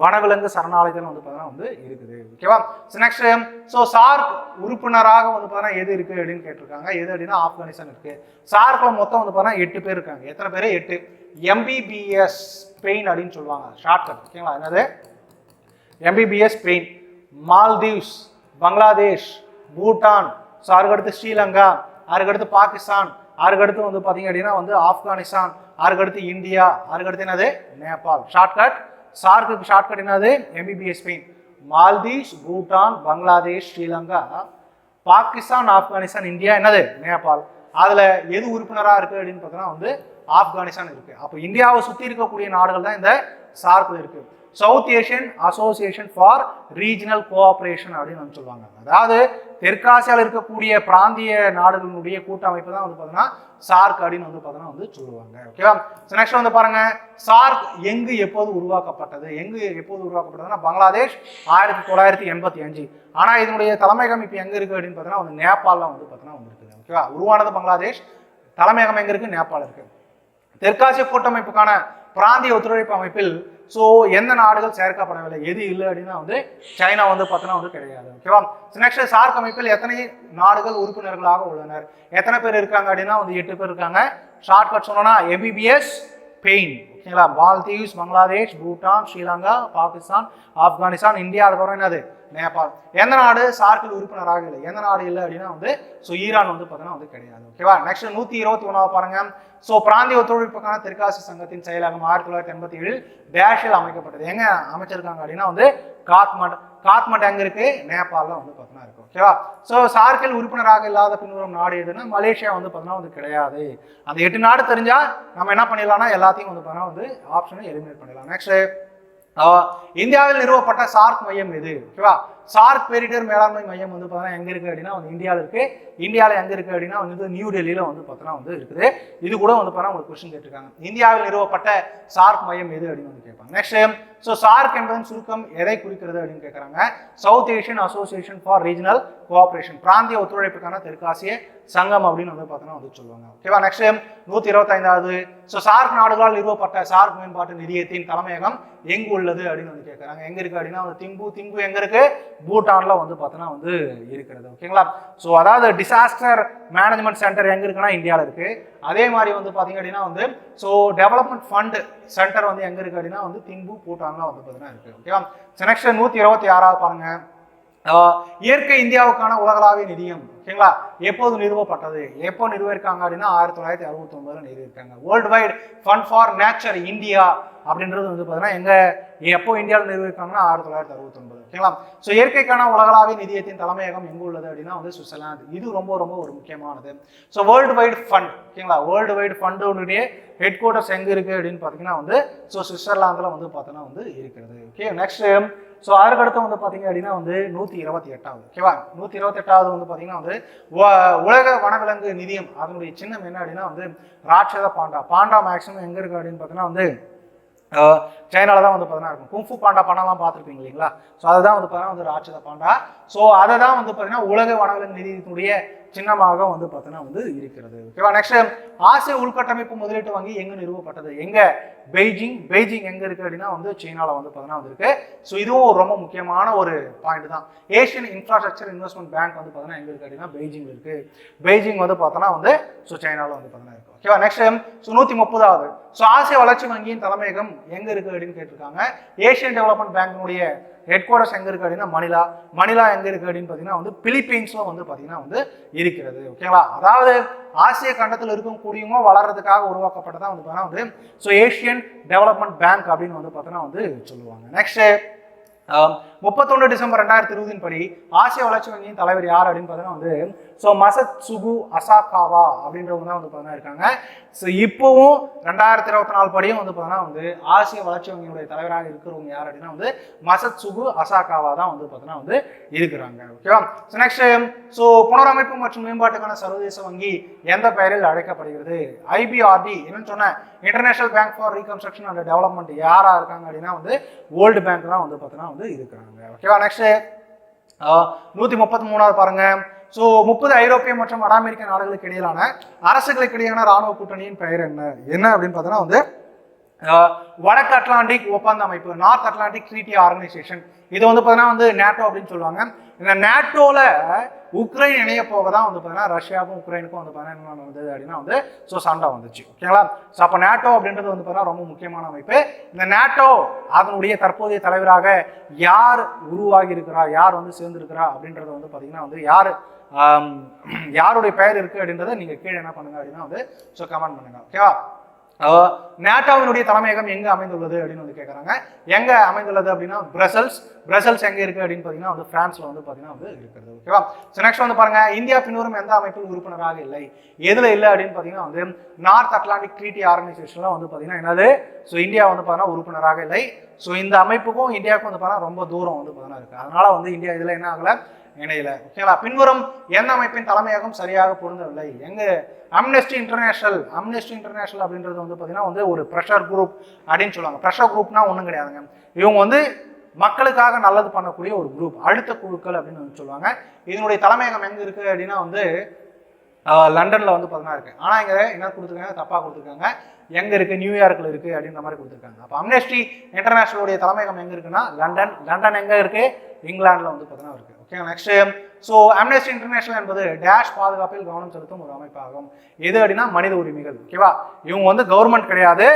வனவிலங்கு சரணாலயத்தில் வந்து பார்த்தீங்கன்னா வந்து இருக்குது. ஓகேவா. நெக்ஸ்ட் சார்க் உறுப்பினராக வந்து பார்த்தீங்கன்னா எது இருக்கு அப்படின்னு கேட்டிருக்காங்க. எது அப்படின்னா ஆப்கானிஸ்தான் இருக்கு. சார்க்ல மொத்தம் வந்து பார்த்தீங்கன்னா 8 பேர் இருக்காங்க. எத்தனை பேர்? 8. MBBS ஸ்பெயின் அப்படின்னு சொல்லுவாங்க ஷார்ட்கட். ஓகேங்களா? என்னது MBBS Spain. Maldives, Bangladesh, Bhutan, so அதுக்கடுத்து ஸ்ரீலங்கா, அதுக்கடுத்து பாகிஸ்தான், அதுக்கடுத்து வந்து பார்த்தீங்க அப்படின்னா வந்து ஆப்கானிஸ்தான், அதுக்கடுத்து இந்தியா, அதுக்கடுத்து என்னது நேபாள். ஷார்ட்கட் சார்க்கு ஷார்ட்கட் என்னது MBBS Spain. Maldives, Bhutan, Bangladesh, Sri Lanka, Pakistan, Afghanistan, India, என்னது நேபாள். அதுல எது உறுப்பினராக இருக்கு அப்படின்னு பார்த்தோம்னா வந்து ஆப்கானிஸ்தான் இருக்கு. அப்போ இந்தியாவை சுற்றி இருக்கக்கூடிய நாடுகள் தான் இந்த சார்க்கில் இருக்கு. South Asian association for regional cooperation அப்படின்னு வந்து சொல்லுவாங்க. அதாவது தெற்காசியாவில் இருக்கக்கூடிய பிராந்திய நாடுகளுடைய கூட்டமைப்பு தான் வந்து பார்த்தீங்கன்னா சார்க் அப்படின்னு வந்து பார்த்தீங்கன்னா வந்து சொல்லுவாங்க. ஓகேவா? நெக்ஸ்ட் வந்து பாருங்க, சார்க் எங்கு எப்போது உருவாக்கப்பட்டது? எப்போது உருவாக்கப்பட்டதுன்னா பங்களாதேஷ் 1985. ஆனா இதனுடைய தலைமையகம் இப்போ எங்க இருக்கு அப்படின்னு பார்த்தீங்கன்னா வந்து நேபாளில் வந்து பார்த்தீங்கன்னா வந்து இருக்குது. ஓகேவா? உருவானது பங்களாதேஷ், தலைமையகம் எங்க இருக்கு? நேபாள் இருக்கு. தெற்காசிய கூட்டமைப்புக்கான பிராந்திய ஒத்துழைப்பு அமைப்பில் ஸோ எந்த நாடுகள் சேர்க்கப்படவில்லை? எது இல்லை அப்படின்னா வந்து சைனா வந்து பார்த்தோன்னா வந்து கிடையாது. ஓகேவா? நெக்ஸ்ட் சார்க் அமைப்பில் எத்தனை நாடுகள் உறுப்பினர்களாக உள்ளனர்? எத்தனை பேர் இருக்காங்க அப்படின்னா வந்து 8 பேர் இருக்காங்க. ஷார்ட்கட் சொன்னோம்னா MBBS ஸ்பெயின். ஓகேங்களா? மால்தீவ்ஸ், பங்களாதேஷ், பூட்டான், ஸ்ரீலங்கா, பாகிஸ்தான், ஆப்கானிஸ்தான், இந்தியா, அதுக்கப்புறம் என்னது நேபாள். எந்த நாடு சார்க்கில் உறுப்பினராக இல்லை? எந்த நாடு இல்லை அப்படின்னா வந்து ஸோ ஈரான் வந்து பார்த்தோன்னா வந்து கிடையாது. ஓகேவா? நெக்ஸ்ட் 121 பாருங்க. ஸோ பிராந்திய ஒத்துழைப்புக்கான தெற்காசிய சங்கத்தின் செயலகம் 1987 டேஷில் அமைக்கப்பட்டது. எங்க அமைச்சிருக்காங்க அப்படின்னா வந்து காத்மண்ட் எங்க இருக்கு? நேபாளில் வந்து பார்த்தோன்னா இருக்கு. ஓகேவா? ஸோ சார்க்கில் உறுப்பினராக இல்லாத பின்வரும் நாடு எதுன்னா மலேசியா வந்து பார்த்தோன்னா வந்து கிடையாது. அந்த 8 நாடு தெரிஞ்சா நம்ம என்ன பண்ணிடலாம்னா எல்லாத்தையும் வந்து பார்த்தோன்னா வந்து ஆப்ஷனை எலிமினேட் பண்ணிடலாம். நெக்ஸ்ட் இந்தியாவில் நிறுவப்பட்ட சார்க் மையம் எது? ஓகேவா? சார்க் பேரிடர் மேலாண்மை மையம் வந்து பார்த்தீங்கன்னா எங்க இருக்கு அப்படின்னா வந்து இந்தியாவில் இருக்கு. இந்தியாவில் எங்க இருக்கு அப்படின்னா வந்து நியூ டெல்லியில வந்து பார்த்தோன்னா வந்து இருக்குது. இது கூட வந்து பார்த்தா ஒரு கொஸ்டின் கேட்டிருக்காங்க. இந்தியாவில் நிறுவப்பட்ட சார்க் மையம் எது அப்படின்னு வந்து கேட்பாங்க. நெக்ஸ்ட் ஸோ சார்க் என்பதன் சுருக்கம் எதை குறிக்கிறது அப்படின்னு கேட்குறாங்க. South Asian association for regional cooperation, பிராந்திய ஒத்துழைப்புக்கான தெற்காசிய சங்கம் அப்படின்னு வந்து பார்த்தோன்னா வந்து சொல்லுவாங்க. ஓகேவா? நெக்ஸ்ட் 125வது ஸோ சார்க் நாடுகளால் நிறுவப்பட்ட சார்க் மேம்பாட்டு நிதியத்தின் தலைமையகம் எங்கு உள்ளது அப்படின்னு வந்து கேட்குறாங்க. எங்க இருக்கு அப்படின்னா வந்து திம்பு எங்க இருக்கு? பூட்டான்ல வந்து பார்த்தோன்னா வந்து இருக்கிறது. ஓகேங்களா? ஸோ அதாவது டிசாஸ்டர் மேனேஜ்மெண்ட் சென்டர் எங்க இருக்குன்னா இந்தியாவில் இருக்கு. அதே மாதிரி வந்து பார்த்தீங்க அப்படின்னா வந்து ஸோ டெவலப்மெண்ட் ஃபண்ட் சென்டர் வந்து எங்க இருக்கு அப்படின்னா வந்து திம்பு பூட்டான்ல வந்து பார்த்தீங்கன்னா இருக்கு. ஓகேவா? நெக்ஸ்ட் 126 பாருங்க. இயற்கை இந்தியாவுக்கான உலகளாவிய நிதியம் ஓகேங்களா எப்போது நிறுவப்பட்டது? எப்போ நிறுவிருக்காங்க அப்படின்னா 1969 நிறுவிருக்காங்க. World Wide Fund for Nature India அப்படின்றது வந்து பார்த்தீங்கன்னா எங்க எப்போ இந்தியாவில் நிறுவிருக்காங்கன்னா 1969. ஓகேங்களா? ஸோ இயற்கைக்கான உலகளாவிய நிதியத்தின் தலைமையகம் எங்க உள்ளது அப்படின்னா வந்து சுவிட்சர்லாந்து. இது ரொம்ப ஒரு முக்கியமானது. ஸோ வேர்ல்டு வைட் ஃபண்ட் ஓகேங்களா, வேர்ல்டு வைட் ஃபண்டுடைய ஹெட் குவார்ட்டர்ஸ் எங்க இருக்கு அப்படின்னு பார்த்தீங்கன்னா வந்து ஸோ சுவிட்சர்லாந்துல வந்து பார்த்தோன்னா வந்து இருக்கிறது. ஓகே நெக்ஸ்ட் ஸோ அதுக்கடுத்து வந்து பார்த்தீங்க அப்படின்னா வந்து 128வது ஓகேவா 128வது வந்து பார்த்தீங்கன்னா வந்து உலக வனவிலங்கு நிதியம் அதனுடைய சின்னம் என்ன அப்படின்னா வந்து ராட்சத பாண்டா மேக்ஸிமம் எங்கே இருக்குது அப்படின்னு பார்த்தீங்கன்னா வந்து சைனால தான் வந்து பார்த்தீங்கன்னா இருக்கும். குங்ஃபு பாண்டா படம்லாம் பார்த்துருப்பீங்க இல்லைங்களா? ஸோ அதுதான் வந்து பார்த்தீங்கன்னா வந்து ராட்சத பாண்டா. ஸோ அதை தான் வந்து பார்த்தீங்கன்னா உலக வனவிலங்கு நிதியத்தினுடைய சின்னமாக வந்து பார்த்தீங்கன்னா வந்து இருக்கிறது. ஓகேவா? நெக்ஸ்ட் ஆசிய உள்கட்டமைப்பு முதலீட்டு வங்கி எங்க நிறுவப்பட்டது? எங்க? பெய்ஜிங் எங்க இருக்கு அப்படின்னா வந்து சீனால வந்து பார்த்தீங்கன்னா வந்து இருக்கு. ஸோ இதுவும் ரொம்ப முக்கியமான ஒரு பாயிண்ட் தான். ஏஷியன் இன்ஃப்ராஸ்ட்ரக்சர் இன்வெஸ்ட்மெண்ட் பேங்க் வந்து பார்த்தீங்கன்னா எங்க இருக்கு அப்படின்னா பெய்ஜிங் இருக்கு. பெய்ஜிங் வந்து பார்த்தோன்னா வந்து ஸோ சைனால வந்து பார்த்தீங்கன்னா இருக்கு. ஓகேவா? நெக்ஸ்ட் ஸோ 130வது ஸோ ஆசிய வளர்ச்சி வங்கியின் தலைமையகம் எங்க இருக்கு அப்படின்னு கேட்டிருக்காங்க. ஏஷியன் டெவலப்மெண்ட் பேங்கினுடைய ஹெட் குவார்டர்ஸ் எங்க இருக்கு அப்படின்னா மணிலா எங்க இருக்கு அப்படின்னு பார்த்தீங்கன்னா வந்து பிலிப்பீன்ஸ்ல வந்து பார்த்தீங்கன்னா வந்து இருக்கிறது. ஓகேங்களா? அதாவது ஆசிய கண்டத்தில் இருக்கக்கூடியவங்க வளர்றதுக்காக உருவாக்கப்பட்டதான் வந்து பார்த்தீங்கன்னா வந்து ஸோ ஏஷியன் டெவலப்மெண்ட் பேங்க் அப்படின்னு வந்து பார்த்தீங்கன்னா வந்து சொல்லுவாங்க. நெக்ஸ்ட் 31 டிசம்பர் 2020 படி ஆசிய வளர்ச்சி வங்கியின் தலைவர் யார் அப்படின்னு பார்த்தீங்கன்னா வந்து ஸோ மசத்சுகு அசாகாவா அப்படின்றவங்க தான் வந்து பார்த்தீங்கன்னா இருக்காங்க. ஸோ இப்போவும் 2024 படியும் வந்து பார்த்தீங்கன்னா வந்து ஆசிய வளர்ச்சி வங்கியினுடைய தலைவராக இருக்கிறவங்க யார் அப்படின்னா வந்து மசத்சுகு அசாகாவா தான் வந்து பார்த்தீங்கன்னா வந்து இருக்கிறாங்க. ஓகேவா? ஸோ நெக்ஸ்ட் ஸோ புனரமைப்பு மற்றும் மேம்பாட்டுக்கான சர்வதேச வங்கி எந்த பெயரில் அழைக்கப்படுகிறது? IBRD என்னன்னு சொன்னேன், international bank for reconstruction and development. யாரா இருக்காங்க அப்படின்னா வந்து வேர்ல்டு பேங்க் தான் வந்து பார்த்தீங்கன்னா வந்து இருக்கிறாங்க. ஓகேவா? நெக்ஸ்ட் 133வது பாருங்க. ஸோ 30 ஐரோப்பிய மற்றும் வட அமெரிக்க நாடுகளுக்கு இடையிலான அரசுகளுக்கு இடையான ராணுவ கூட்டணியின் பெயர் என்ன அப்படின்னு பார்த்தீங்கன்னா வந்து வடக்கு அட்லாண்டிக் ஒப்பந்த அமைப்பு, நார்த் அட்லாண்டிக் ட்ரீட்டி ஆர்கனைசேஷன், இது வந்து பார்த்தீங்கன்னா வந்து நேட்டோ அப்படின்னு சொல்லுவாங்க. இந்த நேட்டோல உக்ரைன் இணைய போக தான் வந்து பார்த்தீங்கன்னா ரஷ்யாவுக்கும் உக்ரைனுக்கும் வந்து பார்த்தீங்கன்னா என்ன நடந்தது அப்படின்னா வந்து சண்டை வந்துச்சு. ஓகேங்களா? ஸோ அப்போ நேட்டோ அப்படின்றது வந்து பார்த்தீங்கன்னா ரொம்ப முக்கியமான அமைப்பு. இந்த நேட்டோ அதனுடைய தற்போதைய தலைவராக யார் உருவாகி இருக்கிறா, யார் வந்து சேர்ந்திருக்கிறா அப்படின்றத வந்து பார்த்தீங்கன்னா வந்து யாருடைய பெயர் இருக்கு அப்படின்றத நீங்க கீழே என்ன பண்ணுங்க அப்படின்னா வந்து கமெண்ட் பண்ணுங்க. ஓகேவா? நேட்டோவினுடைய தலைமையகம் எங்க அமைந்துள்ளது அப்படின்னு வந்து கேட்கறாங்க. எங்க அமைந்துள்ளது அப்படின்னா பிரசல்ஸ் எங்க இருக்கு அப்படின்னு பாத்தீங்கன்னா வந்து பிரான்ஸ்ல வந்து பாத்தீங்கன்னா வந்து இருக்கிறது. ஓகேவா? சோ நெக்ஸ்ட் வந்து பாருங்க, இந்தியா பின்வரும் எந்த அமைப்பில் உறுப்பினராக இல்லை, எதுல இல்லை அப்படின்னு பாத்தீங்கன்னா வந்து நார்த் அட்லாண்டிக் ட்ரீட்டி ஆர்கனைசேஷன்ல வந்து பாத்தீங்கன்னா என்னது, ஸோ இந்தியா வந்து பாத்தீங்கன்னா உறுப்பினராக இல்லை. ஸோ இந்த அமைப்புக்கும் இந்தியாவுக்கும் வந்து பாத்தீங்கன்னா ரொம்ப தூரம் வந்து பாத்தீங்கன்னா இருக்கு. அதனால வந்து இந்தியா இதுல என்ன ஆகல, இணையில. ஓகேங்களா? பின்வரும் எந்த அமைப்பின் தலைமையகம் சரியாக பொருந்தவில்லை, எங்க அம்னெஸ்டி இன்டர்நேஷனல் அப்படின்றது வந்து பார்த்தீங்கன்னா வந்து ஒரு ப்ரெஷர் குரூப் அப்படின்னு சொல்லுவாங்க. ப்ரெஷர் குரூப்னா ஒன்றும் கிடையாதுங்க, இவங்க வந்து மக்களுக்காக நல்லது பண்ணக்கூடிய ஒரு குரூப், அழுத்த குழுக்கள் அப்படின்னு வந்து சொல்லுவாங்க. இதனுடைய தலைமையகம் எங்க இருக்கு அப்படின்னா வந்து லண்டன்ல வந்து பார்த்தீங்கன்னா இருக்கு. ஆனால் இங்கே என்ன கொடுத்துருக்காங்க, தப்பாக கொடுத்துருக்காங்க. எங்க இருக்கு, நியூயார்க்ல இருக்கு அப்படின்ற மாதிரி கொடுத்துருக்காங்க. அப்போ அம்னெஸ்டி இன்டர்நேஷனலுடைய தலைமையகம் எங்க இருக்குன்னா லண்டன் எங்க இருக்கு, இங்கிலாந்துல வந்து பார்த்தீங்கன்னா இருக்கு. Okay, next. So Amnesty international என்பது டேஷ் பாதுகாப்பில் கவனம் செலுத்தும் ஒரு அமைப்பாகும். எது அப்படின்னா மனித உரிமைகள். ஓகேவா? இவங்க வந்து கவர்மெண்ட் கிடையாது,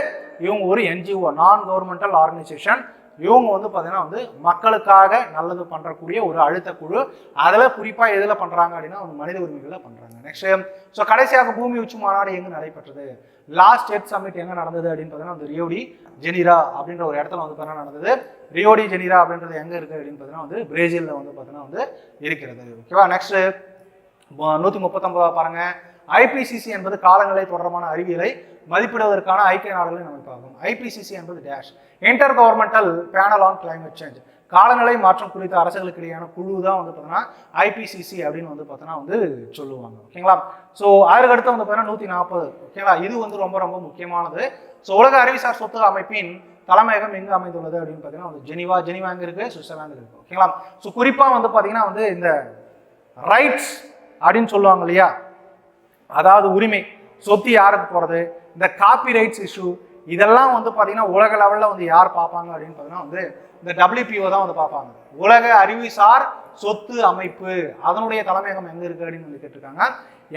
இவங்க ஒரு என்ஜிஓ, நான் கவர்மெண்டல் ஆர்கனைசேஷன். இவங்க வந்து பார்த்தீங்கன்னா வந்து மக்களுக்காக நல்லது பண்றக்கூடிய ஒரு அழுத்த குழு. அதில் குறிப்பாக எதில் பண்றாங்க அப்படின்னா மனித உரிமைகளில் பண்றாங்க. நெக்ஸ்ட். ஸோ கடைசியாக பூமி உச்சி மாநாடு எங்கு நடைபெற்றது, லாஸ்ட் எர்த் சமிட் எங்க நடந்தது அப்படின்னு பார்த்தீங்கன்னா வந்து ரியோடி ஜெனீரா அப்படின்ற ஒரு இடத்துல வந்து பார்த்தீங்கன்னா நடந்தது. ரியோடி ஜெனீரா அப்படின்றது எங்க இருக்கு அப்படின்னு பார்த்தீங்கன்னா வந்து பிரேசில்ல வந்து பார்த்தீங்கன்னா வந்து இருக்கிறது. ஓகேவா? நெக்ஸ்ட் 139 பாருங்க. ஐபிசிசி என்பது காலநிலை தொடர்பான அறிவியலை மதிப்பிடுவதற்கான ஐக்கிய நாடுகளின் அமைப்பாகும். ஐபிசிசி என்பது dash inter governmental panel on climate change, காலநிலை மாற்றம் குறித்த அரசுகளுக்கு இடையான குழு தான் வந்து பார்த்தீங்கன்னா ஐபிசிசி அப்படின்னு வந்து பார்த்தீங்கன்னா வந்து சொல்லுவாங்க. ஓகேங்களா? ஸோ அதுக்கடுத்து வந்து பார்த்தீங்கன்னா 140. ஓகேங்களா? இது வந்து ரொம்ப ரொம்ப முக்கியமானது. ஸோ உலக அறிவுசார் சொத்து அமைப்பின் தலைமையகம் எங்க அமைந்துள்ளது அப்படின்னு பார்த்தீங்கன்னா வந்து ஜெனிவா எங்க இருக்கு, சுவிட்சர்லாந்து இருக்கு. ஓகேங்களா? ஸோ குறிப்பா வந்து பார்த்தீங்கன்னா வந்து இந்த ரைட்ஸ் அப்படின்னு சொல்லுவாங்க இல்லையா, அதாவது உரிமை, சொத்து யாருக்கு போறது, இந்த காப்பி ரைட்ஸ் இஷ்யூ, இதெல்லாம் வந்து பார்த்தீங்கன்னா உலக லெவலில் வந்து யார் பார்ப்பாங்க அப்படின்னு பார்த்தீங்கன்னா வந்து இந்த WPO தான் வந்து பார்ப்பாங்க. உலக அறிவுசார் சொத்து அமைப்பு, அதனுடைய தலைமையகம் எங்க இருக்கு அப்படின்னு வந்து கேட்டிருக்காங்க.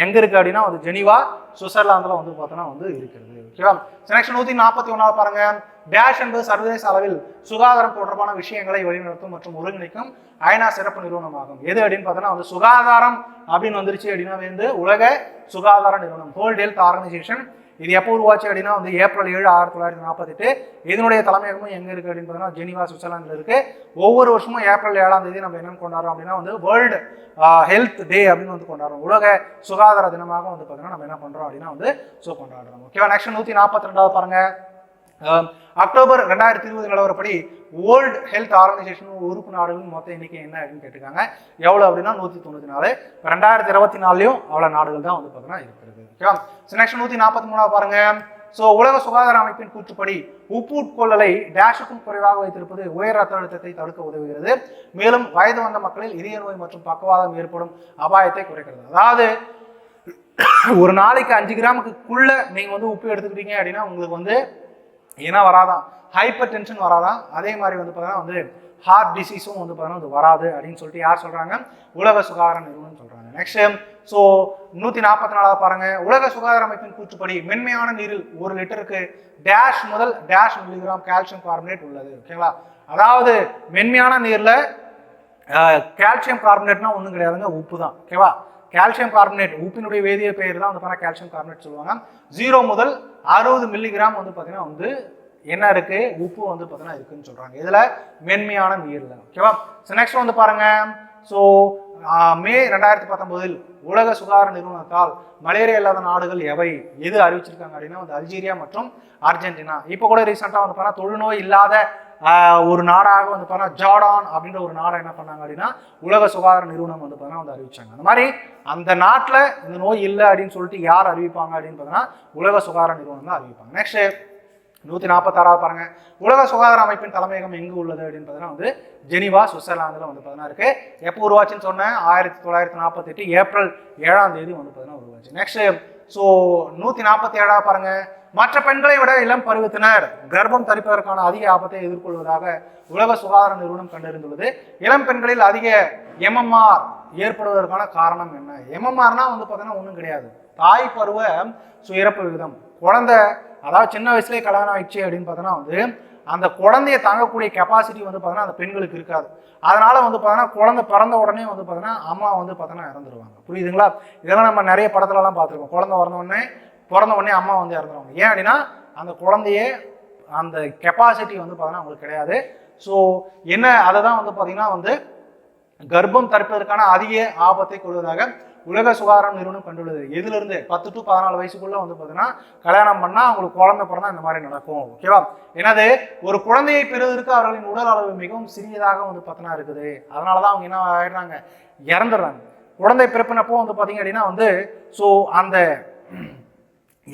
எங்க இருக்கு அப்படின்னா வந்து ஜெனிவா, சுவிட்சர்லாந்துல வந்து பார்த்தோன்னா வந்து இருக்கிறது. ஓகேவா? செக்ஷன் 141 பாருங்க. டேஷ் என்பது சர்வதேச அளவில் சுகாதாரம் தொடர்பான விஷயங்களை வழிநடத்தும் மற்றும் ஒருங்கிணைக்கும் ஐநா சிறப்பு நிறுவனமாகும். எது அப்படின்னு பார்த்தோன்னா வந்து சுகாதாரம் அப்படின்னு வந்துருச்சு அப்படின்னா வந்து உலக சுகாதார நிறுவனம், வேர்ல்ட் ஹெல்த் ஆர்கனைசேஷன். இது எப்போ உருவாச்சு அப்படின்னா வந்து ஏப்ரல் 7, 1948. இதனுடைய தலைமையகமும் எங்க இருக்கு அப்படின்னு பார்த்தீங்கன்னா ஜெனிவா, சுவிட்சர்லாந்துல இருக்கு. ஒவ்வொரு வருஷமும் ஏப்ரல் 7ஆம் தேதி நம்ம என்ன கொண்டாடுறோம் அப்படின்னா வந்து வேர்ல்டு ஹெல்த் டே அப்படின்னு வந்து கொண்டாடுறோம். உலக சுகாதார தினமாக வந்து பார்த்தீங்கன்னா நம்ம என்ன பண்றோம் அப்படின்னா வந்து கொண்டாடுறோம். ஓகேவா? நெக்ஸ்ட் 142 பாருங்க. அக்டோபர் 2020 நிலவரப்படி வேர்ல்டு ஹெல்த் ஆர்கனைசேஷன் உறுப்பு நாடுகளின் மொத்த எண்ணிக்கை என்ன அப்படின்னு கேட்டிருக்காங்க. எவ்வளவு அப்படின்னா 194. 2024 அவ்வளவு நாடுகள் தான் வந்து பார்த்தீங்கன்னா இருக்கிறது. ஓகேவா? நெக்ஸ்ட் 143 பாருங்க. ஸோ உலக சுகாதார அமைப்பின் கூற்றுப்படி உப்பு உட்கொள்ளலை டேஷுக்கும் குறைவாக வைத்திருப்பது உயர் ரத்த அழுத்தத்தை தடுக்க உதவுகிறது, மேலும் வயது வந்த மக்களில் இதய நோய் மற்றும் பக்கவாதம் ஏற்படும் அபாயத்தை குறைக்கிறது. அதாவது ஒரு நாளைக்கு 5 கிராமுக்குள்ள நீங்க வந்து உப்பு எடுத்துக்கிட்டீங்க அப்படின்னா உங்களுக்கு வந்து ஏன்னா வராதான், ஹைப்பர் டென்ஷன் வராதான், அதே மாதிரி வந்து பார்த்தீங்கன்னா வந்து ஹார்ட் டிசீஸும் வந்து பார்த்தீங்கன்னா வந்து வராது அப்படின்னு சொல்லிட்டு யார் சொல்றாங்க, உலக சுகாதார நிறுவனம் சொல்றாங்க. நெக்ஸ்ட். ஸோ 144 பாருங்க. உலக சுகாதார அமைப்பின் கூற்றுப்படி மென்மையான நீரில் 1 லிட்டருக்கு டேஷ் முதல் டேஷ் மில்லிகிராம் கால்சியம் கார்பனேட் உள்ளது. ஓகேங்களா? அதாவது மென்மையான நீர்ல கால்சியம் கார்பனேட்னா ஒன்றும் கிடையாதுங்க, உப்பு தான். ஓகேவா? கால்சியம் கார்பனேட் உப்பினுடைய வேதிய பெயர் தான் வந்து பார்த்தீங்கன்னா கால்சியம் கார்பனேட் சொல்லுவாங்க. 0 முதல் 60 மில்லிகிராம் வந்து பார்த்தீங்கன்னா வந்து என்ன இருக்கு, உப்பு வந்து பார்த்தீங்கன்னா இருக்குன்னு சொல்றாங்க. இதுல மென்மையான நீர்ல. ஓகேவா? நெக்ஸ்ட் வந்து பாருங்க. ஸோ மே 2019 உலக சுகாதார நிறுவனத்தால் மலேரியா இல்லாத நாடுகள் எது அறிவிச்சிருக்காங்க அப்படின்னா வந்து அல்ஜீரியா மற்றும் அர்ஜென்டினா. இப்போ கூட ரீசெண்டாக வந்து பார்த்தா தொழுநோய் இல்லாத ஒரு நாடாக வந்து பார்த்தா ஜார்டான் அப்படின்ற ஒரு நாடை என்ன பண்ணாங்க அப்படின்னா உலக சுகாதார நிறுவனம் வந்து பார்த்தா வந்து அறிவிச்சாங்க. அந்த மாதிரி அந்த நாட்டில் இந்த நோய் இல்லை அப்படின்னு சொல்லிட்டு யார் அறிவிப்பாங்க அப்படின்னு பார்த்தீங்கன்னா உலக சுகாதார நிறுவனம் தான் அறிவிப்பாங்க. நெக்ஸ்ட் 146 பாருங்க. உலக சுகாதார அமைப்பின் தலைமையகம் எங்கு உள்ளது அப்படின்னு பார்த்தீங்கன்னா வந்து ஜெனிவா, சுவிட்சர்லாந்துல வந்து பார்த்தீங்கன்னா இருக்கு. எப்போ உருவாச்சுன்னு சொன்னேன், 1948 ஏப்ரல் 7ஆம் தேதி வந்து பார்த்தீங்கன்னா உருவாச்சு. நெக்ஸ்ட். ஸோ 147 பாருங்க. மற்ற பெண்களை விட இளம் பருவத்தினர் கர்ப்பம் தரிப்பதற்கான அதிக ஆபத்தை எதிர்கொள்வதாக உலக சுகாதார நிறுவனம் கண்டறிந்துள்ளது. இளம் பெண்களில் அதிக எம்எம்ஆர் ஏற்படுவதற்கான காரணம் என்ன? எம்எம்ஆர்னா வந்து பார்த்தீங்கன்னா ஒன்றும் கிடையாது, தாய் பருவ இறப்பு விகிதம். குழந்தை அதாவது சின்ன வயசுலேயே கல்யாணம் ஆயிடுச்சு அப்படின்னு பார்த்தோன்னா வந்து அந்த குழந்தைய தாங்கக்கூடிய கெப்பாசிட்டி வந்து பார்த்தீங்கன்னா அந்த பெண்களுக்கு இருக்காது. அதனால வந்து பார்த்தீங்கன்னா குழந்தை பிறந்த உடனே வந்து பார்த்தீங்கன்னா அம்மா வந்து பார்த்தீங்கன்னா இறந்துருவாங்க. புரியுதுங்களா? இதெல்லாம் நம்ம நிறைய படத்துலலாம் பார்த்துருக்கோம். குழந்தை பிறந்த உடனே அம்மா வந்து இறந்துருவாங்க. ஏன் அப்படின்னா அந்த குழந்தைய அந்த கெப்பாசிட்டி வந்து பார்த்தீங்கன்னா அவங்களுக்கு கிடையாது. ஸோ என்ன அதை தான் வந்து பார்த்தீங்கன்னா வந்து கர்ப்பம் தரிப்பதற்கான அதிக ஆபத்தை கொள்வதாக உலக சுகாதார நிறுவனம் கண்டுள்ளது. எதுலேருந்து 10 to 14 வயசுக்குள்ள வந்து பார்த்தீங்கன்னா கல்யாணம் பண்ணால் அவங்களுக்கு குழந்தை பிறந்தா இந்த மாதிரி நடக்கும். ஓகேவா? என்னது ஒரு குழந்தையை பெறுவதற்கு அவர்களின் உடல் அளவு மிகவும் சிறியதாக வந்து பார்த்தீங்கன்னா இருக்குது. அதனால தான் அவங்க என்ன ஆயிடுறாங்க, இறந்துடுறாங்க. குழந்தை பிறப்பினப்போ வந்து பார்த்தீங்க அப்படின்னா வந்து ஸோ அந்த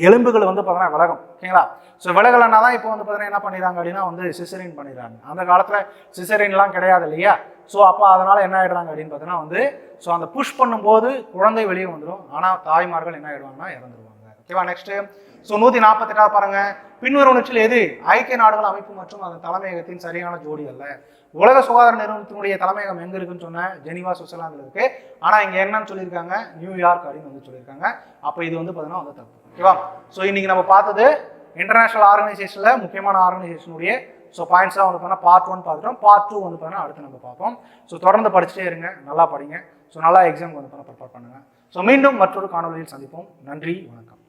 எலும்புகள் வந்து பார்த்தீங்கன்னா விலகும். ஓகேங்களா? ஸோ விலகலைன்னா தான் இப்போ வந்து பார்த்தீங்கன்னா என்ன பண்ணிடுறாங்க அப்படின்னா வந்து சிசரின் பண்ணிடுறாங்க. அந்த காலத்தில் சிசரின்லாம் கிடையாது இல்லையா? ஸோ அப்போ அதனால் என்ன ஆகிடுறாங்க அப்படின்னு பார்த்தீங்கன்னா வந்து ஸோ அந்த புஷ் பண்ணும்போது குழந்தை வெளியே வந்துடும். ஆனால் தாய்மார்கள் என்ன ஆகிடுவாங்கன்னா இறந்துருவாங்க. ஓகேவா? நெக்ஸ்ட்டு ஸோ 148 பாருங்க. பின்வரும் உணர்ச்சியில் எது ஐக்கிய நாடுகள் அமைப்பு மற்றும் அதன் தலைமையகத்தின் சரியான ஜோடி அல்ல? உலக சுகாதார நிறுவனத்தினுடைய தலைமையகம் எங்க இருக்குன்னு சொன்ன ஜெனீவா சுவிட்சர்லாந்துல இருக்கு. ஆனா இங்க என்னன்னு சொல்லியிருக்காங்க, நியூயார்க் அப்படின்னு வந்து சொல்லியிருக்காங்க. அப்ப இது வந்து பார்த்தீங்கன்னா வந்து தப்பு. ஓகேவா? ஸோ இன்னைக்கு நம்ம பார்த்தது இன்டர்நேஷனல் ஆர்கனைசேஷன்ல முக்கியமான ஆர்கனைசேஷனுடைய ஸோ பாயிண்ட்ஸ்லாம் வந்து பார்த்தீங்கன்னா பார்ட் 1 பார்த்துட்டோம். பார்ட் 2 வந்து பார்த்தீங்கன்னா அடுத்து நம்ம பார்ப்போம். ஸோ தொடர்ந்து படிச்சுட்டே இருங்க, நல்லா படிங்க. ஸோ நல்லா எக்ஸாம் வந்து ப்ரிப்பேர் பண்ணுங்க. ஸோ மீண்டும் மற்றொரு காணொலியில் சந்திப்போம். நன்றி, வணக்கம்.